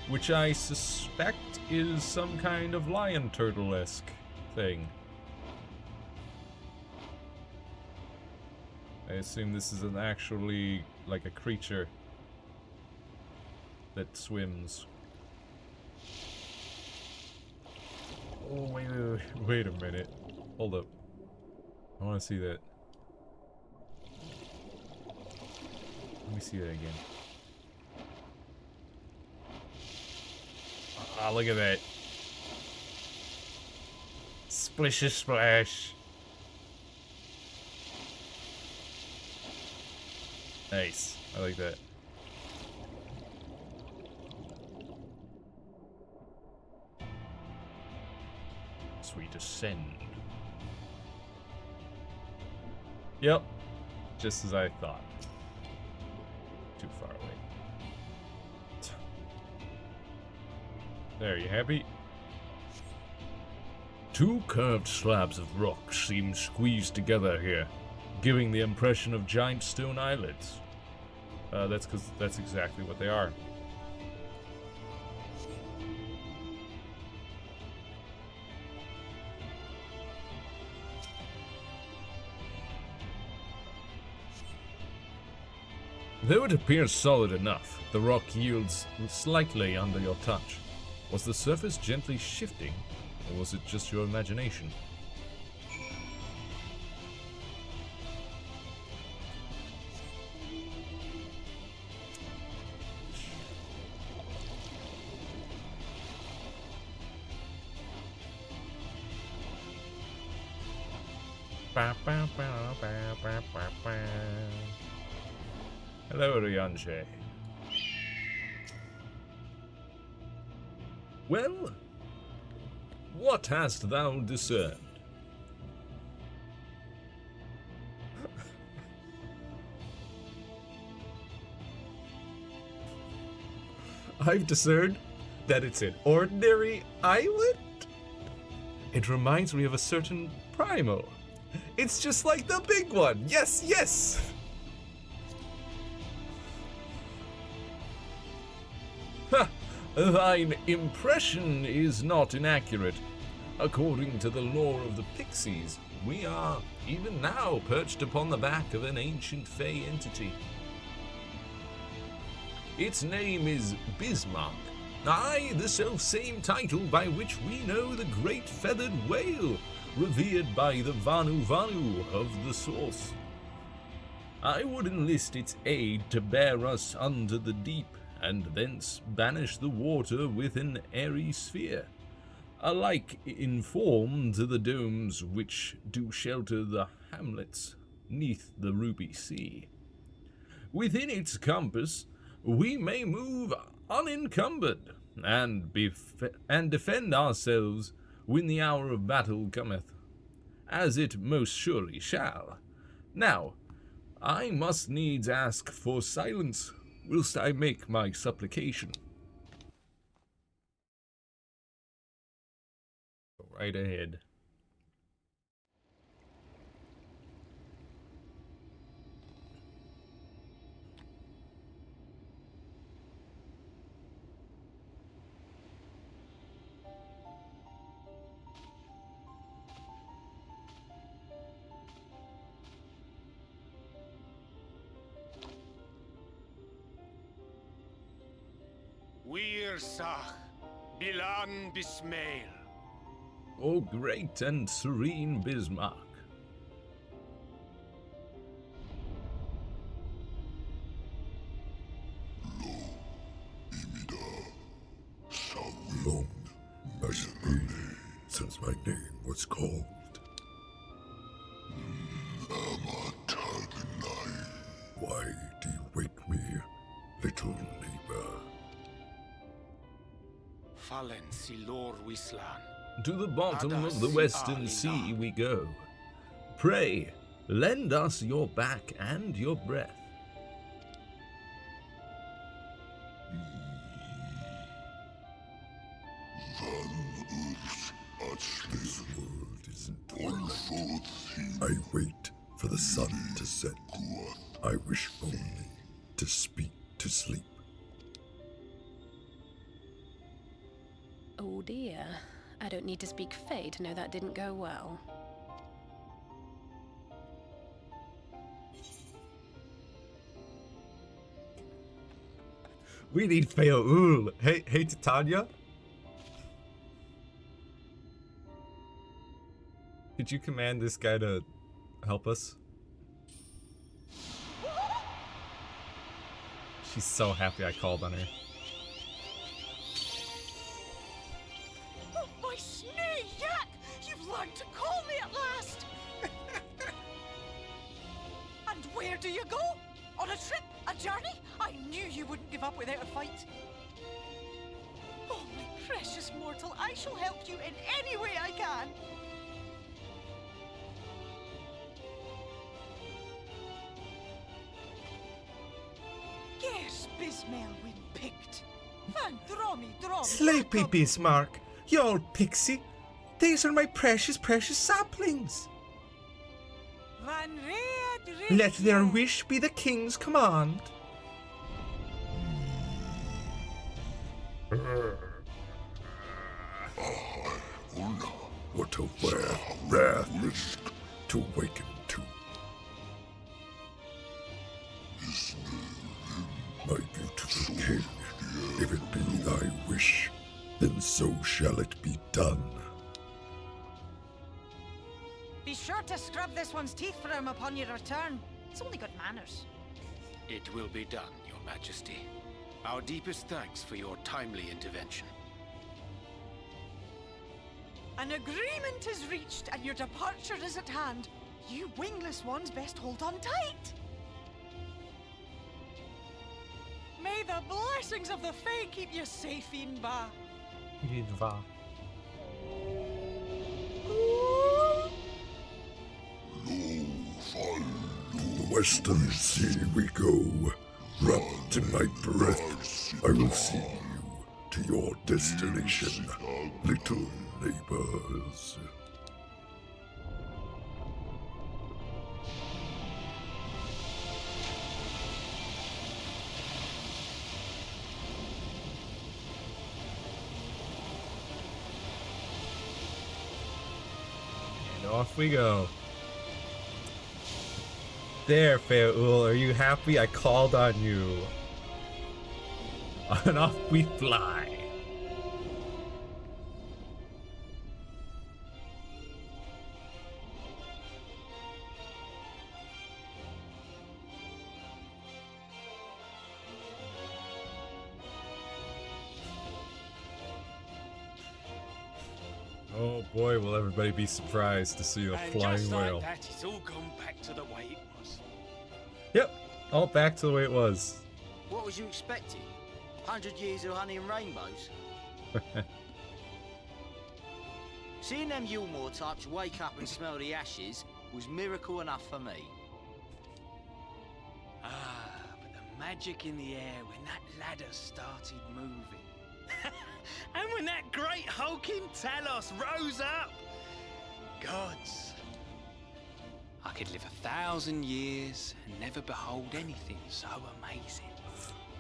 which I suspect is some kind of lion turtle-esque thing. I assume this is an actually like a creature that swims. Oh, wait a minute. Hold up. I want to see that. Let me see that again. Ah, look at that. Splishy splash. Nice. I like that. as we descend. Yep, just as I thought. Too far away. There, you happy? Two curved slabs of rock seem squeezed together here, giving the impression of giant stone islets. That's because that's exactly what they are. Though it appears solid enough, the rock yields slightly under your touch. Was the surface gently shifting, or was it just your imagination? Hello, Rianche. Well, what hast thou discerned? I've discerned that it's an ordinary island. It reminds me of a certain Primo. It's just like the big one. Yes, yes. Ha! Thine impression is not inaccurate. According to the lore of the Pixies, we are, even now, perched upon the back of an ancient Fey entity. Its name is Bismarck, aye, the self-same title by which we know the great feathered whale, revered by the Vanu Vanu of the Source. I would enlist its aid to bear us under the deep, and thence banish the water with an airy sphere, alike in form to the domes which do shelter the hamlets neath the ruby sea. Within its compass we may move unencumbered, and defend ourselves when the hour of battle cometh, as it most surely shall. Now, I must needs ask for silence, whilst I make my supplication. Go right ahead. Wir Sach, Bilan Bismail. O great and serene Bismarck. Long has it been since my name was called. Why do you wake me, little neighbor? Fallen Silor Wislan. To the bottom of the western sea we go. Pray, lend us your back and your breath. This world isn't twilight. I wait for the sun to set. I wish only to speak to sleep. Oh dear. I don't need to speak Fey to know that didn't go well. We need Feoul. Hey, Titania. Could you command this guy to help us? She's so happy I called on her. Oh, my snee yak! You've learned to call me at last! And where do you go? On a trip? A journey? I knew you wouldn't give up without a fight. Oh, my Precious mortal, I shall help you in any way I can. Yes, Bismael when picked. Van Dromi. Sleepy Bismarck, you old pixie. These are my precious, precious saplings. Van Let their wish be the king's command. What a rare thing to awaken to. My beautiful king, if it be thy wish, then so shall it be done. Be sure to scrub this one's teeth for him upon your return. It's only good manners. It will be done, Your Majesty. Our deepest thanks for your timely intervention. An agreement is reached and your departure is at hand. You wingless ones best hold on tight. May the blessings of the Fae keep you safe, Inba. To the western sea we go. Wrapped in my breath, I will see you to your destination, little neighbors. And off we go. There, Feaul, are you happy? I called on you. And off we fly. Oh boy, will everybody be surprised to see a flying just whale. like that, it's all gone back to the way it was. Yep, all back to the way it was. What was you expecting? 100 years of honey and rainbows? Seeing them Yulmore types wake up and smell the ashes was miracle enough for me. Ah, but the magic in the air when that ladder started moving. And when that great hulking Talos rose up. Gods. I could live 1,000 years and never behold anything so amazing.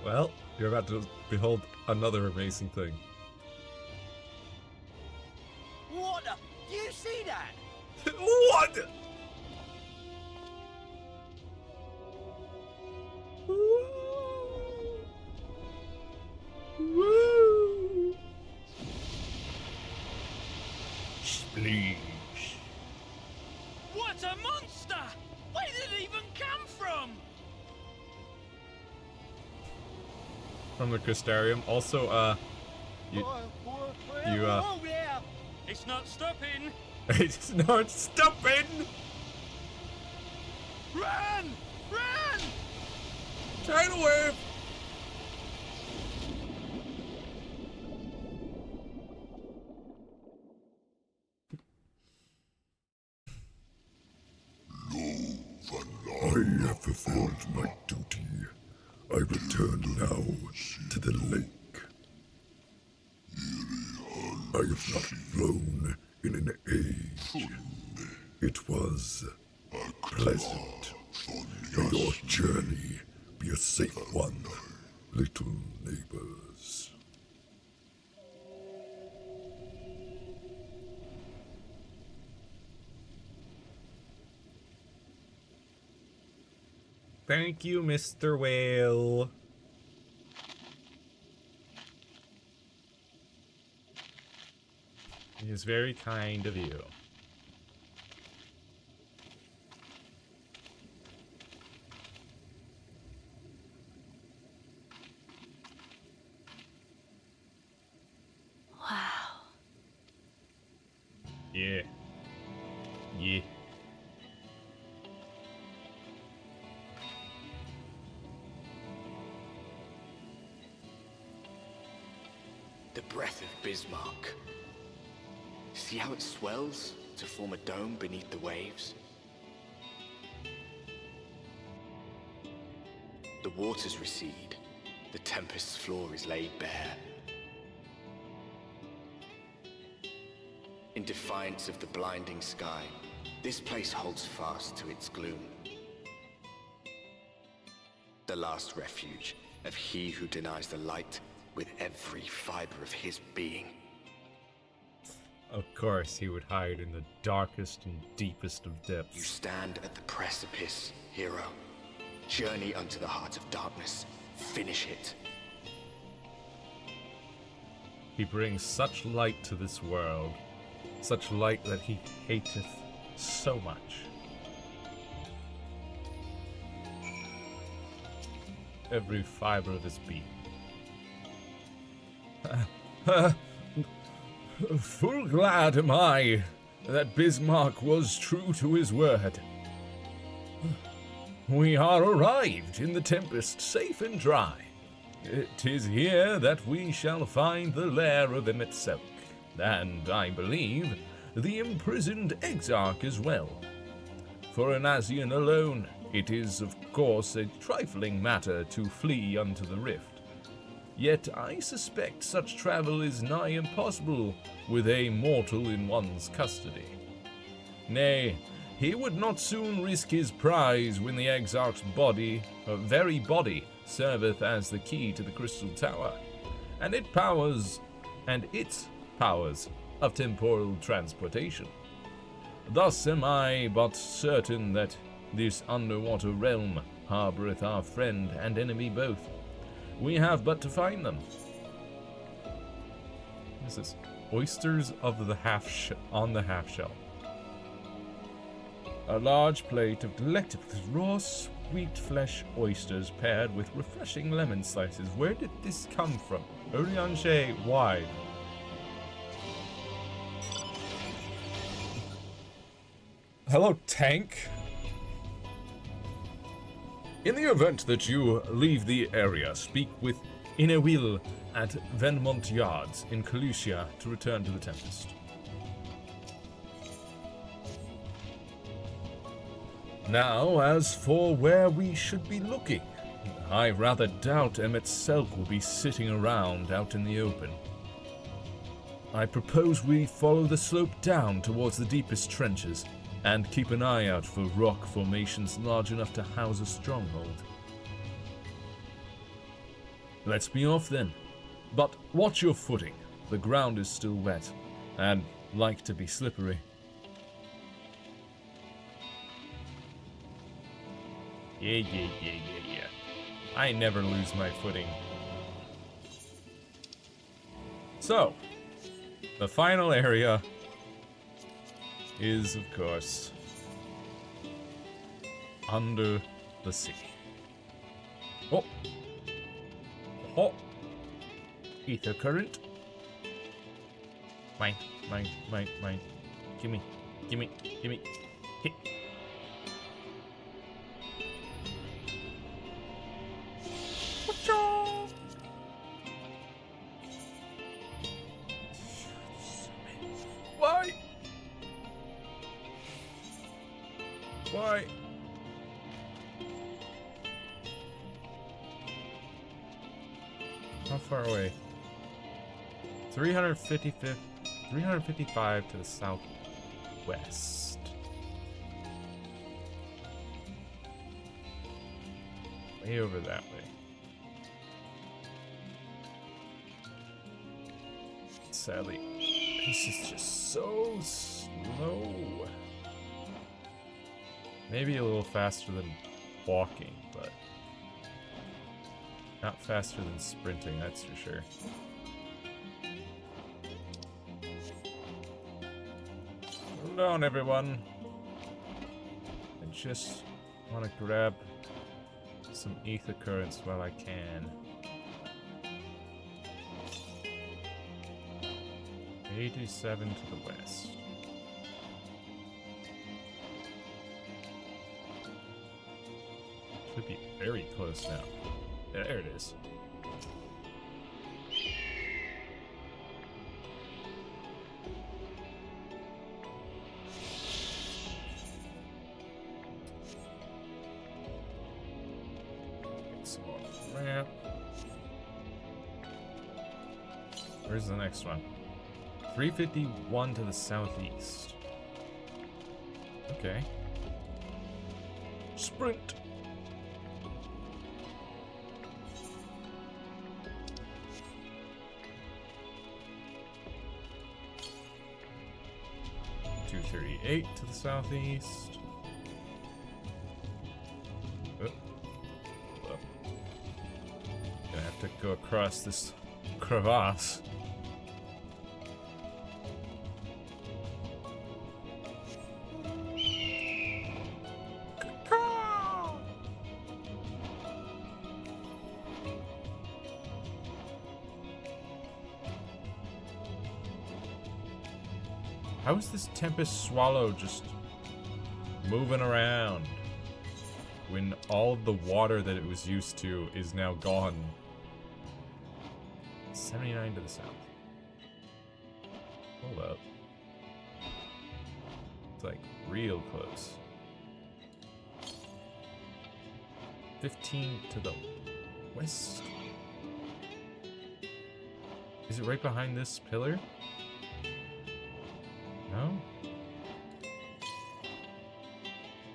Well, you're about to behold another amazing thing. What the? You see that? What? Woo! Spleesh. What a monster! Where did it even come from? From the Crystarium. Also, Oh yeah! It's not stopping! It's not stopping! Run! Run! Tidal wave! I have fulfilled my duty. I return now to the lake. I have not flown in an age. It was pleasant. May your journey be a safe one, little neighbors. Thank you, Mr. Whale. It is very kind of you. Wow. Yeah. Yeah. The breath of Bismarck. See how it swells to form a dome beneath the waves? The waters recede. The tempest's floor is laid bare. In defiance of the blinding sky, this place holds fast to its gloom. The last refuge of he who denies the light with every fiber of his being. Of course, he would hide in the darkest and deepest of depths. You stand at the precipice, hero. Journey unto the heart of darkness. Finish it. He brings such light to this world, such light that he hateth so much. Every fiber of his being. Full glad am I that Bismarck was true to his word. We are arrived in the Tempest safe and dry. 'Tis here that we shall find the lair of Emet-Selch, and, I believe, the imprisoned Exarch as well. For an Asian alone, it is, of course, a trifling matter to flee unto the rift. Yet I suspect such travel is nigh impossible with a mortal in one's custody. Nay, he would not soon risk his prize when the Exarch's very body, serveth as the key to the Crystal Tower, and its powers of temporal transportation. Thus am I but certain that this underwater realm harboureth our friend and enemy both. We have but to find them. What is this? Oysters of the on the half shell. A large plate of delectable raw sweet flesh oysters paired with refreshing lemon slices. Where did this come from? Urianger, why? Hello, tank. In the event that you leave the area, speak with Inewil at Venmont Yards in Calusia to return to the Tempest. Now, as for where we should be looking, I rather doubt Emet-Selch will be sitting around out in the open. I propose we follow the slope down towards the deepest trenches and keep an eye out for rock formations large enough to house a stronghold. Let's be off then, but watch your footing. The ground is still wet and like to be slippery. Yeah. I never lose my footing. So, the final area is, of course, under the sea. Oh! Ether current. Mine. Gimme. Hit. Why? How far away? 355 to the southwest. Way over that way. Sadly, this is just so slow. Maybe a little faster than walking, but not faster than sprinting, that's for sure. Hold on, everyone. I just want to grab some ether currents while I can. 87 to the west. Should be very close now. There it is. map. Where's the next one? 351 to the southeast. Okay. Sprint. .238 to the southeast. Oh. Oh. Gonna have to go across this crevasse. How is this Tempest Swallow just moving around when all of the water that it was used to is now gone? 79 to the south. Hold up. It's like real close. 15 to the west. Is it right behind this pillar? No?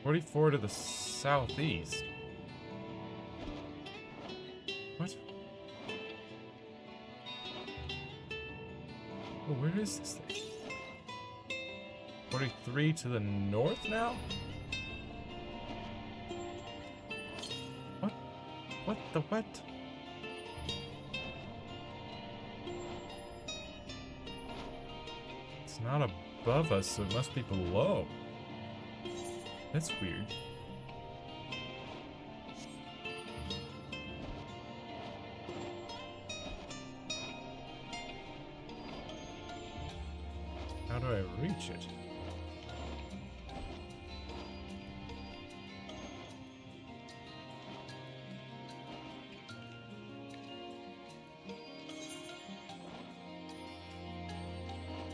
44 to the southeast. What? Oh, where is this thing? 43 to the north now? What? What the what? It's not above us, so it must be below. That's weird. How do I reach it?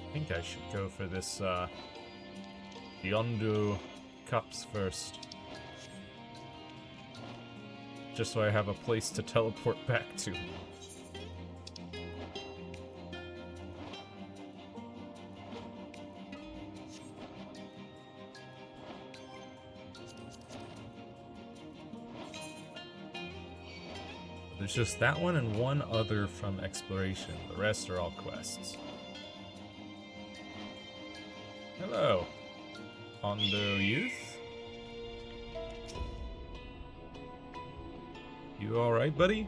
I think I should go for this, the Yondu cups first. Just so I have a place to teleport back to. There's just that one and one other from exploration. The rest are all quests. Hello, Hondo Youth. You alright, buddy?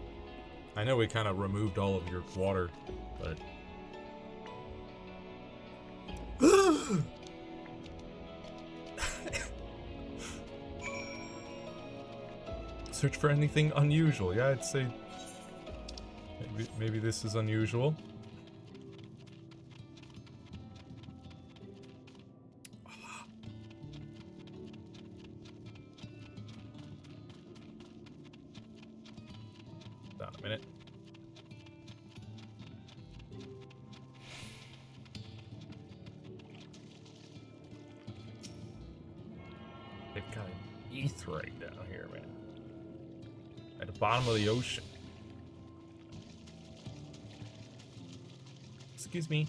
I know we kind of removed all of your water, but... Search for anything unusual. Yeah, I'd say... Maybe this is unusual. Down a minute. They've got an etherite down here, man. At the bottom of the ocean. Excuse me.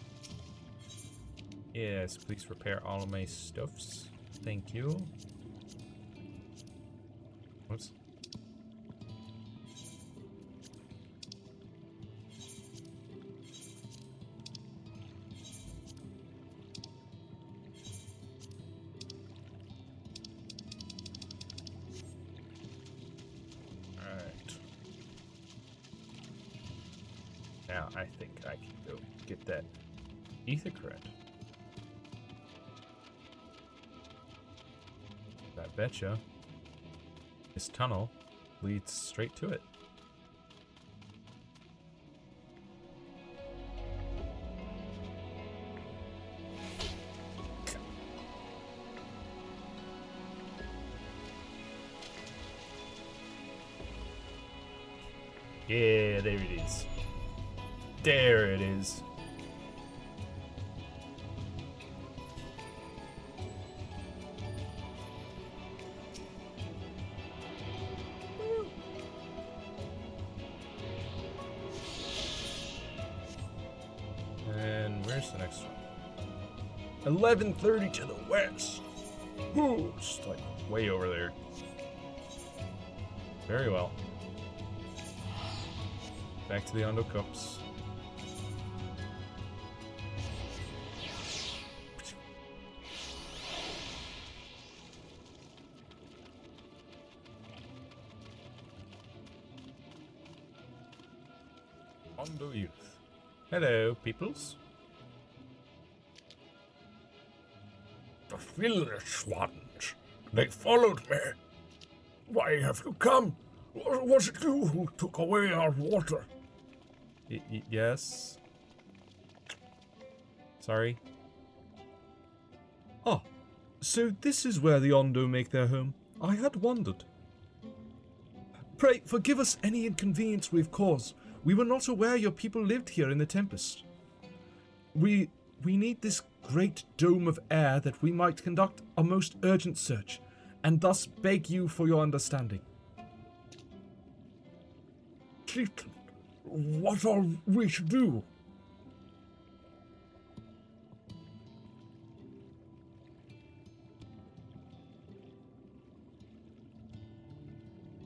Yes, please repair all of my stuffs. Thank you. Whoops. Now I think I can go get that ether cred. I betcha this tunnel leads straight to it. Yeah, there it is. There it is. next one? 11:30 to the west. Ooh, it's like way over there. Very well. Back to the Ondo Cups. Ondo Youth. Hello, peoples. The village ones. They followed me. Why have you come? Was it you who took away our water? Yes. Sorry. Ah, so this is where the Ondo make their home. I had wondered. Pray, forgive us any inconvenience we've caused. We were not aware your people lived here in the Tempest. We need this great dome of air that we might conduct a most urgent search, and thus beg you for your understanding. Chieftain, what are we to do?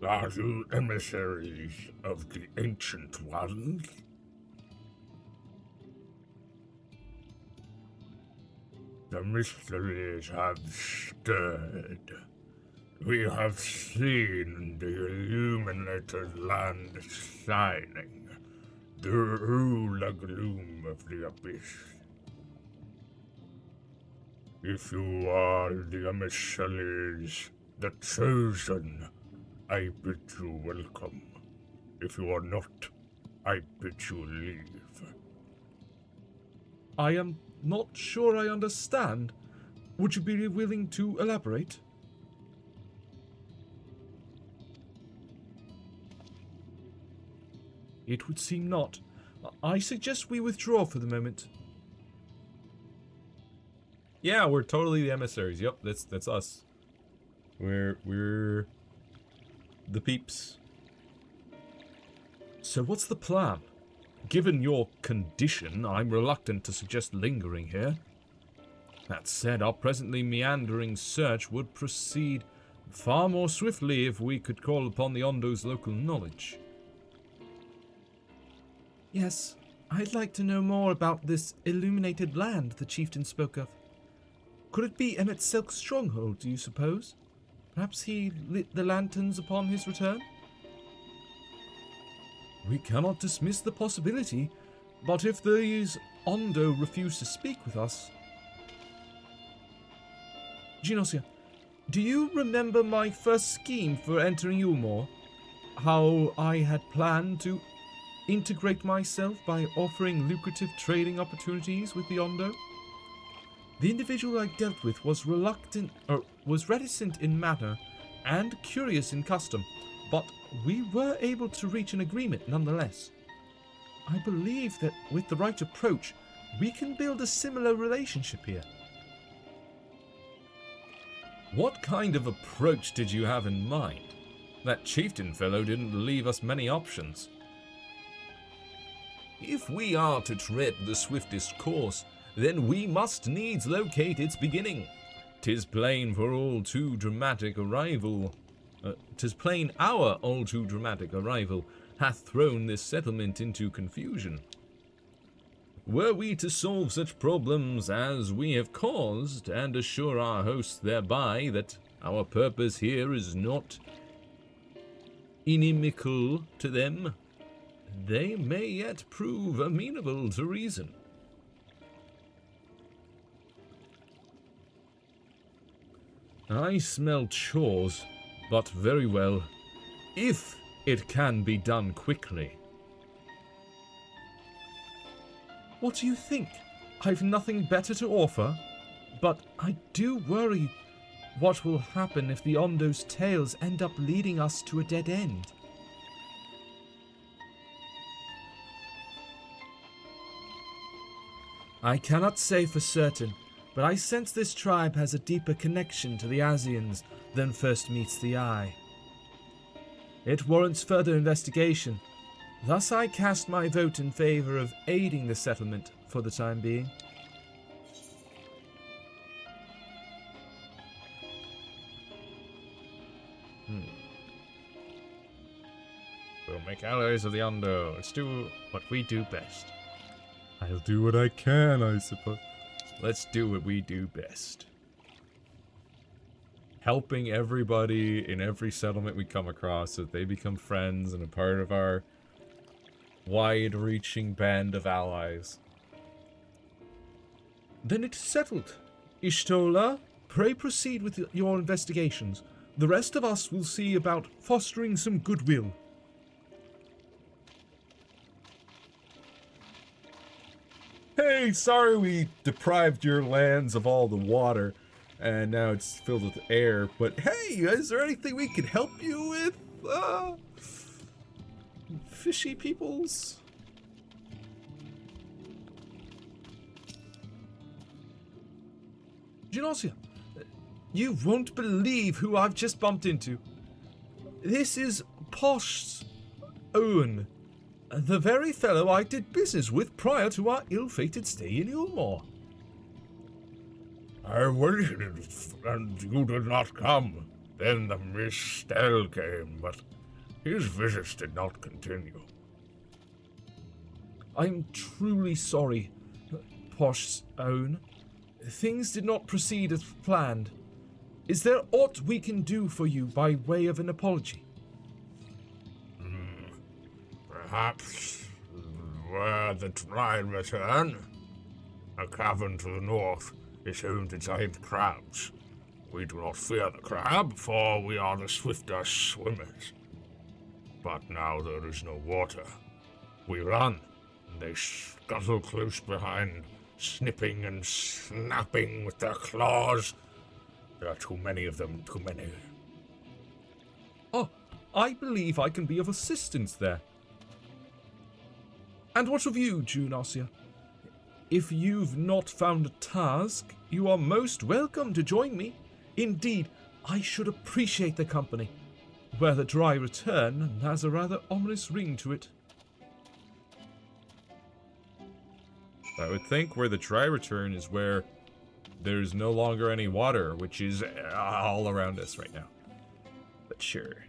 Are you emissaries of the Ancient Ones? The mysteries have stirred. We have seen the illuminated land shining through the gloom of the abyss. If you are the emissaries, the chosen, I bid you welcome. If you are not, I bid you leave. I am not sure I understand. Would you be willing to elaborate? It would seem not. I suggest we withdraw for the moment. Yeah, we're totally the emissaries. Yep, that's us. We're the peeps. So what's the plan? Given your condition, I'm reluctant to suggest lingering here. That said, our presently meandering search would proceed far more swiftly if we could call upon the Ondo's local knowledge. Yes, I'd like to know more about this illuminated land the chieftain spoke of. Could it be Emmett Silk's stronghold, do you suppose? Perhaps he lit the lanterns upon his return? We cannot dismiss the possibility, but if these Ondo refuse to speak with us... Geonosia, do you remember my first scheme for entering Yulmore? How I had planned to integrate myself by offering lucrative trading opportunities with the Ondo? The individual I dealt with was reticent in manner and curious in custom, but we were able to reach an agreement nonetheless. I believe that with the right approach, we can build a similar relationship here. What kind of approach did you have in mind? That chieftain fellow didn't leave us many options. If we are to tread the swiftest course, then we must needs locate its beginning. 'Tis plain for all too dramatic arrival. 'Tis plain our all too dramatic arrival hath thrown this settlement into confusion. Were we to solve such problems as we have caused, and assure our hosts thereby that our purpose here is not inimical to them, they may yet prove amenable to reason. I smell chores, but very well, if it can be done quickly. What do you think? I've nothing better to offer, but I do worry what will happen if the Ondo's tales end up leading us to a dead end. I cannot say for certain, but I sense this tribe has a deeper connection to the Asians than first meets the eye. It warrants further investigation. Thus I cast my vote in favor of aiding the settlement for the time being. We'll make allies of the Undo. Let's do what we do best. I'll do what I can, I suppose. Let's do what we do best. Helping everybody in every settlement we come across so that they become friends and a part of our wide-reaching band of allies. Then it is settled. Ishtola, pray proceed with your investigations. The rest of us will see about fostering some goodwill. Hey, sorry we deprived your lands of all the water, and now it's filled with air, but hey, is there anything we could help you with? Fishy peoples? Genosia, you won't believe who I've just bumped into. This is Posh's Owen, the very fellow I did business with prior to our ill-fated stay in Ulmore. I waited, and you did not come. Then the Miss Stell came, but his visits did not continue. I'm truly sorry, Posh's Owen. Things did not proceed as planned. Is there aught we can do for you by way of an apology? Perhaps where the Dry return. A cavern to the north is home to giant crabs. We do not fear the crab, for we are the swifter swimmers. But now there is no water. We run, and they scuttle close behind, snipping and snapping with their claws. There are too many of them, too many. Oh, I believe I can be of assistance there. And what of you, Junosia? If you've not found a task, you are most welcome to join me. Indeed, I should appreciate the company. Where the Dry return has a rather ominous ring to it. I would think where the Dry return is where there's no longer any water, which is all around us right now. But sure.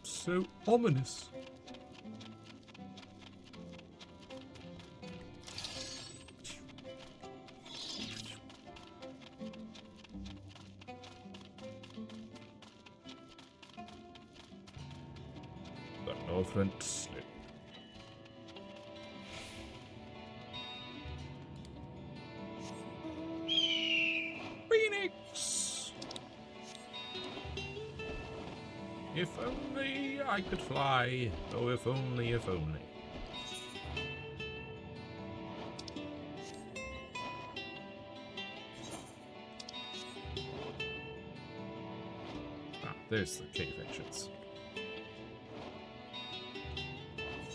So ominous. The Northland Slip. Phoenix! If only I could fly. Oh, if only, if only. Ah, there's the cave entrance.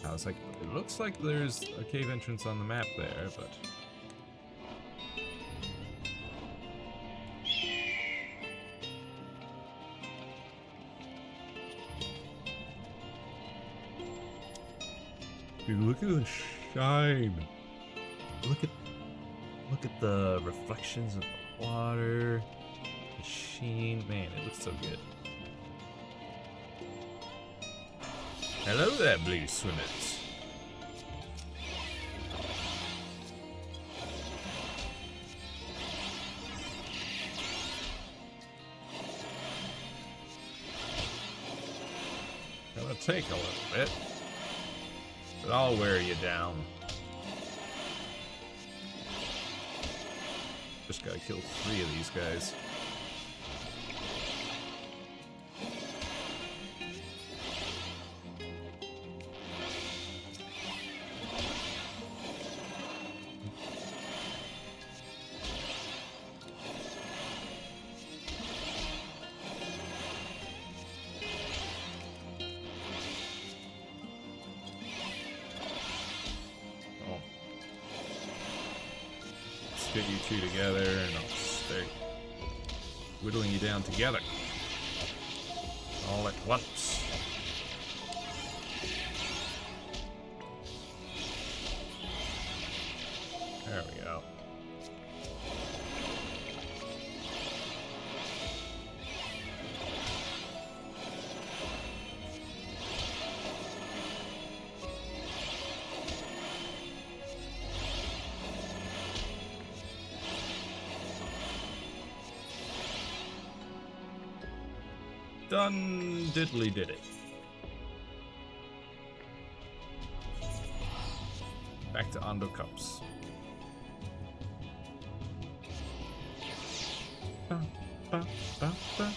I was like, it looks like there's a cave entrance on the map there, but... Dude, look at the shine. Look at the reflections of the water. The sheen. Man, it looks so good. Hello there, blue swimmers. Gonna take a little bit, but I'll wear you down. Just gotta kill 3 of these guys. Get you 2 together, and I'll start whittling you down together. All at once. There we go. Done diddly did it. Back to undercups. Ba, ba, ba, ba.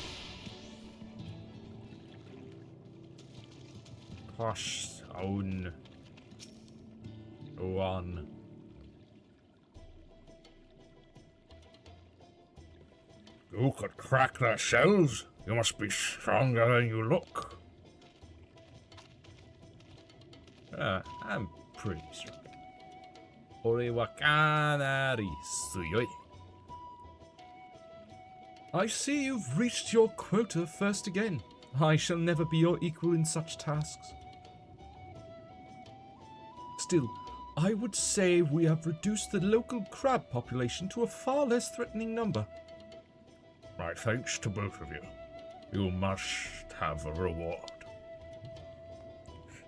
Posh own one. You could crack their shells. You must be stronger than you look. I'm pretty strong. Ore wa kanari suyoi. I see you've reached your quota first again. I shall never be your equal in such tasks. Still, I would say we have reduced the local crab population to a far less threatening number. My thanks to both of you. You must have a reward.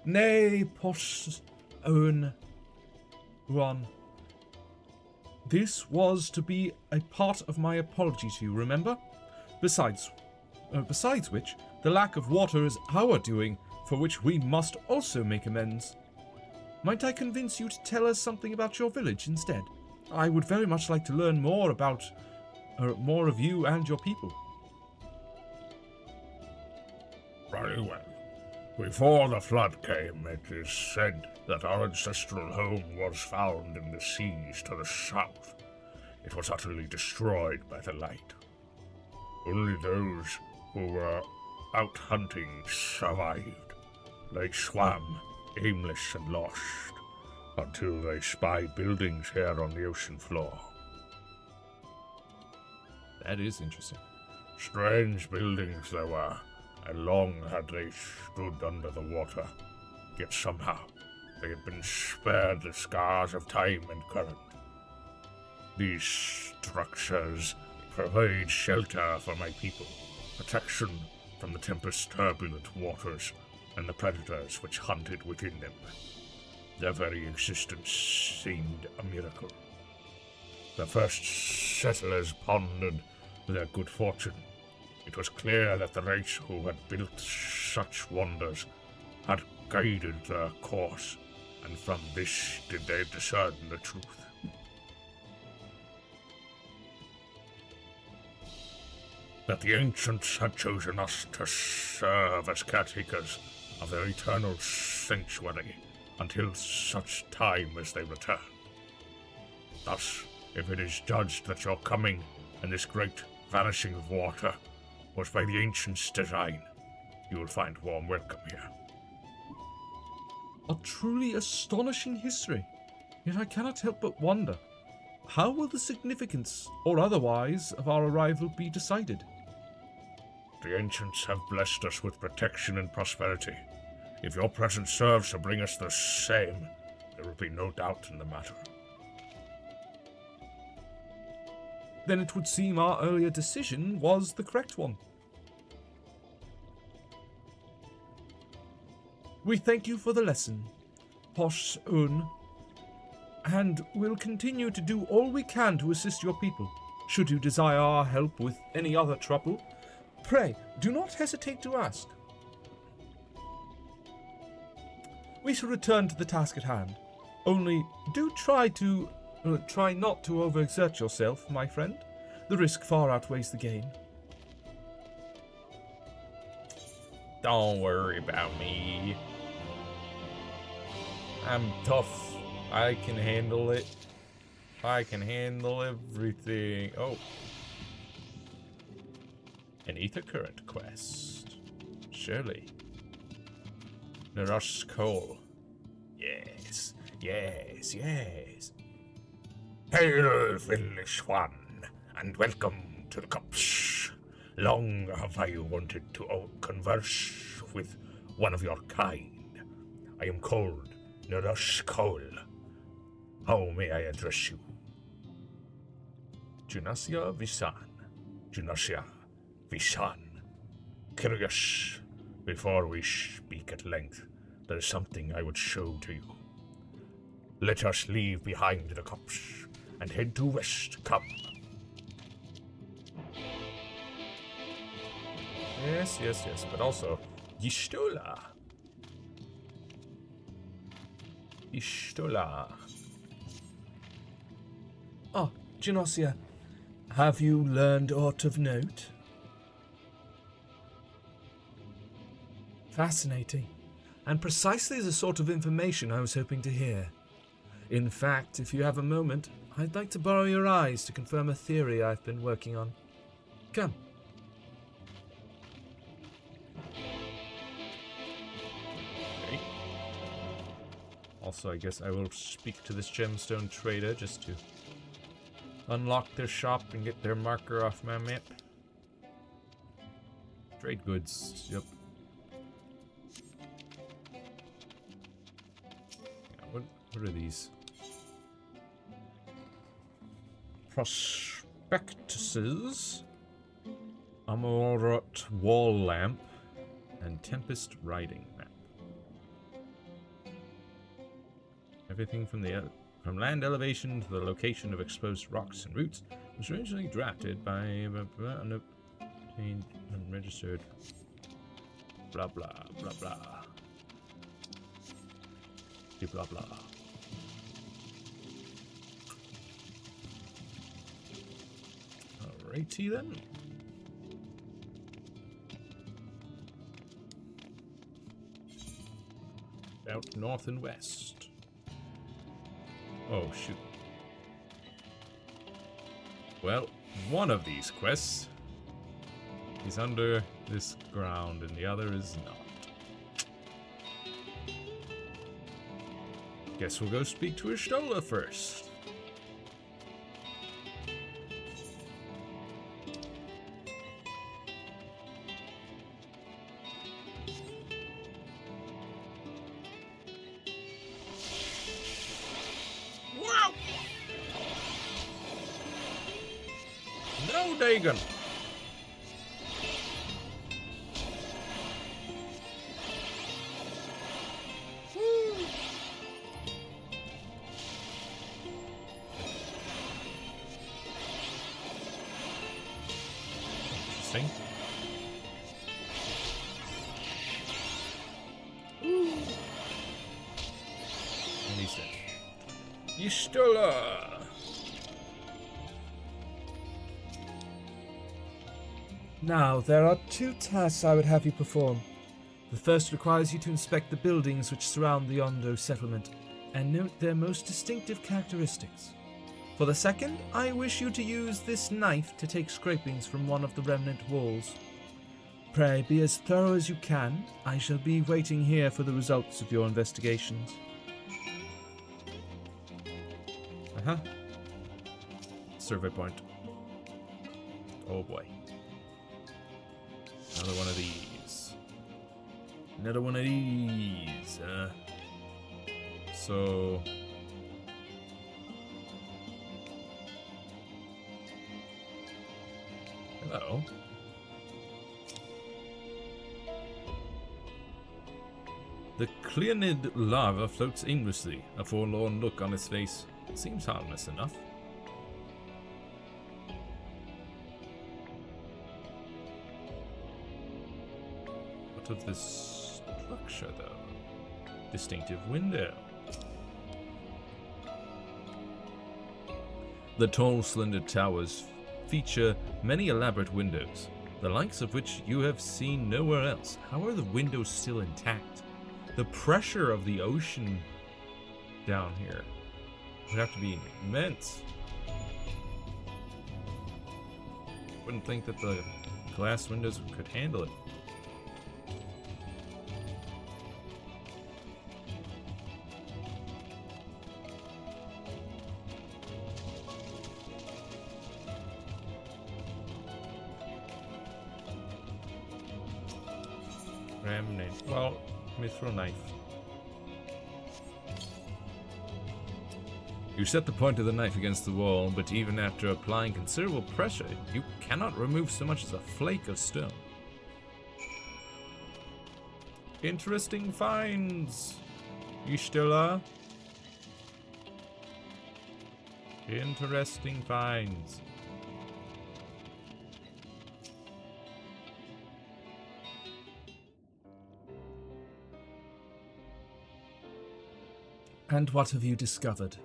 Nay, posh own one. This was to be a part of my apology to you, remember? Besides which, the lack of water is our doing, for which we must also make amends. Might I convince you to tell us something about your village instead? I would very much like to learn more about more of you and your people. Very well. Before the flood came, it is said that our ancestral home was found in the seas to the south. It was utterly destroyed by the light. Only those who were out hunting survived. They swam, aimless and lost, until they spied buildings here on the ocean floor. That is interesting. Strange buildings they were, and long had they stood under the water. Yet somehow they had been spared the scars of time and current. These structures provide shelter for my people, protection from the tempest's turbulent waters and the predators which hunted within them. Their very existence seemed a miracle. The first settlers pondered their good fortune. It was clear that the race who had built such wonders had guided their course, and from this did they discern the truth. That the ancients had chosen us to serve as caretakers of their eternal sanctuary until such time as they return. Thus, if it is judged that your coming and this great vanishing of water was by the ancients' design, you will find warm welcome here. A truly astonishing history. Yet I cannot help but wonder, how will the significance, or otherwise, of our arrival be decided? The ancients have blessed us with protection and prosperity. If your presence serves to bring us the same, there will be no doubt in the matter. Then it would seem our earlier decision was the correct one. We thank you for the lesson, Posh Un, and will continue to do all we can to assist your people. Should you desire our help with any other trouble, pray do not hesitate to ask. We shall return to the task at hand. Only do try not to overexert yourself, my friend. The risk far outweighs the gain. Don't worry about me. I'm tough. I can handle it. I can handle everything. Oh. An ether current quest. Surely. Narush Cole. Yes, yes, yes. Hail, village one, and welcome to the cups. Long have I wanted to converse with one of your kind. I am called Narush Cole. How may I address you? Junasya Visan. Junasya Visan. Curious, before we speak at length, there is something I would show to you. Let us leave behind the cups and head to west. Come. Yes, yes, yes. But also, Y'shtola. Y'shtola. Oh, Genosia, have you learned aught of note? Fascinating, and precisely the sort of information I was hoping to hear. In fact, if you have a moment, I'd like to borrow your eyes to confirm a theory I've been working on. Come. Okay. Also, I guess I will speak to this gemstone trader just to unlock their shop and get their marker off my map. Trade goods, yep. What are these? Prospectuses, Amorat wall lamp, and Tempest riding map. Everything from land elevation to the location of exposed rocks and roots was originally drafted by unregistered. Blah blah blah blah. Blah blah. Alrighty then. Out north and west. Oh shoot. Well, one of these quests is under this ground and the other is not. Guess we'll go speak to Y'shtola first. Wow! No, Dagon! Interesting. And he said, Y'shtola! Now, there are 2 tasks I would have you perform. The first requires you to inspect the buildings which surround the Ondo settlement and note their most distinctive characteristics. For the second, I wish you to use this knife to take scrapings from one of the remnant walls. Pray be as thorough as you can. I shall be waiting here for the results of your investigations. Uh-huh. Survey point. Oh boy. Another one of these. Another one of these. So... Hello. The Cleonid lava floats aimlessly, a forlorn look on his face. It seems harmless enough. What of this structure, though? Distinctive window. The tall, slender towers feature many elaborate windows, the likes of which you have seen nowhere else. How are the windows still intact? The pressure of the ocean down here would have to be immense. Wouldn't think that the glass windows could handle it. Remnant. Well, mithril knife. You set the point of the knife against the wall, but even after applying considerable pressure, you cannot remove so much as a flake of stone. Interesting finds, Y'shtola. Interesting finds. And what have you discovered?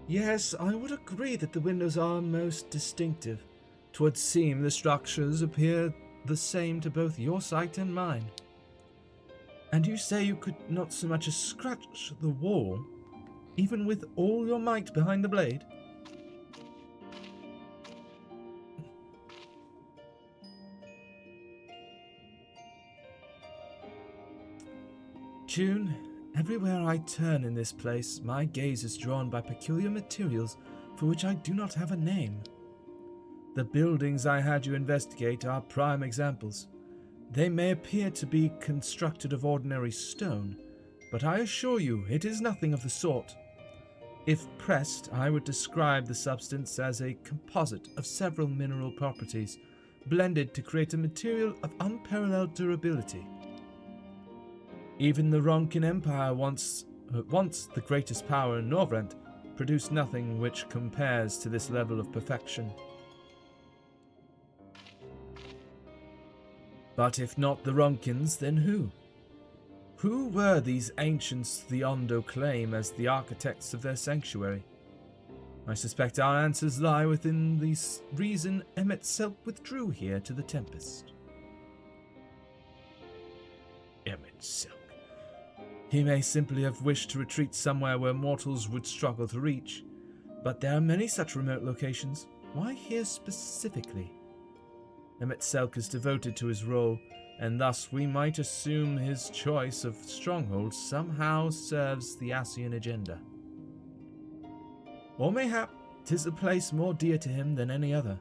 Yes, I would agree that the windows are most distinctive. 'Twould seem the structures appear the same to both your sight and mine. And you say you could not so much as scratch the wall, even with all your might behind the blade? June, everywhere I turn in this place, my gaze is drawn by peculiar materials for which I do not have a name. The buildings I had you investigate are prime examples. They may appear to be constructed of ordinary stone, but I assure you it is nothing of the sort. If pressed, I would describe the substance as a composite of several mineral properties, blended to create a material of unparalleled durability. Even the Ronkin Empire, once the greatest power in Norvrent, produced nothing which compares to this level of perfection. But if not the Ronkins, then who? Who were these ancients the Ondo claim as the architects of their sanctuary? I suspect our answers lie within the reason Emmett Selk withdrew here to the Tempest. Emmett Selk. He may simply have wished to retreat somewhere where mortals would struggle to reach, but there are many such remote locations. Why here specifically? Emmett Selk is devoted to his role, and thus we might assume his choice of stronghold somehow serves the Ascian agenda. Or mayhap 'tis a place more dear to him than any other.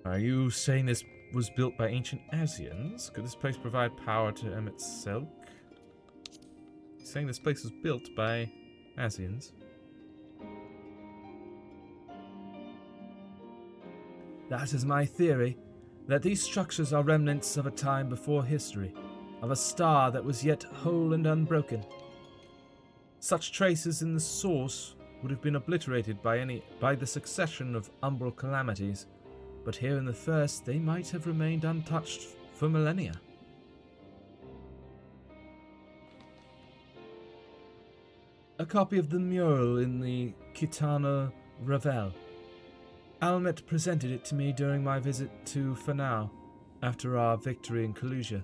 Are you saying this was built by ancient Ascians? Could this place provide power to Emmett Selk? Saying this place was built by Ascians. That is my theory, that these structures are remnants of a time before history, of a star that was yet whole and unbroken. Such traces in the source would have been obliterated by the succession of umbral calamities, but here in the first they might have remained untouched for millennia. A copy of the mural in the Kitana Ravel. Almet presented it to me during my visit to Fanau, after our victory in Kalusia.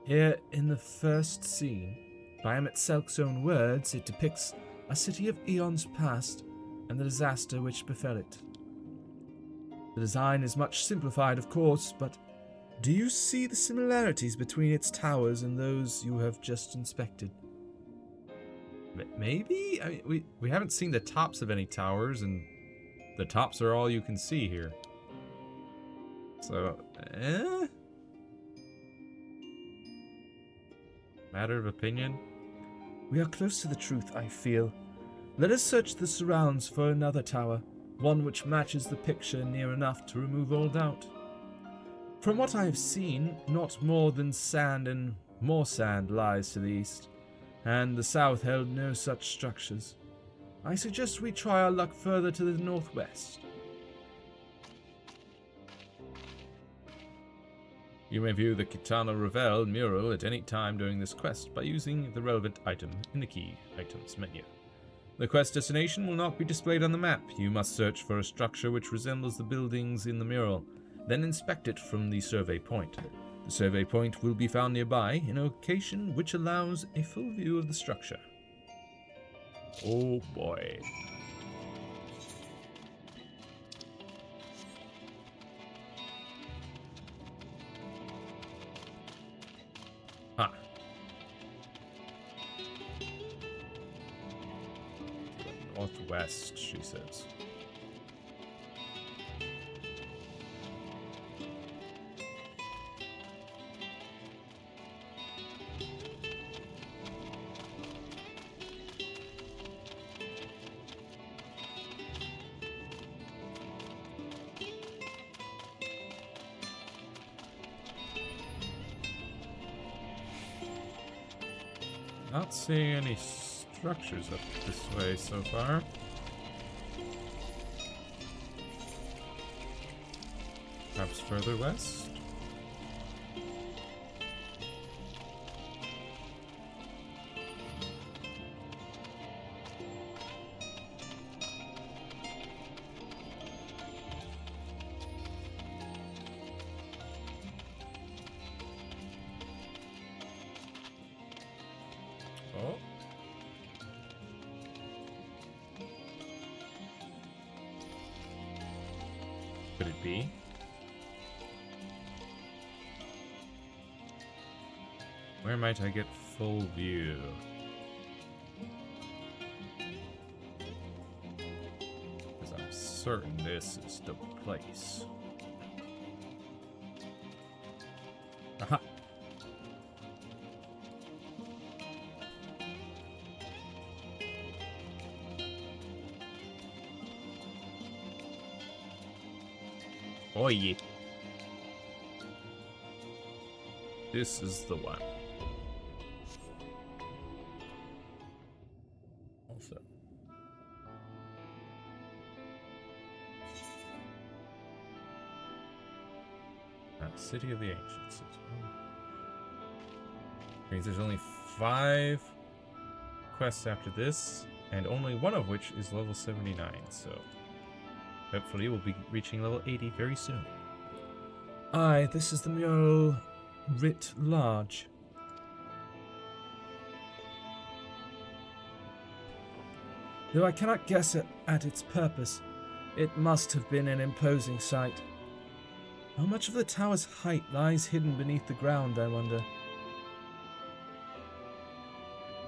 Here, in the first scene, by Emmett Selk's own words, it depicts a city of eons past and the disaster which befell it. The design is much simplified, of course, but do you see the similarities between its towers and those you have just inspected? Maybe? I mean, we haven't seen the tops of any towers, and the tops are all you can see here. So, Matter of opinion? We are close to the truth, I feel. Let us search the surrounds for another tower, one which matches the picture near enough to remove all doubt. From what I have seen, not more than sand and more sand lies to the east, and the south held no such structures. I suggest we try our luck further to the northwest. You may view the Kitana Ravel mural at any time during this quest by using the relevant item in the Key Items menu. The quest destination will not be displayed on the map. You must search for a structure which resembles the buildings in the mural, then inspect it from the survey point. The survey point will be found nearby in a location which allows a full view of the structure. Oh boy. Ah. Northwest, she says. Not seeing any structures up this way so far. Perhaps further west? Oh. Could it be? Where might I get full view? Because I'm certain this is the place. Aha! Oh yeah. This is the one. Also. City of the Ancients. Means there's only 5 quests after this, and only one of which is level 79, so hopefully we'll be reaching level 80 very soon. Aye, this is the mural writ large. Though I cannot guess at its purpose, it must have been an imposing sight. How much of the tower's height lies hidden beneath the ground, I wonder?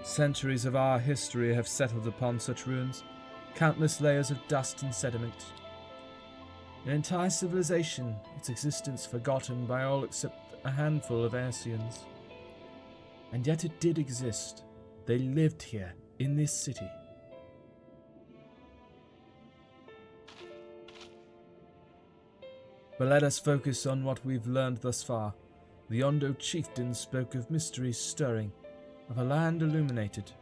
Centuries of our history have settled upon such ruins, countless layers of dust and sediment. An entire civilization, its existence forgotten by all except a handful of Aeseans. And yet it did exist. They lived here, in this city. But let us focus on what we've learned thus far. The Ondo chieftain spoke of mysteries stirring, of a land illuminated.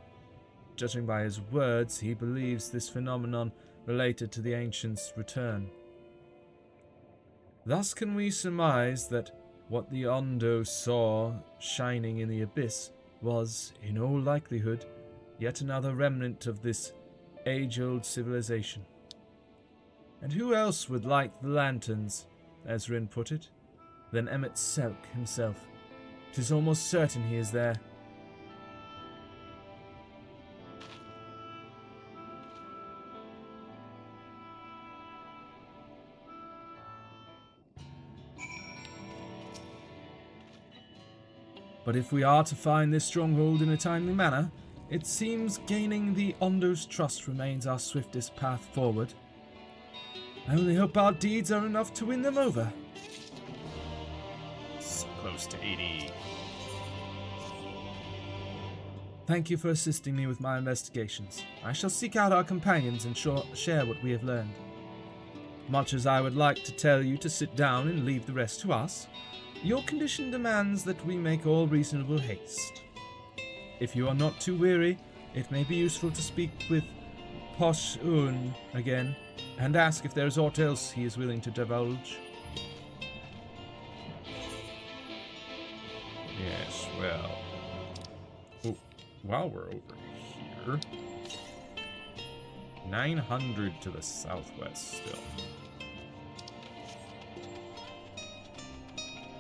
Judging by his words, he believes this phenomenon related to the ancients' return. Thus can we surmise that what the Ondo saw shining in the abyss was, in all likelihood, yet another remnant of this age-old civilization. And who else would light the lanterns, as Rin put it, than Emmett Selk himself? 'Tis almost certain he is there. But if we are to find this stronghold in a timely manner, it seems gaining the Ondo's trust remains our swiftest path forward. I only hope our deeds are enough to win them over. So close to 80. Thank you for assisting me with my investigations. I shall seek out our companions and share what we have learned. Much as I would like to tell you to sit down and leave the rest to us, your condition demands that we make all reasonable haste. If you are not too weary, it may be useful to speak with Posh-Un again, and ask if there is aught else he is willing to divulge. Yes, well... Oh, while we're over here... 900 to the southwest still.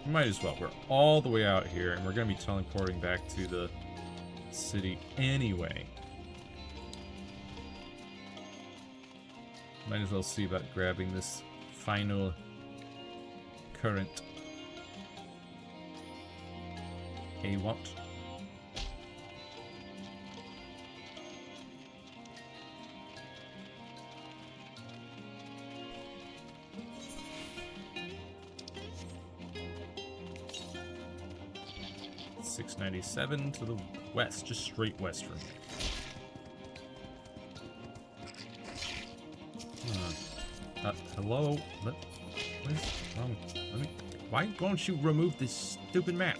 Might as well. We're all the way out here, and we're going to be teleporting back to the city anyway. Might as well see about grabbing this final current. A what? .697 to the west, just straight west from here. Hello? Why won't you remove this stupid map?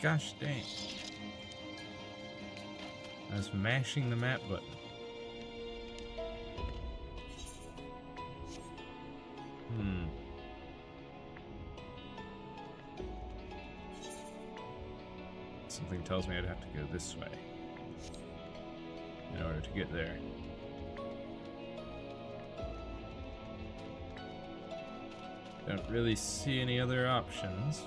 Gosh dang. was mashing the map button. Something tells me I'd have to go this way in order to get there. Don't really see any other options.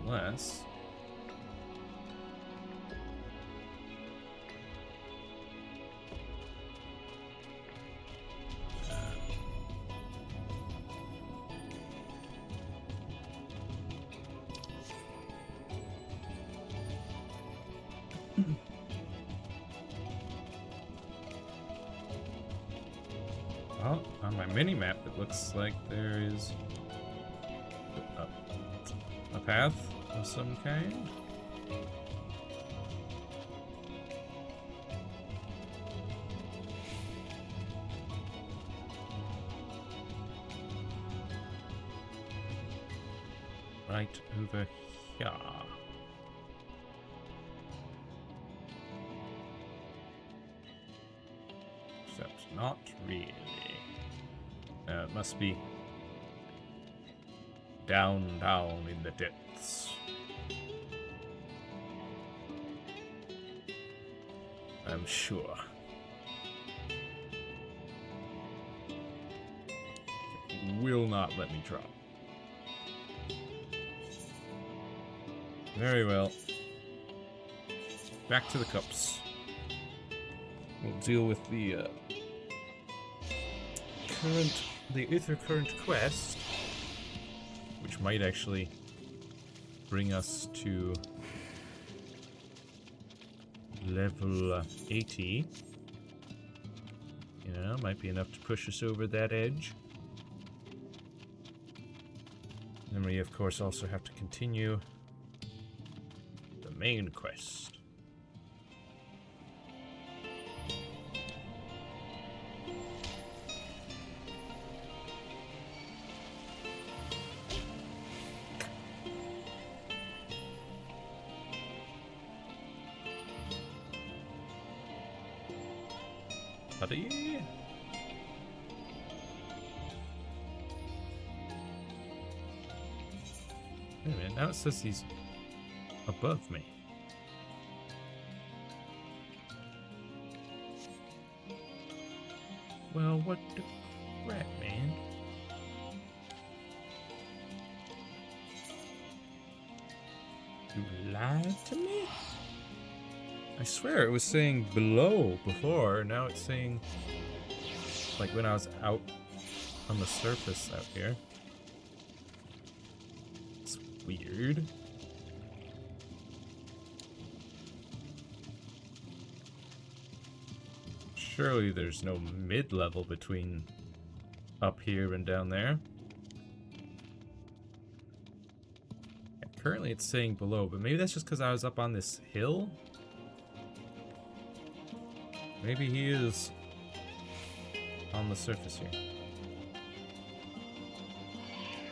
Unless... Well, on my mini-map it looks like there is a path of some kind. Right over here. Except not really. It must be down in the depths. I'm sure. It will not let me drop. Very well. Back to the cups. We'll deal with the Aether Current quest, which might actually bring us to level 80. You know, might be enough to push us over that edge. Then we, of course, also have to continue the main quest. Buddy. Wait a minute, now it says he's above me. Well, what the crap, man? You lied to me? I swear it was saying below before, now it's saying, like when I was out on the surface out here. It's weird. Surely there's no mid-level between up here and down there. And currently it's saying below, but maybe that's just because I was up on this hill? Maybe he is on the surface here.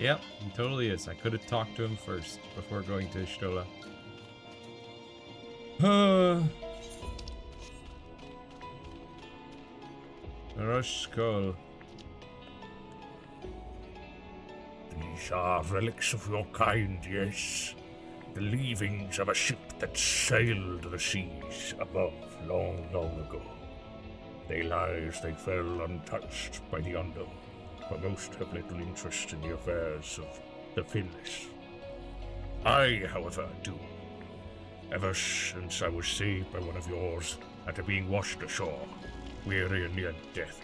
Yep, he totally is. I could have talked to him first before going to Ishtola. Rush Skull. These are relics of your kind, yes. The leavings of a ship that sailed the seas above long, long ago. They lie as they fell untouched by the unknown, but most have little interest in the affairs of the finless. I, however, do. Ever since I was saved by one of yours after being washed ashore, weary and near death,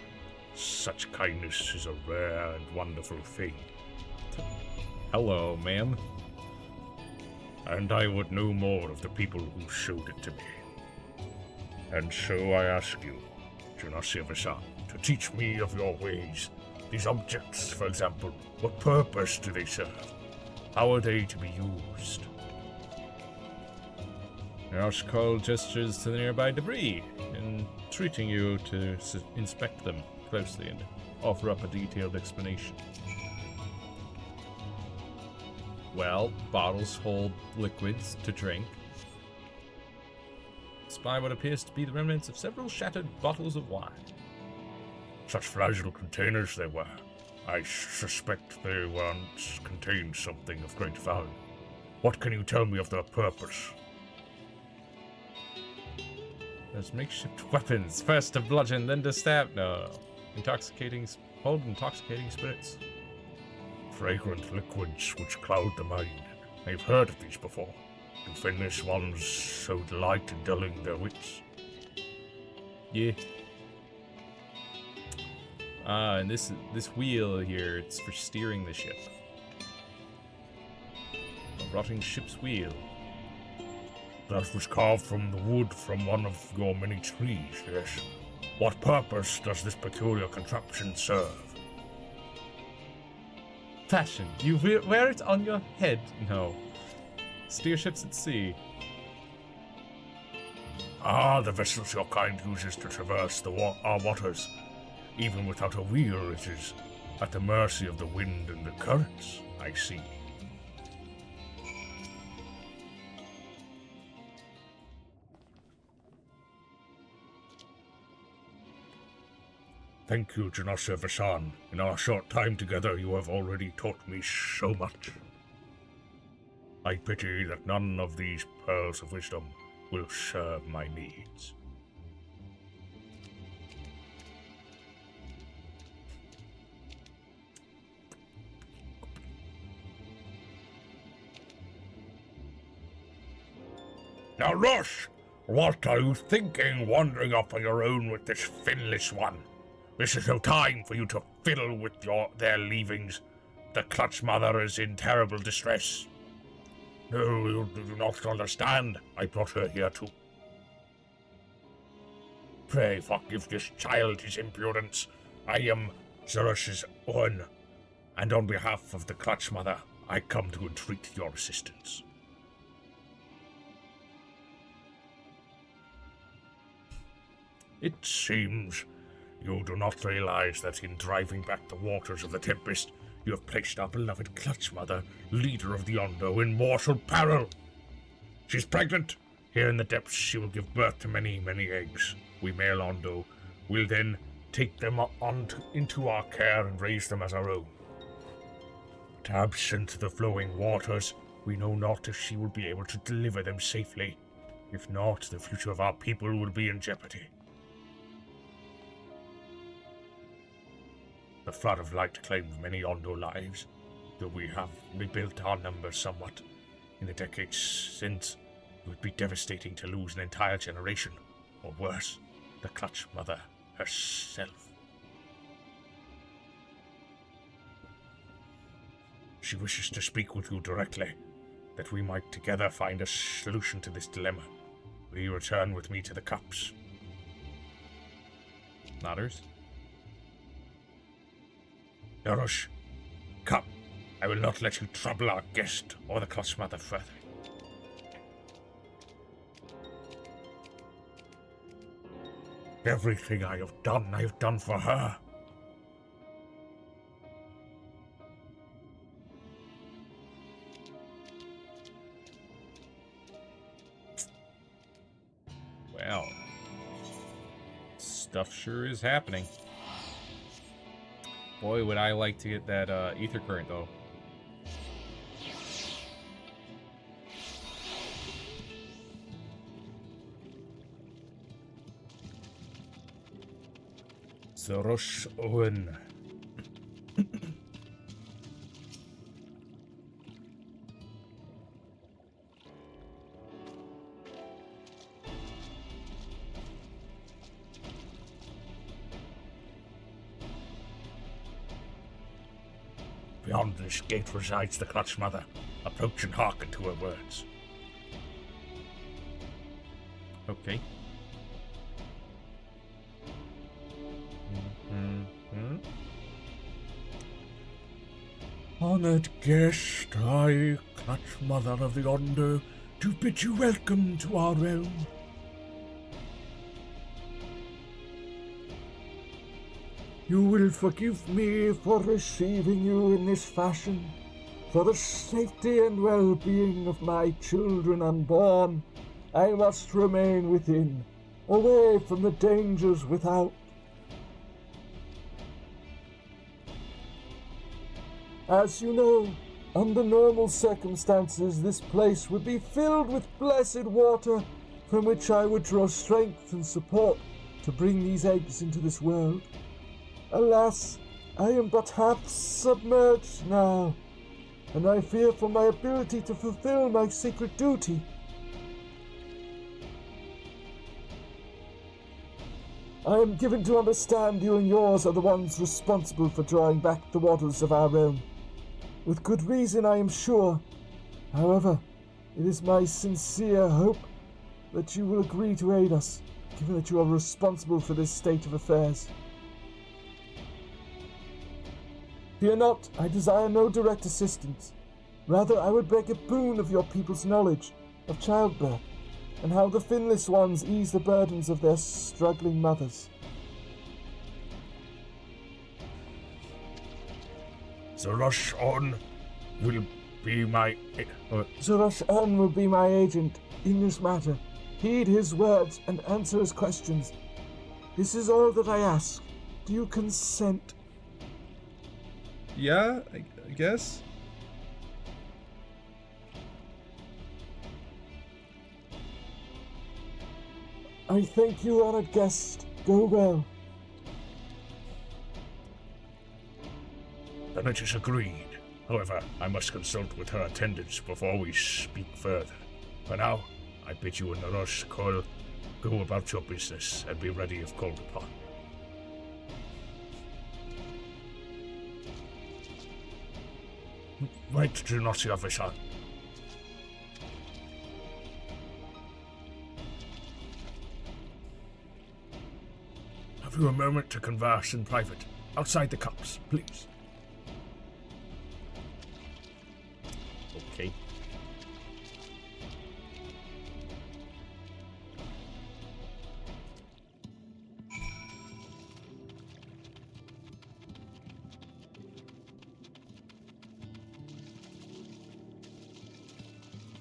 such kindness is a rare and wonderful thing. Hello, ma'am. And I would know more of the people who showed it to me. And so I ask you, Junasir-san, to teach me of your ways. These objects, for example, what purpose do they serve? How are they to be used? Skull gestures to the nearby debris, entreating you to inspect them closely and offer up a detailed explanation. Well, bottles hold liquids to drink. Spy what appears to be the remnants of several shattered bottles of wine. Such fragile containers they were. I suspect they once contained something of great value. What can you tell me of their purpose? There's makeshift weapons. First to bludgeon, then to stab. No. Hold intoxicating spirits. Fragrant liquids which cloud the mind. I've heard of these before. Do finless ones so delight in dulling their wits? Yeah. And this wheel here, it's for steering the ship. A rotting ship's wheel. That was carved from the wood from one of your many trees, yes. What purpose does this peculiar contraption serve? Fashion. You wear it on your head. No. Steer ships at sea. Ah, the vessels your kind uses to traverse our waters. Even without a wheel, it is at the mercy of the wind and the currents, I see. Thank you, Janasa Vasan. In our short time together, you have already taught me so much. I pity that none of these pearls of wisdom will serve my needs. Now, Rush, what are you thinking wandering off on your own with this finless one? This is no time for you to fiddle with their leavings. The Clutch Mother is in terrible distress. No, you do not understand. I brought her here too. Pray forgive this child his impudence. I am Zerush's Owen, and on behalf of the Clutch Mother, I come to entreat your assistance. It seems you do not realize that in driving back the waters of the Tempest, you have placed our beloved Clutch Mother, leader of the Ondo, in mortal peril. She's pregnant. Here in the depths she will give birth to many, many eggs. We male Ondo will then take them into our care and raise them as our own. But absent the flowing waters, we know not if she will be able to deliver them safely. If not, the future of our people will be in jeopardy. The flood of light claimed many Ondo lives, though we have rebuilt our numbers somewhat. In the decades since, it would be devastating to lose an entire generation, or worse, the Clutch Mother herself. She wishes to speak with you directly, that we might together find a solution to this dilemma. Will you return with me to the cups? Nodders. Yarosh, come. I will not let you trouble our guest or the Clutch Mother further. Everything I have done for her. Well, stuff sure is happening. Boy, would I like to get that ether current, though. Zerush Owen. Beyond this gate resides the Clutch Mother. Approach and hearken to her words. Okay. Honored guest, I, Clutch Mother of the Ondo, do bid you welcome to our realm. You will forgive me for receiving you in this fashion, For the safety and well-being of my children unborn, I must remain within, away from the dangers without. As you know, under normal circumstances, this place would be filled with blessed water from which I would draw strength and support to bring these eggs into this world. Alas, I am but half submerged now, and I fear for my ability to fulfill my sacred duty. I am given to understand you and yours are the ones responsible for drawing back the waters of our realm. With good reason, I am sure. However, it is my sincere hope that you will agree to aid us, given that you are responsible for this state of affairs. Fear not, I desire no direct assistance. Rather, I would beg a boon of your people's knowledge of childbirth, and how the finless ones ease the burdens of their struggling mothers. Zorosh-on will be my... Zorosh-on will be my agent in this matter. Heed his words and answer his questions. This is all that I ask. Do you consent? Yeah, I guess. I thank you, honored guest. Go well. Then it is agreed. However, I must consult with her attendants before we speak further. For now, I bid you and Narosh Kol go about your business and be ready if called upon. Right to Nossi officer. Have you a moment to converse in private, outside the cups, please? Okay.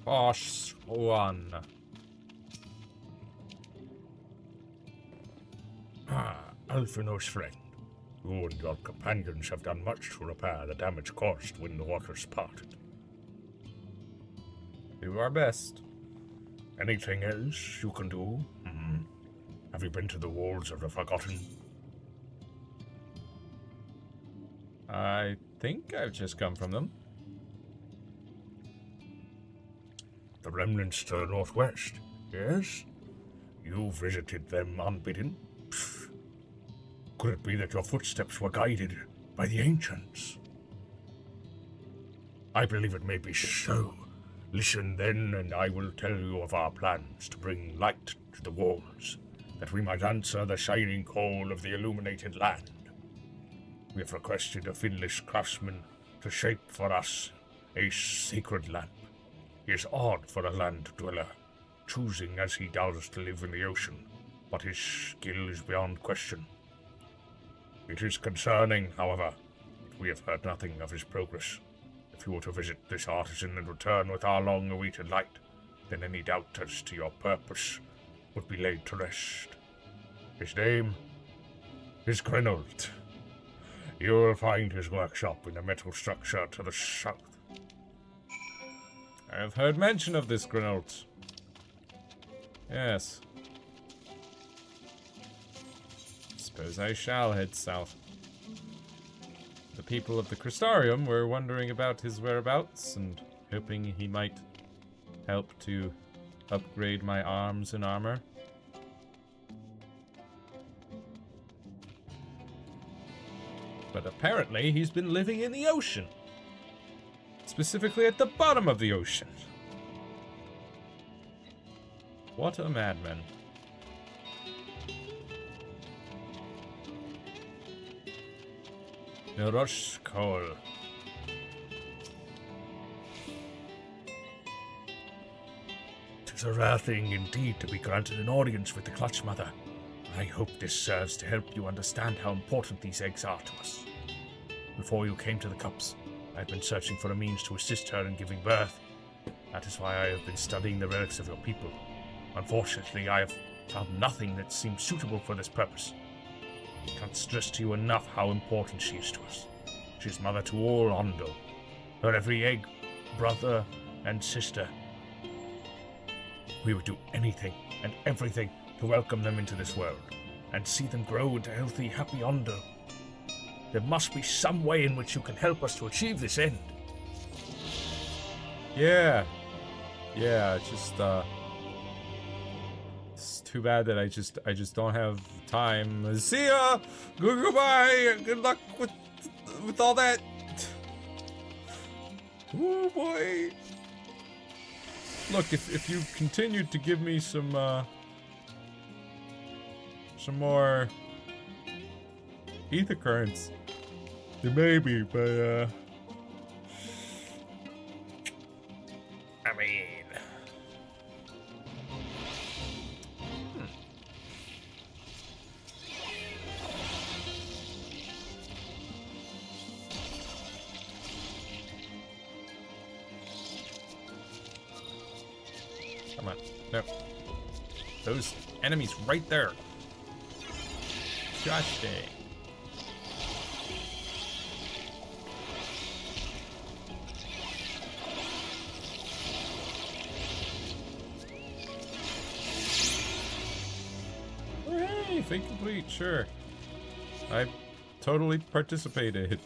Boss one. Alphino's friend. You and your companions have done much to repair the damage caused when the waters parted. Do our best. Anything else you can do? Have you been to the walls of the Forgotten? I think I've just come from them. The remnants to the northwest, yes? You visited them unbidden? Pfft. Could it be that your footsteps were guided by the ancients? I believe it may be so. Listen then, and I will tell you of our plans to bring light to the walls, that we might answer the shining call of the illuminated land. We have requested a finless craftsman to shape for us a sacred lamp. He is odd for a land dweller, choosing as he does to live in the ocean, but his skill is beyond question. It is concerning, however, that we have heard nothing of his progress. If you were to visit this artisan and return with our long-awaited light, then any doubt as to your purpose would be laid to rest. His name is Grenold. You will find his workshop in the metal structure to the south. I have heard mention of this Grenold. Yes. Suppose I shall head south. The people of the Crystarium were wondering about his whereabouts and hoping he might help to upgrade my arms and armor. But apparently he's been living in the ocean. Specifically at the bottom of the ocean. What a madman. Narosh Kol. Tis a rare thing indeed to be granted an audience with the Clutch Mother. I hope this serves to help you understand how important these eggs are to us. Before you came to the cups, I've been searching for a means to assist her in giving birth. That is why I have been studying the relics of your people. Unfortunately, I have found nothing that seems suitable for this purpose. I can't stress to you enough how important she is to us. She is mother to all Ondo. Her every egg, brother, and sister. We would do anything and everything to welcome them into this world, and see them grow into healthy, happy Ondo. There must be some way in which you can help us to achieve this end. Yeah. Yeah, it's just, it's too bad that I just don't have time. See ya! Goodbye! Good luck with all that. Oh boy. Look, if you continued to give me some more ether currents, then maybe, but I mean, come on, no, those enemies right there. Gosh dang. Hey, fake complete, sure. I totally participated.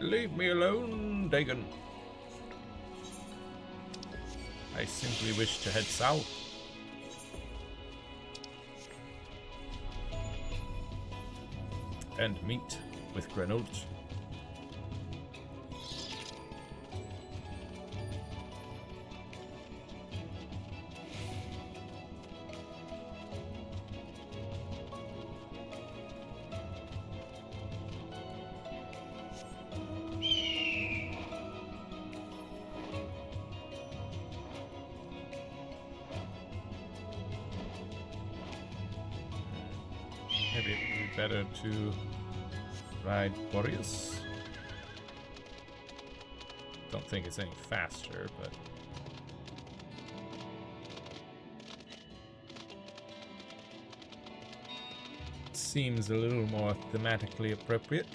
Leave me alone, Dagon. I simply wish to head south. And meet with Grenold. Maybe it would be better to ride Boreas. Don't think it's any faster, but seems a little more thematically appropriate.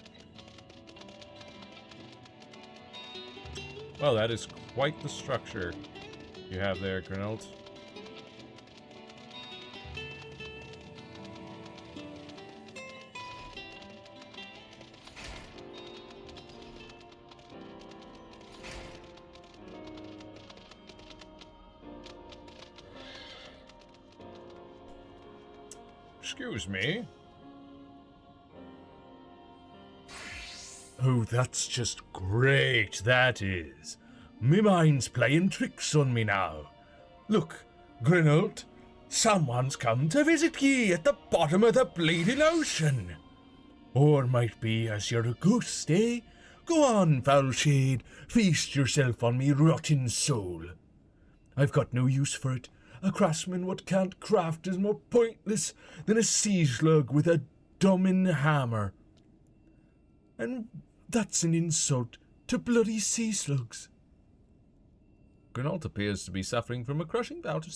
Well, that is quite the structure you have there, Grenold. Excuse me. Oh, that's just great, that is. Me mind's playing tricks on me now. Look, Grenold, someone's come to visit ye at the bottom of the bleeding ocean. Or might be as you're a ghost, eh? Go on, foul shade, feast yourself on me rotten soul. I've got no use for it. A craftsman what can't craft is more pointless than a sea slug with a dumbin hammer. And that's an insult to bloody sea slugs. Grenold appears to be suffering from a crushing bout of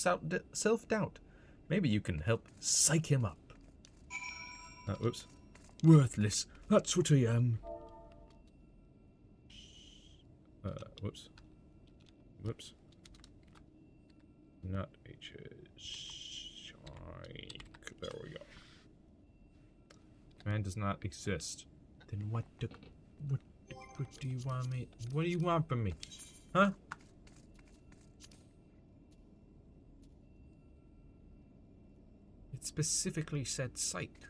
self-doubt. Maybe you can help psych him up. Whoops. Worthless, that's what I am. Whoops. Whoops. Not H's. There we go. Command does not exist. Then what do you want me? What do you want from me? Huh? It specifically said psych.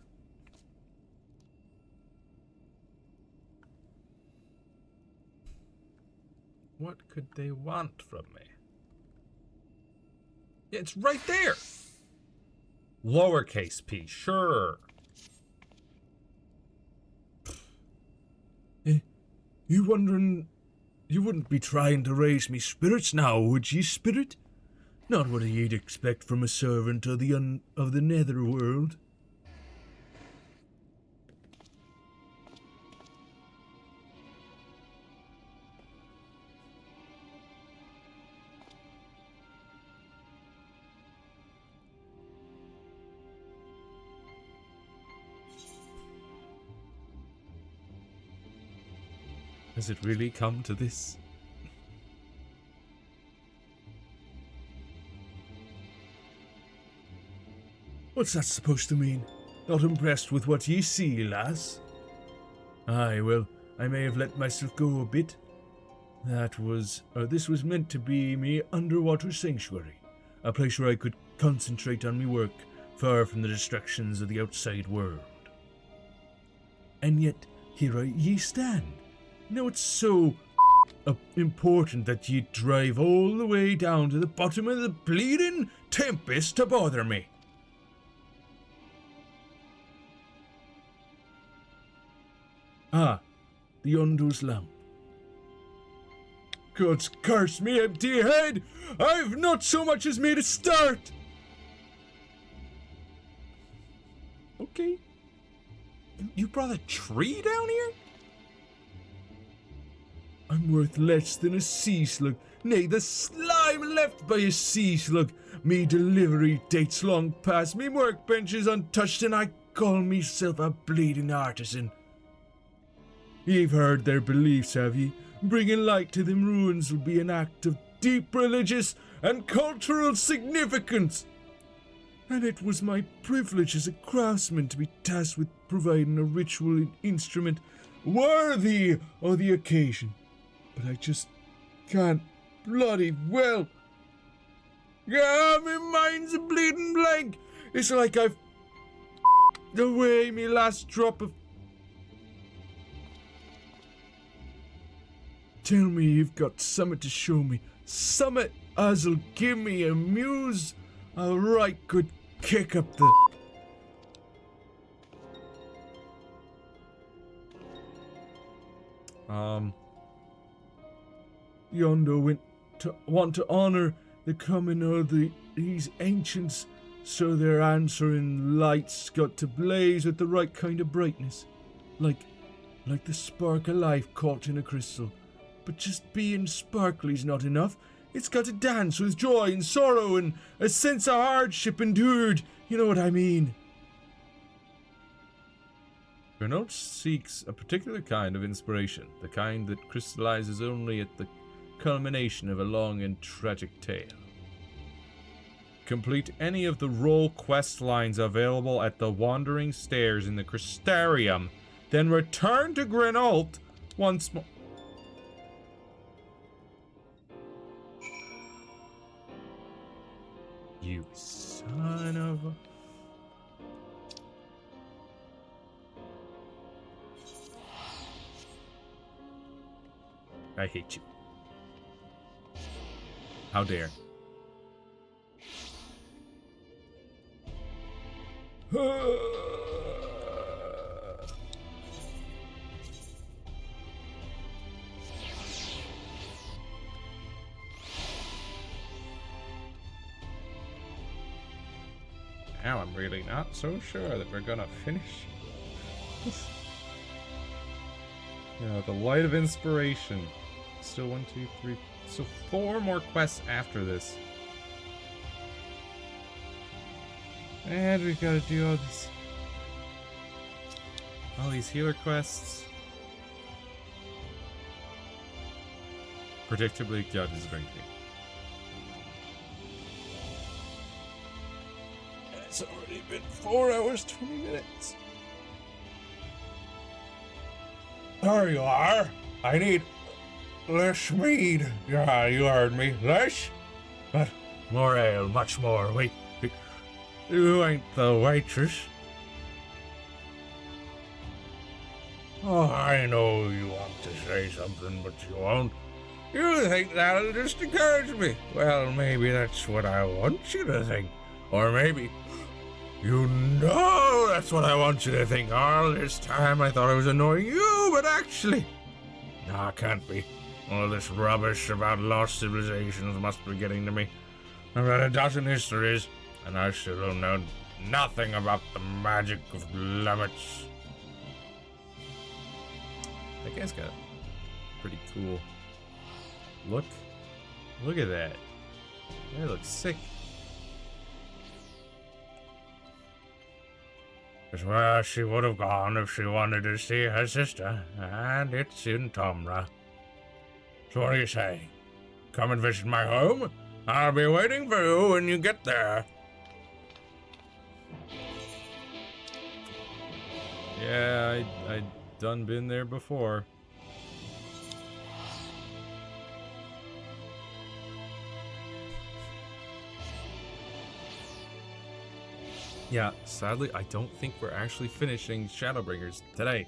What could they want from me? Yeah, it's right there. Lowercase p, sure. You wondering... You wouldn't be trying to raise me spirits now, would ye, spirit? Not what you'd expect from a servant of the netherworld. Has it really come to this? What's that supposed to mean? Not impressed with what ye see, lass? Aye, well, I may have let myself go a bit. This was meant to be me underwater sanctuary. A place where I could concentrate on me work, far from the distractions of the outside world. And yet, here ye stand. Now it's so important that ye drive all the way down to the bottom of the bleeding tempest to bother me. Ah, the Undo's lamp. God's curse me, empty head! I've not so much as made a start! Okay. You brought a tree down here? I'm worth less than a sea slug. Nay, the slime left by a sea slug. Me delivery dates long past, me workbench is untouched, and I call myself a bleeding artisan. Ye've heard their beliefs, have ye? Bringing light to them ruins will be an act of deep religious and cultural significance. And it was my privilege as a craftsman to be tasked with providing a ritual instrument worthy of the occasion. But I just can't bloody well. Yeah, my mind's a bleeding blank. It's like I've away me last drop of... Tell me you've got summit to show me. Summit as'll give me a muse. A right good kick up the... Yondo want to honor the coming of these ancients, so their answering lights got to blaze with the right kind of brightness, like the spark of life caught in a crystal. But just being sparkly's not enough. It's got to dance with joy and sorrow and a sense of hardship endured. You know what I mean? Renault seeks a particular kind of inspiration, the kind that crystallizes only at the culmination of a long and tragic tale. Complete any of the role quest lines available at the Wandering Stairs in the Crystarium, then return to Grenault once more. You son of a... I hate you. How dare. Now I'm really not so sure that we're gonna finish. Yeah, the Light of Inspiration. Still 1, 2, 3. So 4 more quests after this. And we gotta do all these healer quests. Predictably, God is drinking. It's already been 4 hours, 20 minutes. There you are. I need less mead. Yeah, you heard me. Less? But more ale, much more. Wait. You ain't the waitress. Oh, I know you want to say something, but you won't. You think that'll just encourage me. Well, maybe that's what I want you to think. Or maybe... You know that's what I want you to think. All this time I thought I was annoying you, but actually... No, it can't be. All this rubbish about lost civilizations must be getting to me. I've read a dozen histories, and I still know nothing about the magic of limits. That guy's got pretty cool look. Look at that. That looks sick. It's where she would have gone if she wanted to see her sister, and it's in Tomra. So what do you say? Come and visit my home? I'll be waiting for you when you get there. Yeah, I done been there before. Yeah, sadly, I don't think we're actually finishing Shadowbringers today.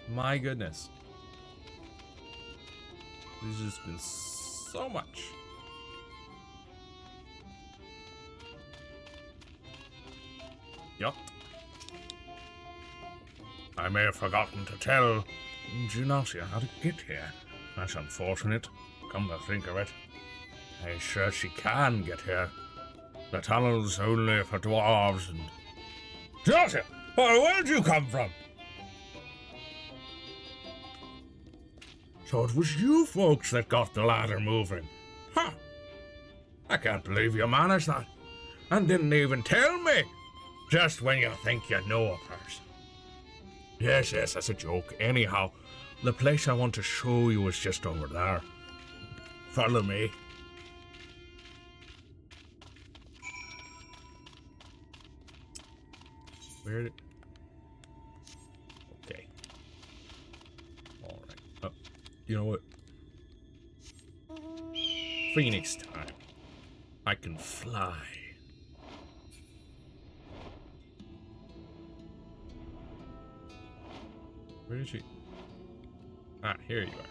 My goodness. There's just been so much. Yup. I may have forgotten to tell Genosia how to get here. That's unfortunate, come to think of it. I'm sure she can get here. The tunnel's only for dwarves and... Genosia! Where did you come from? So it was you folks that got the ladder moving. Huh. I can't believe you managed that. And didn't even tell me. Just when you think you know a person. Yes, that's a joke. Anyhow, the place I want to show you is just over there. Follow me. Where did... Okay. Alright. Oh, you know what? Phoenix time. I can fly. Where did she... Ah, here you are.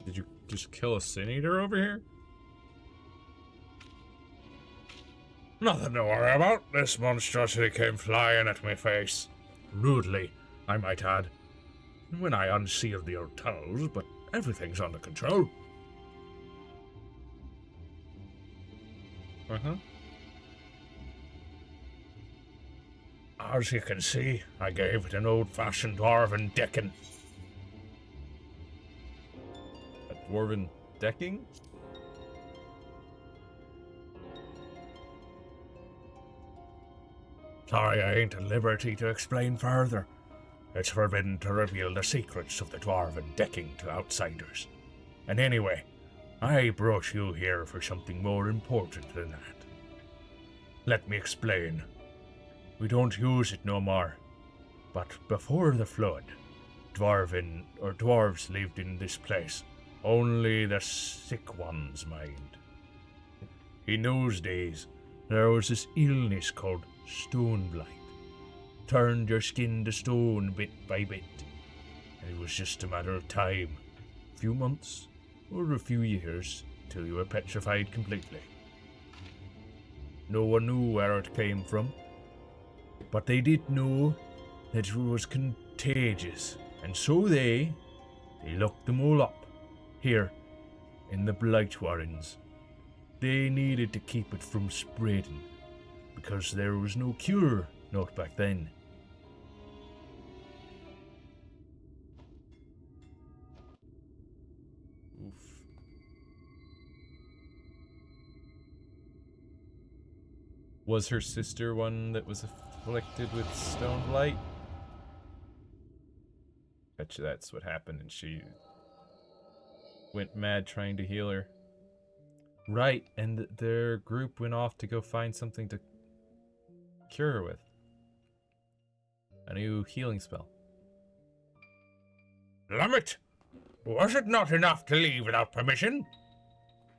Did you just kill a Sin Eater over here? Nothing to worry about. This monstrosity came flying at my face. Rudely, I might add. When I unsealed the old tunnels, but everything's under control. Uh-huh. As you can see, I gave it an old-fashioned dwarven decking. A dwarven decking? Sorry I ain't at liberty to explain further. It's forbidden to reveal the secrets of the dwarven decking to outsiders. And anyway, I brought you here for something more important than that. Let me explain. We don't use it no more. But before the flood, dwarves lived in this place. Only the sick ones mind. In those days, there was this illness called stone blight. Turned your skin to stone bit by bit. And it was just a matter of time. A few months, or a few years, till you were petrified completely. No one knew where it came from. But they did know that it was contagious. And so they locked them all up. Here, in the Blight Warrens. They needed to keep it from spreading. Because there was no cure, not back then. Oof. Was her sister one that was afflicted with stone blight? Bet you that's what happened and she went mad trying to heal her. Right, and their group went off to go find something to cure her with. A new healing spell. Lummit! Was it not enough to leave without permission?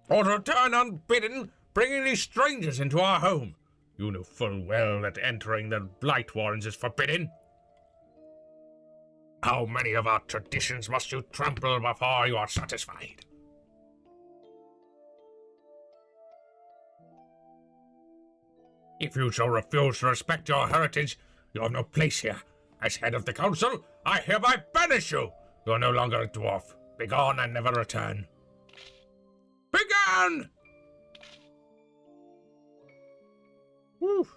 Or to return unbidden, bringing these strangers into our home? You know full well that entering the Blight Warrens is forbidden. How many of our traditions must you trample before you are satisfied? If you shall refuse to respect your heritage, you have no place here. As head of the council, I hereby banish you. You are no longer a dwarf. Begone and never return. Begone! Woo.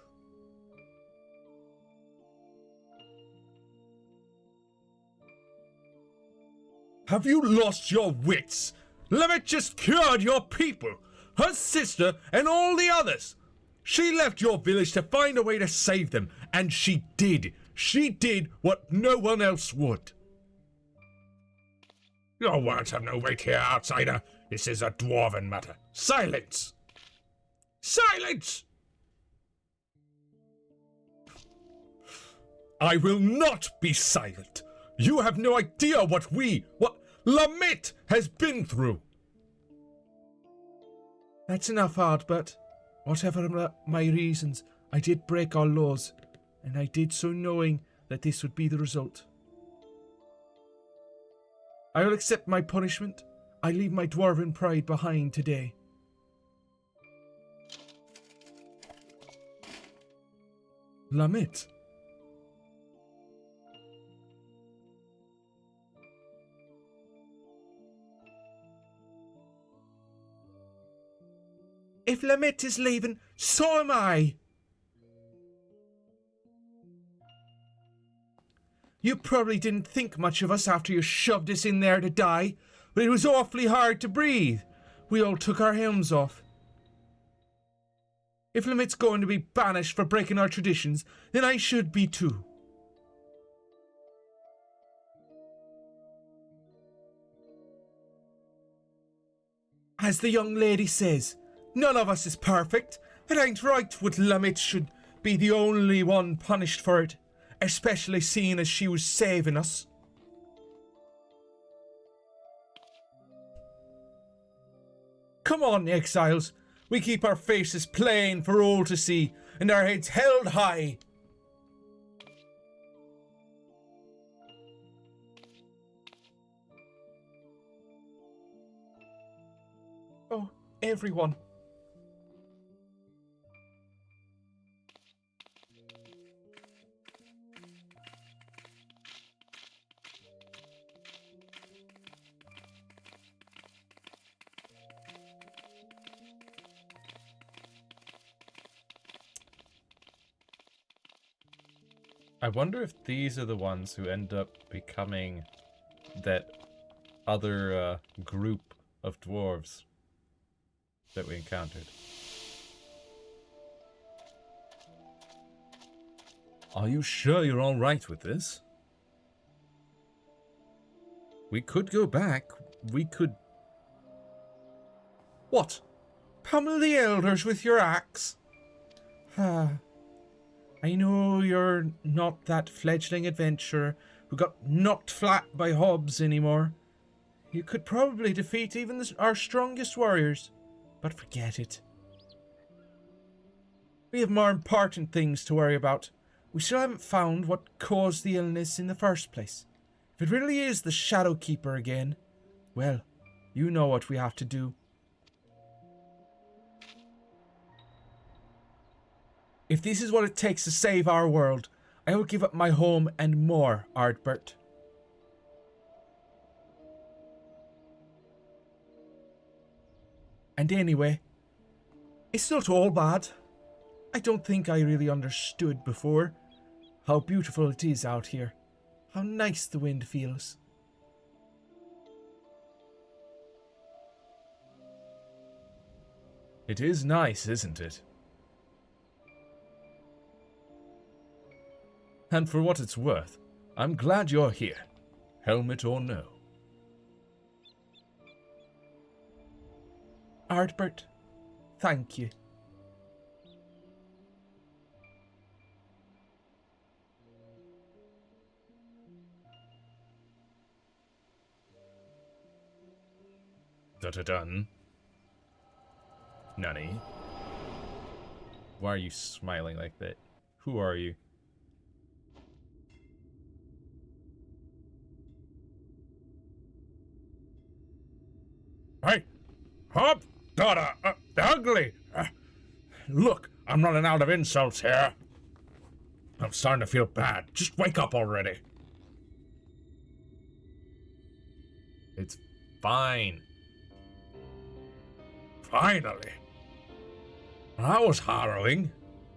Have you lost your wits? Lemmet just cured your people, her sister and all the others. She left your village to find a way to save them, and she did. She did what no one else would. Your words have no weight here, outsider. This is a dwarven matter. Silence! Silence! I will not be silent. You have no idea what Lemmet has been through. That's enough, Ardbert. Whatever my reasons, I did break our laws, and I did so knowing that this would be the result. I will accept my punishment. I leave my dwarven pride behind today. Lemmet. If Lemmet is leaving, so am I. You probably didn't think much of us after you shoved us in there to die, but it was awfully hard to breathe. We all took our helms off. If Lemmet's going to be banished for breaking our traditions, then I should be too. As the young lady says, none of us is perfect. It ain't right what Lemmet should be the only one punished for it, especially seeing as she was saving us. Come on, exiles. We keep our faces plain for all to see, and our heads held high. Oh, everyone. I wonder if these are the ones who end up becoming that other group of dwarves that we encountered. Are you sure you're all right with this? We could go back. We could... What? Pummel the elders with your axe? I know you're not that fledgling adventurer who got knocked flat by hobs anymore. You could probably defeat even our strongest warriors, but forget it. We have more important things to worry about. We still haven't found what caused the illness in the first place. If it really is the Shadowkeeper again, well, you know what we have to do. If this is what it takes to save our world, I will give up my home and more, Ardbert. And anyway, it's not all bad. I don't think I really understood before how beautiful it is out here. How nice the wind feels. It is nice, isn't it? And for what it's worth, I'm glad you're here, helmet or no. Ardbert, thank you. Dun. Nani? Why are you smiling like that? Who are you? Hey, hop, daughter, ugly. Look, I'm running out of insults here. I'm starting to feel bad. Just wake up already. It's fine. Finally. That was harrowing.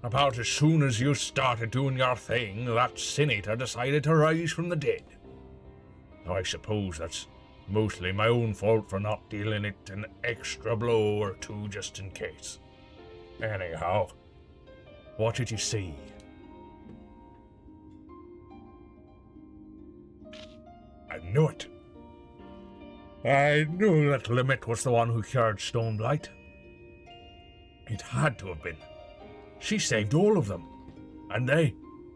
About as soon as you started doing your thing, that Sin Eater decided to rise from the dead. Though I suppose that's Mostly my own fault for not dealing it an extra blow or two just in case. Anyhow, what did you see? I knew it. I knew that Limit was the one who cured Stoneblight. It had to have been. She saved all of them. And they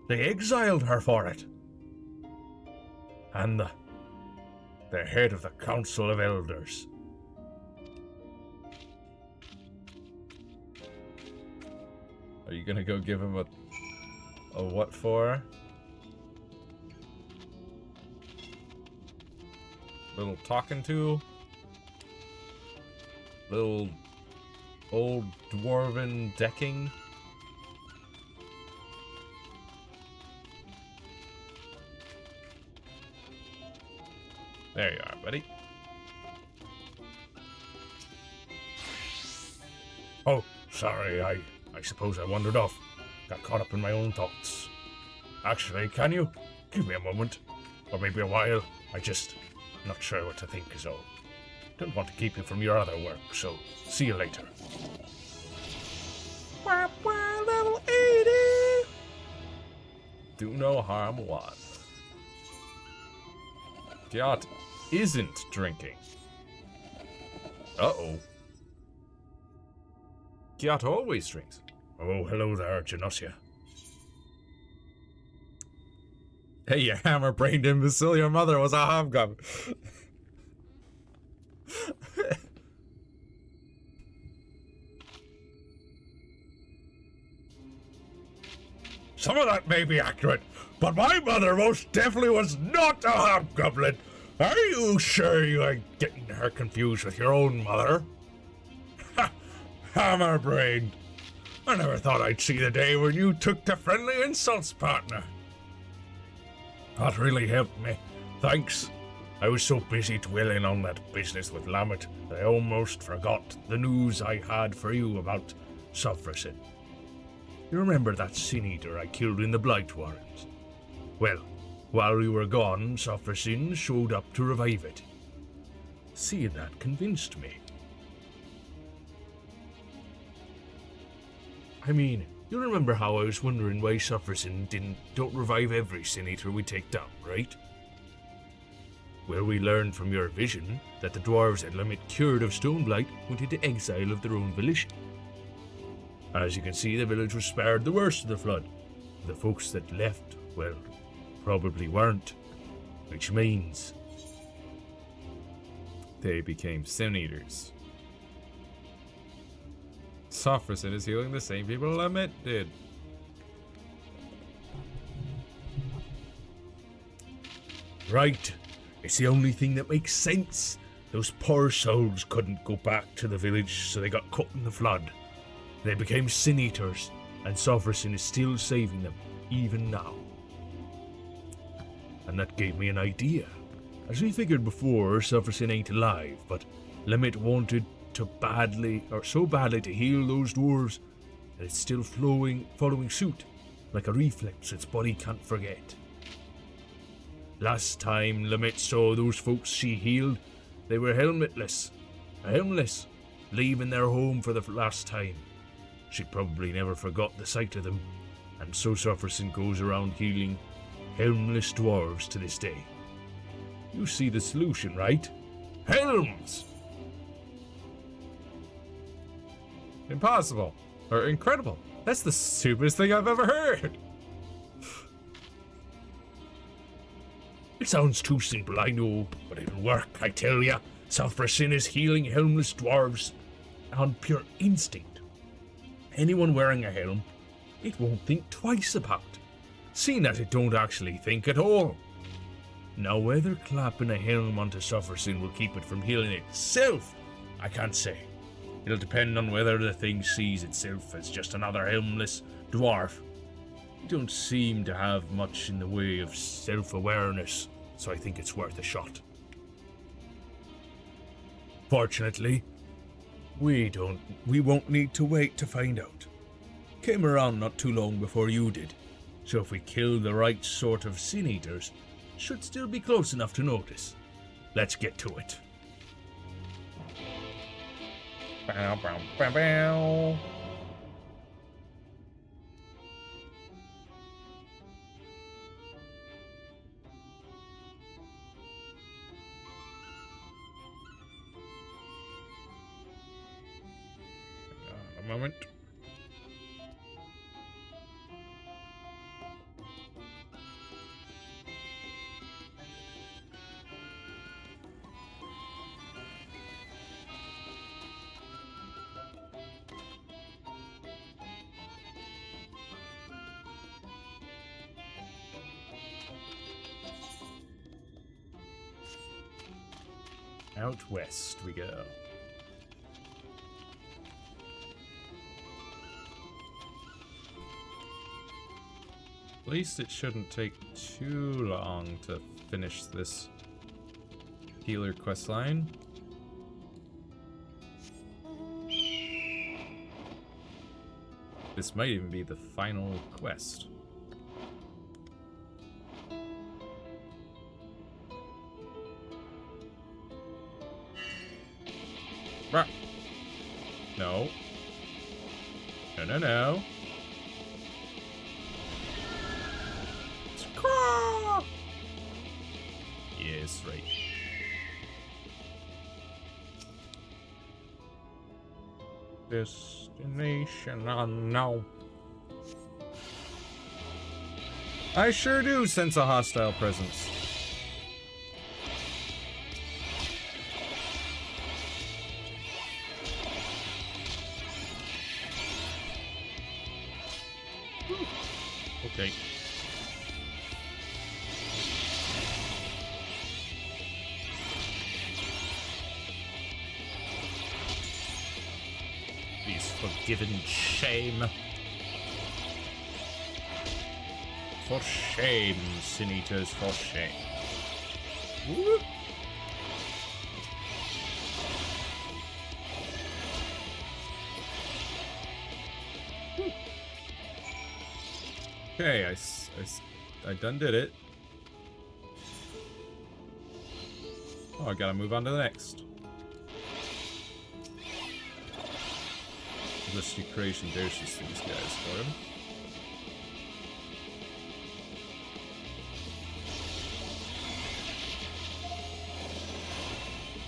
exiled her for it. And the head of the Council of Elders. Are you gonna go give him a what for? Little talking to? Little old dwarven decking? There you are, buddy. Oh, sorry, I suppose I wandered off. Got caught up in my own thoughts. Actually, can you give me a moment? Or maybe a while? Not sure what to think is all. Don't want to keep you from your other work, so see you later. Level 80! Do no harm one. Gyat isn't drinking. Uh-oh. Gyat always drinks. Oh, hello there, Genosia. Hey, you hammer-brained imbecile, your mother was a hobgoblin. Some of that may be accurate, but my mother most definitely was not a hobgoblin. Are you sure you ain't getting her confused with your own mother? Ha! Hammer-brained. I never thought I'd see the day when you took to friendly insults, partner. That really helped me. Thanks. I was so busy dwelling on that business with Lamet that I almost forgot the news I had for you about Sofracin. You remember that Sin Eater I killed in the Blight Warrens? Well, while we were gone, Sofracin showed up to revive it. Seeing that convinced me. I mean, you remember how I was wondering why Sofracin don't revive every Sin Eater we take down, right? Well, we learned from your vision that the dwarves at Limit cured of Stoneblight went into exile of their own volition. As you can see, the village was spared the worst of the flood. The folks that left, well, probably weren't. Which means they became Sin Eaters. Sofracin is healing the same people Limit did. right. It's the only thing that makes sense. Those poor souls couldn't go back to the village, so they got caught in the flood. They became Sin Eaters, and Sofracin is still saving them, even now. And that gave me an idea. As we figured before, Sofracin ain't alive, but Limit wanted to so badly to heal those dwarves that it's still following suit, like a reflex its body can't forget. Last time Limit saw those folks she healed, they were helmetless, leaving their home for the last time. She probably never forgot the sight of them, and so Sofracin goes around healing helmless dwarves to this day. You see the solution, right? Helms! Impossible. Or incredible. That's the stupidest thing I've ever heard. It sounds too simple, I know, but it'll work, I tell ya. Sofracin is healing helmless dwarves on pure instinct. Anyone wearing a helm, it won't think twice about, seeing that it don't actually think at all. Now, whether clapping a helm onto Sofracin will keep it from healing itself, I can't say. It'll depend on whether the thing sees itself as just another helmless dwarf. It don't seem to have much in the way of self-awareness, so I think it's worth a shot. Fortunately, we won't need to wait to find out. Came around not too long before you did, so if we kill the right sort of Sin Eaters, should still be close enough to notice. Let's get to it. Bow, bow, bow, bow. Hang on a moment. Out west we go. At least it shouldn't take too long to finish this healer questline. This might even be the final quest. Rah. No. No, no, no. Scraw! Yes, right. Destination unknown. I sure do sense a hostile presence. Okay. These forgiven shame. For shame, Sin Eaters, for shame. Whoop. Okay, I done did it. Oh, I gotta move on to the next. Listy creation doses these guys for him.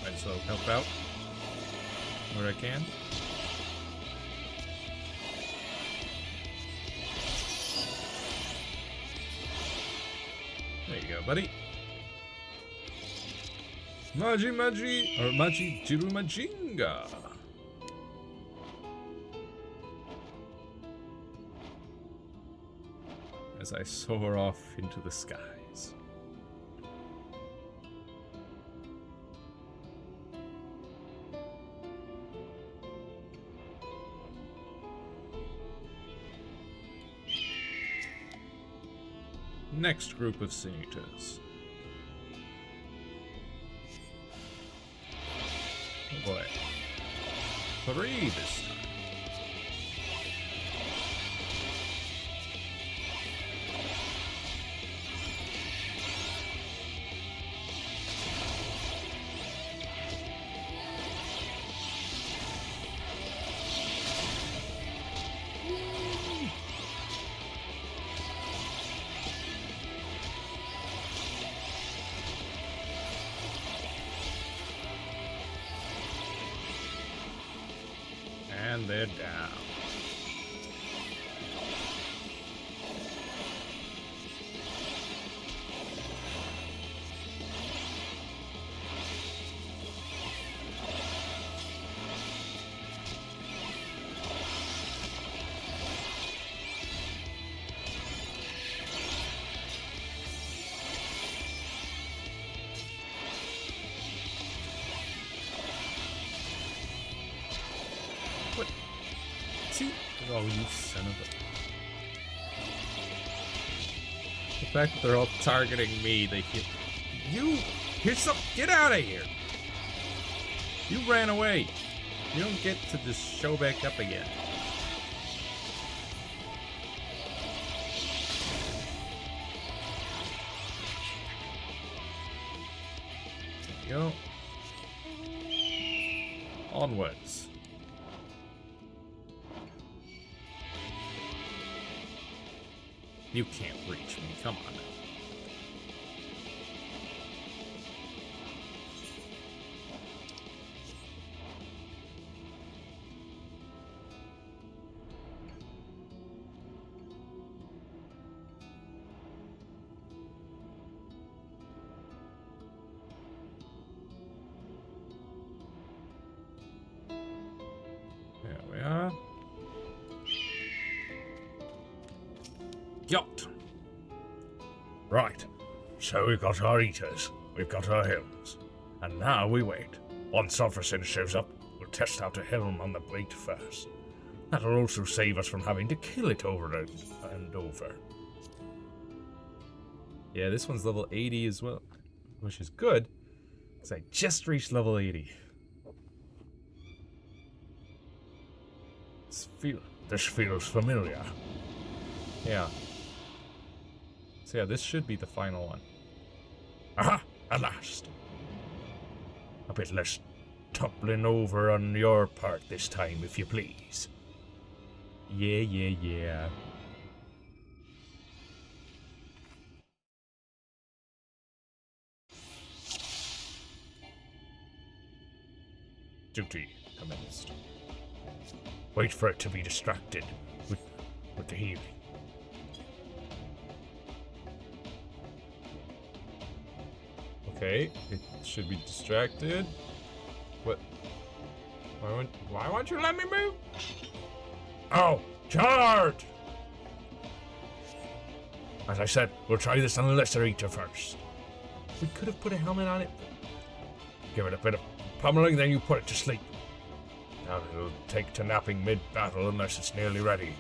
Might as well help out where I can. There you go, buddy. Maji, or Maji Jiru Majinga. As I soar off into the skies. Next group of senators. Oh boy. 3 this time. And they're down. Oh, you son of a... The fact that they're all targeting me, they hit... You! Here's some... Get out of here! You ran away. You don't get to just show back up again. we go. Onwards. You can't reach me, come on. There we are. Yacht. Right, so we've got our eaters, we've got our helms, and now we wait. Once Sovereign shows up, we'll test out a helm on the bait first. That'll also save us from having to kill it over and over. Yeah, this one's level 80 as well, which is good, because I just reached level 80. This feels familiar. Yeah. So yeah, this should be the final one. Aha! At last! A bit less toppling over on your part this time, if you please. Yeah. Duty commenced. Wait for it to be distracted with the healing. Okay, it should be distracted. What? Why won't you let me move? Oh, charge! As I said, we'll try this on the lesser eater first. We could have put a helmet on it. Give it a bit of pummeling, then you put it to sleep. Now it'll take to napping mid-battle unless it's nearly ready.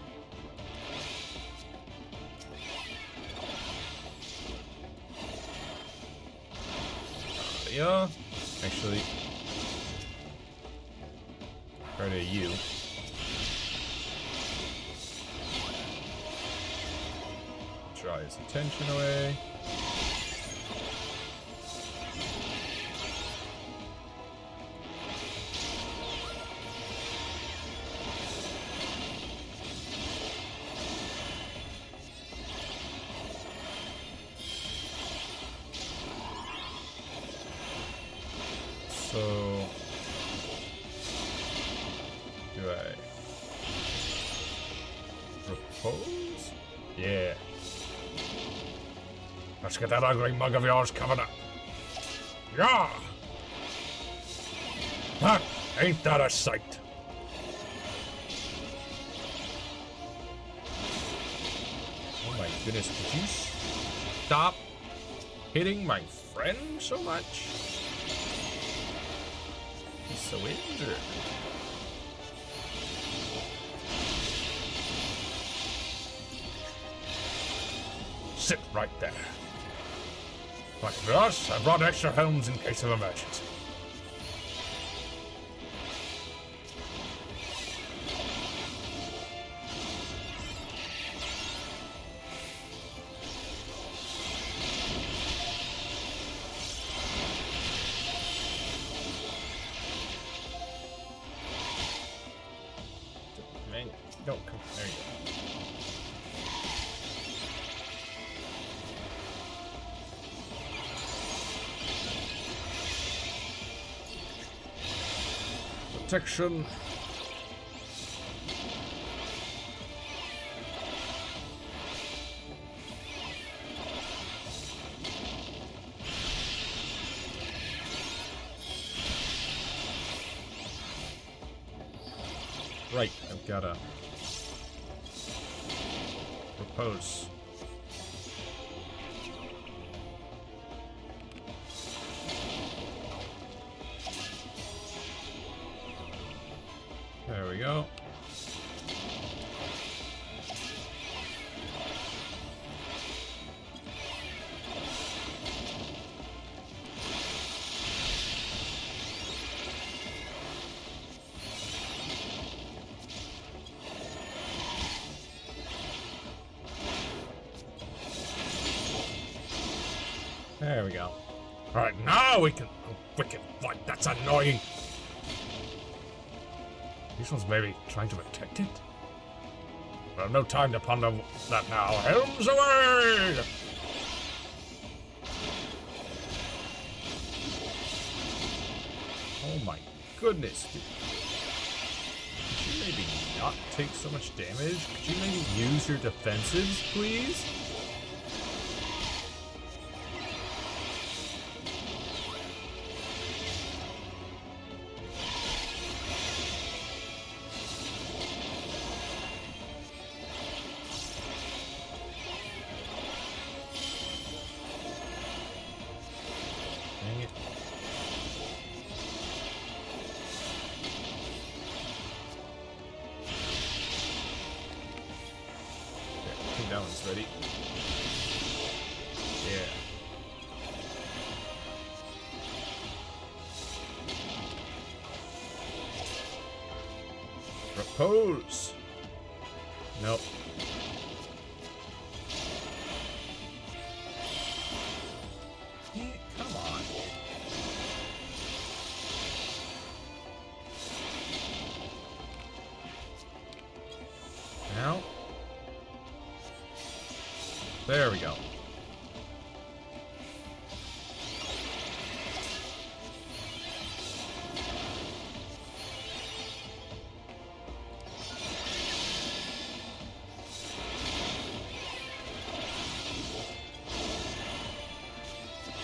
Yeah. Actually, right at you. Draw his attention away. So, do I propose? Yeah. Let's get that ugly mug of yours covered up. Yeah! Ain't that a sight? Oh my goodness, could you stop hitting my friend so much? He's so injured. Sit right there. Like for us, I brought extra helms in case of emergency. Man, don't come. There you go. Protection. Right, I've gotta propose. There we go. There we go. Alright, now we can... Oh, wicked fight, that's annoying. These ones maybe trying to protect it? We have no time to ponder that now. Helms away! Oh my goodness, dude. Could you maybe not take so much damage? Could you maybe use your defensives, please? Dang it. I think that one's ready. Yeah. Repose. Nope. Yeah, come on. Now. There we go.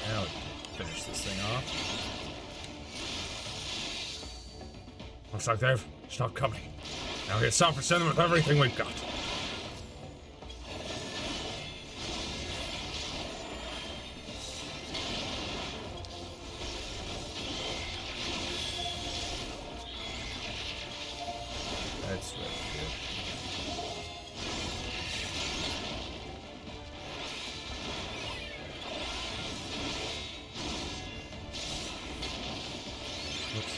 Now we can finish this thing off. Looks like they've stopped coming. Now get South for them with everything we've got. That's really good. Oops.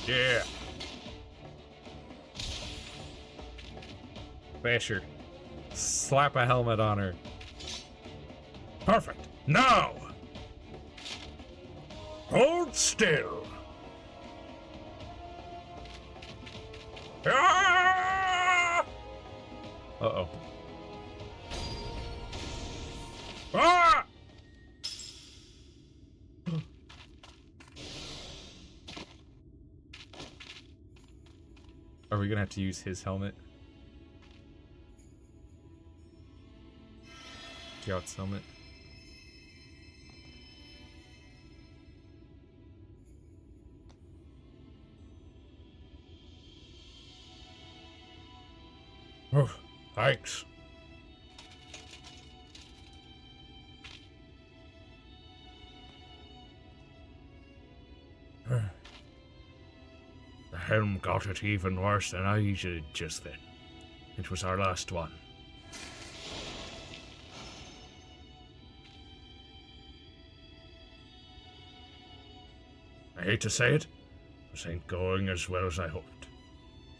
Yeah. Basher. Slap a helmet on her. Perfect. Now! Hold still. Ah! Uh-oh. Ah! Are we gonna have to use his helmet? Scout's helmet. Oh, thanks. The helm got it even worse than I did just then. It was our last one. I hate to say it, this ain't going as well as I hoped.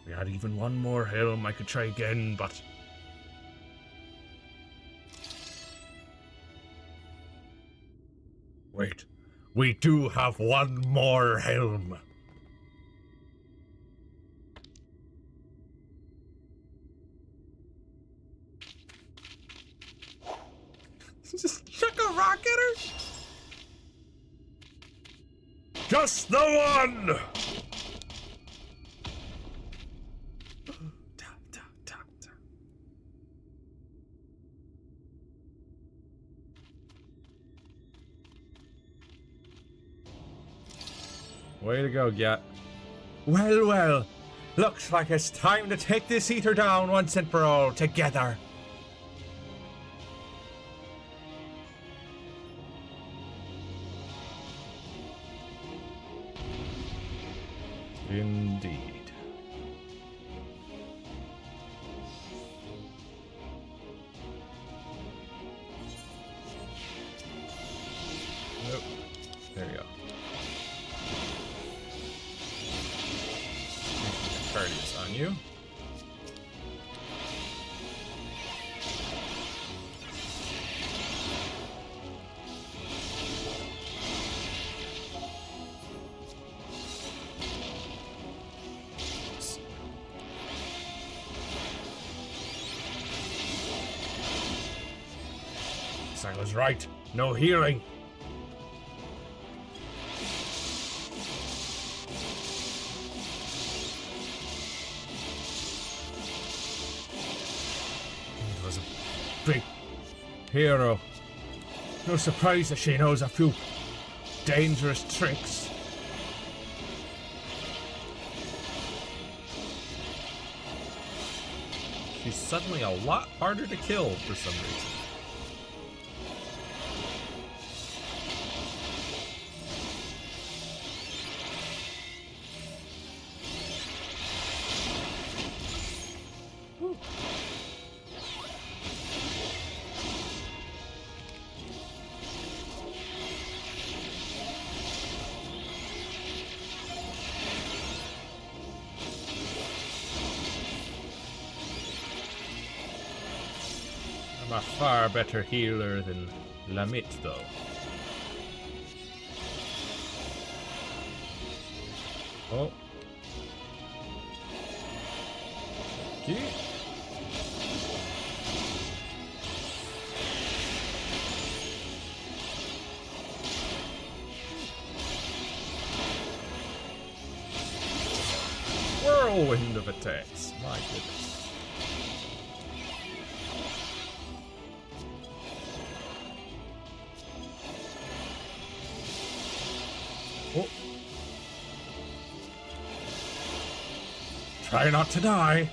We had even one more helm I could try again, but... Wait, we do have one more helm. Just chuck a rock at her? Just the one! Way to go, Gyat. Well, well. Looks like it's time to take this eater down once and for all together. Indeed. Nope. There you go. Guardians on you. Yes, I was right. No healing. It was a big hero. No surprise that she knows a few dangerous tricks. She's suddenly a lot harder to kill for some reason. I'm a far better healer than Lamit, though. Oh. Okay. Whirlwind of attacks. My goodness. Oh. Try not to die.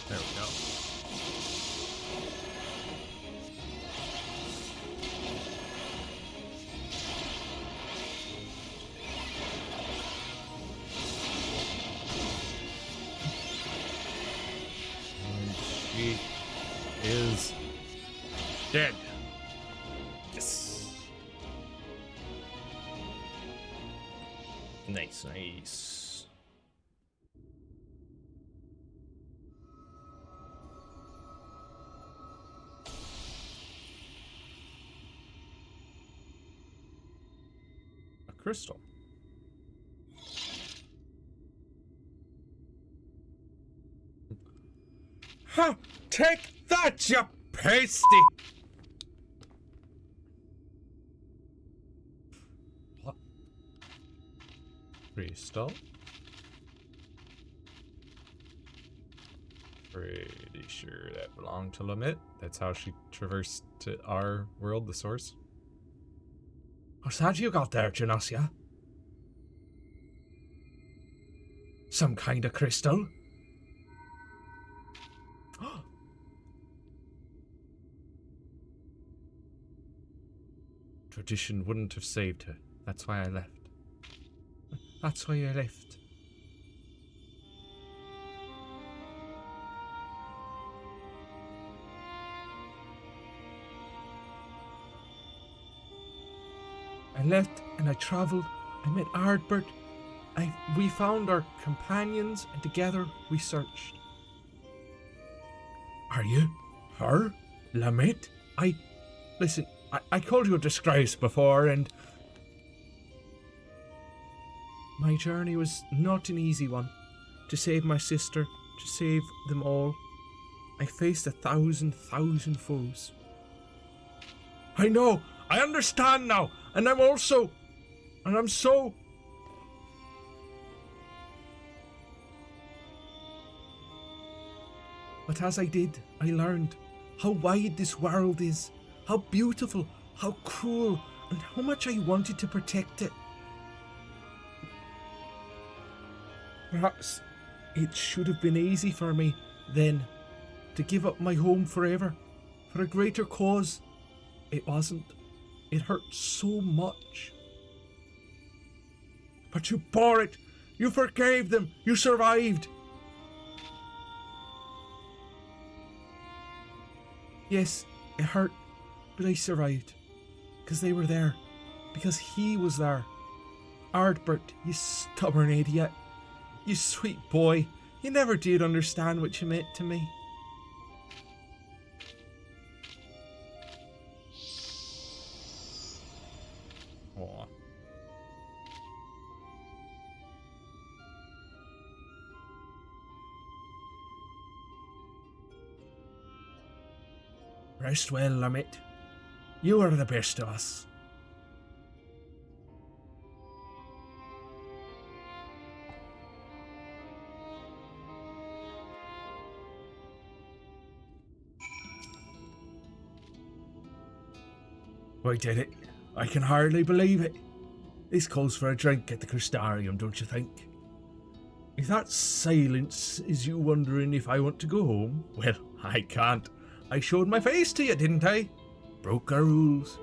There we go. And she is dead. Yes. Nice, nice. Crystal. Ha! Take that, you pasty! What? Crystal? Pretty sure that belonged to Lamit. That's how she traversed to our world, the source. What's that you got there, Janasia? Some kind of crystal? Tradition wouldn't have saved her. That's why I left. That's why I left. I left and I travelled. I met Ardbert. We found our companions and together we searched. Are you her? Lamit? Listen, I called you a disgrace before and... My journey was not an easy one. To save my sister, to save them all, I faced 1,000 foes. I know! I understand now! And I'm so... But as I did, I learned how wide this world is, how beautiful, how cruel, and how much I wanted to protect it. Perhaps it should have been easy for me, then, to give up my home forever, for a greater cause. It wasn't. It hurt so much. But you bore it! You forgave them! You survived! Yes, It hurt, but I survived. Because they were there. Because he was there. Ardbert, you stubborn idiot. You sweet boy. You never did understand what you meant to me. Aw. Rest well, Lamit. You are the best of us. I did it. I can hardly believe it. This calls for a drink at the Crystarium, don't you think? If that silence is you wondering if I want to go home, well, I can't. I showed my face to you, didn't I? Broke our rules.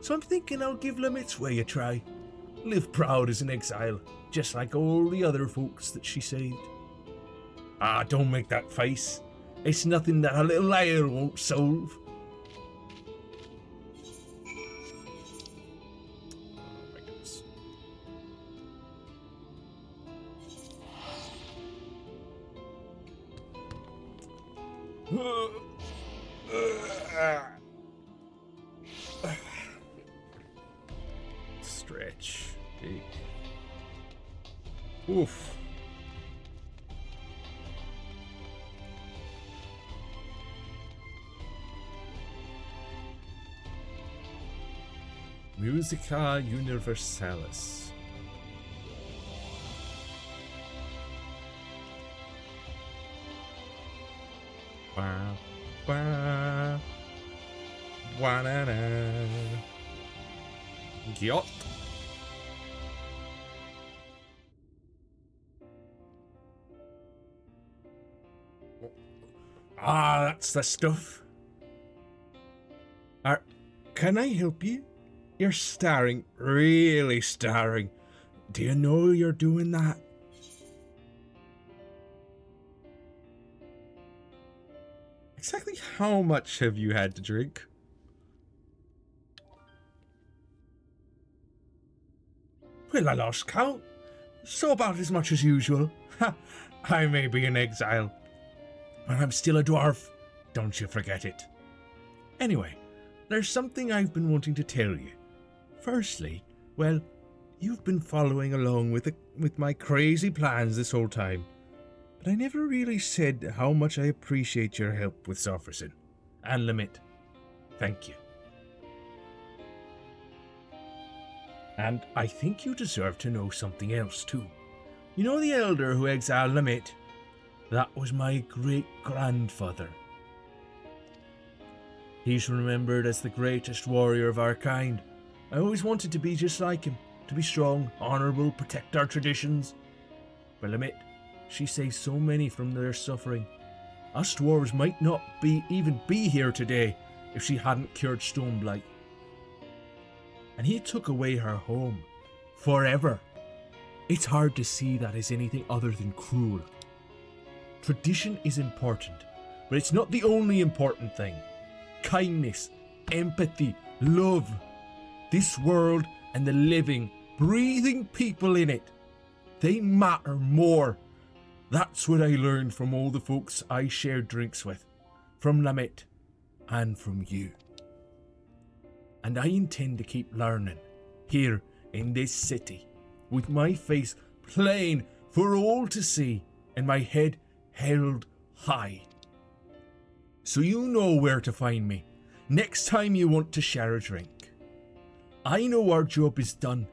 So I'm thinking I'll give Lamit's way a try. Live proud as an exile, just like all the other folks that she saved. Ah, don't make that face. It's nothing that a little liar won't solve. Stretch. Big. Oof. Musica Universalis. Wow. Wow. Banana. Gyot. Ah, that's the stuff. Can I help you? You're staring, really staring. Do you know you're doing that? Exactly how much have you had to drink? Well, I lost count. So about as much as usual. I may be in exile, but I'm still a dwarf. Don't you forget it. Anyway, there's something I've been wanting to tell you. Firstly, well, you've been following along with my crazy plans this whole time. But I never really said how much I appreciate your help with Sofferson and Lamit. Thank you. And I think you deserve to know something else too. You know the elder who exiled Lamit? That was my great-grandfather. He's remembered as the greatest warrior of our kind. I always wanted to be just like him, to be strong, honourable, protect our traditions. But Lamit, she saved so many from their suffering. Us dwarves might not even be here today if she hadn't cured Stoneblight. And he took away her home. Forever. It's hard to see that as anything other than cruel. Tradition is important, but it's not the only important thing. Kindness, empathy, love. This world and the living, breathing people in it, they matter more. That's what I learned from all the folks I shared drinks with, from Lamit, and from you. And I intend to keep learning, here in this city, with my face plain for all to see, and my head held high. So you know where to find me, next time you want to share a drink. I know our job is done,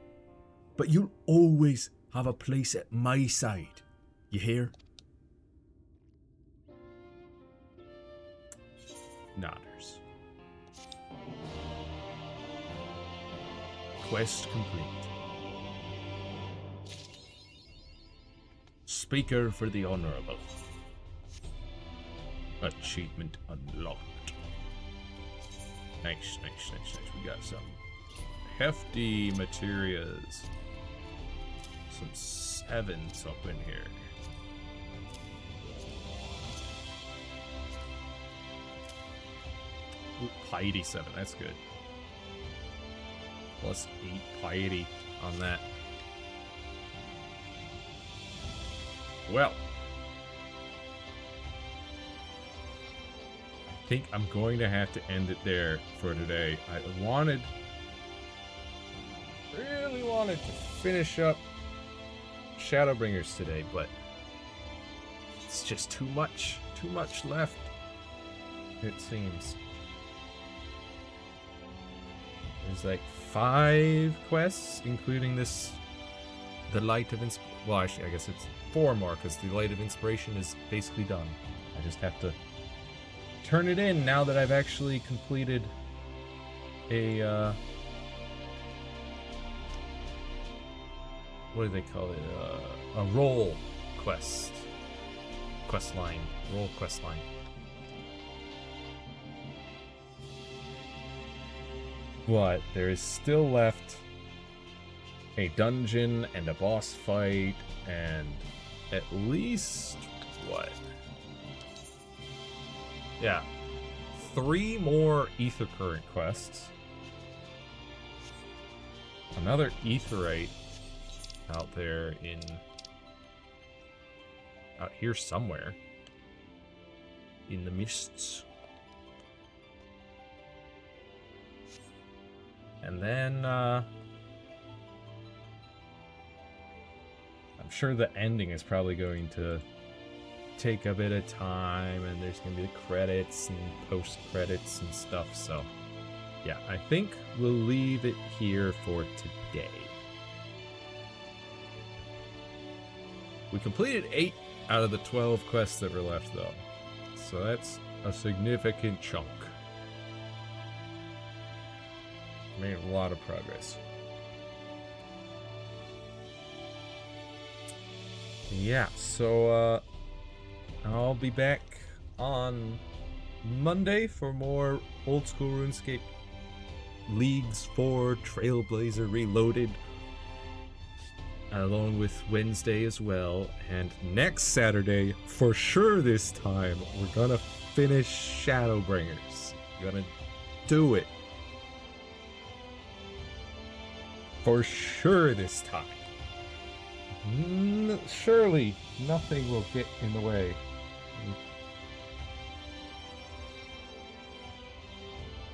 but you'll always have a place at my side. You hear? Nodders. Quest complete. Speaker for the Honourable. Achievement unlocked. Nice. We got some hefty materials. Some sevens up in here. Ooh, piety 7, that's good. Plus 8 piety on that. Well, I think I'm going to have to end it there for today. I really wanted to finish up Shadowbringers today, but it's just too much left, it seems. There's like 5 quests, including this, the Light of Inspiration. Well, actually, I guess it's 4 more, because the Light of Inspiration is basically done. I just have to turn it in now that I've actually completed a, what do they call it? A role quest. Quest line. Role quest line. But there is still left a dungeon and a boss fight and at least, what? Yeah. 3 more Ether Current quests. Another Aetheryte out there out here somewhere. In the mists. And then, I'm sure the ending is probably going to take a bit of time, and there's going to be the credits and post-credits and stuff, so yeah, I think we'll leave it here for today. We completed 8 out of the 12 quests that were left, though, so that's a significant chunk. Made a lot of progress. Yeah, so I'll be back on Monday for more old school RuneScape Leagues 4 Trailblazer Reloaded, along with Wednesday as well. And next Saturday, for sure this time, we're gonna finish Shadowbringers. We're gonna do it. For sure this time. Surely nothing will get in the way.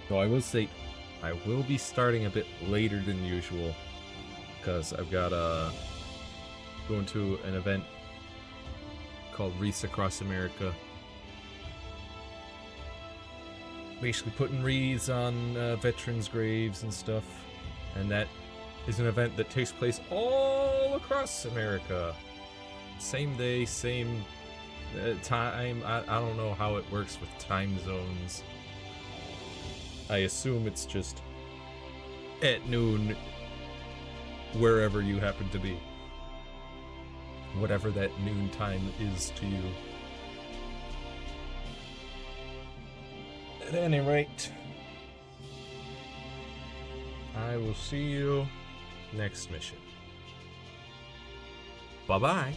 So I will say, I will be starting a bit later than usual, because I've got going to an event called Wreaths Across America. Basically putting wreaths on veterans' graves and stuff, and that is an event that takes place all across America. Same day, same time. I don't know how it works with time zones. I assume it's just at noon wherever you happen to be. Whatever that noon time is to you. At any rate, I will see you next mission. Bye-bye.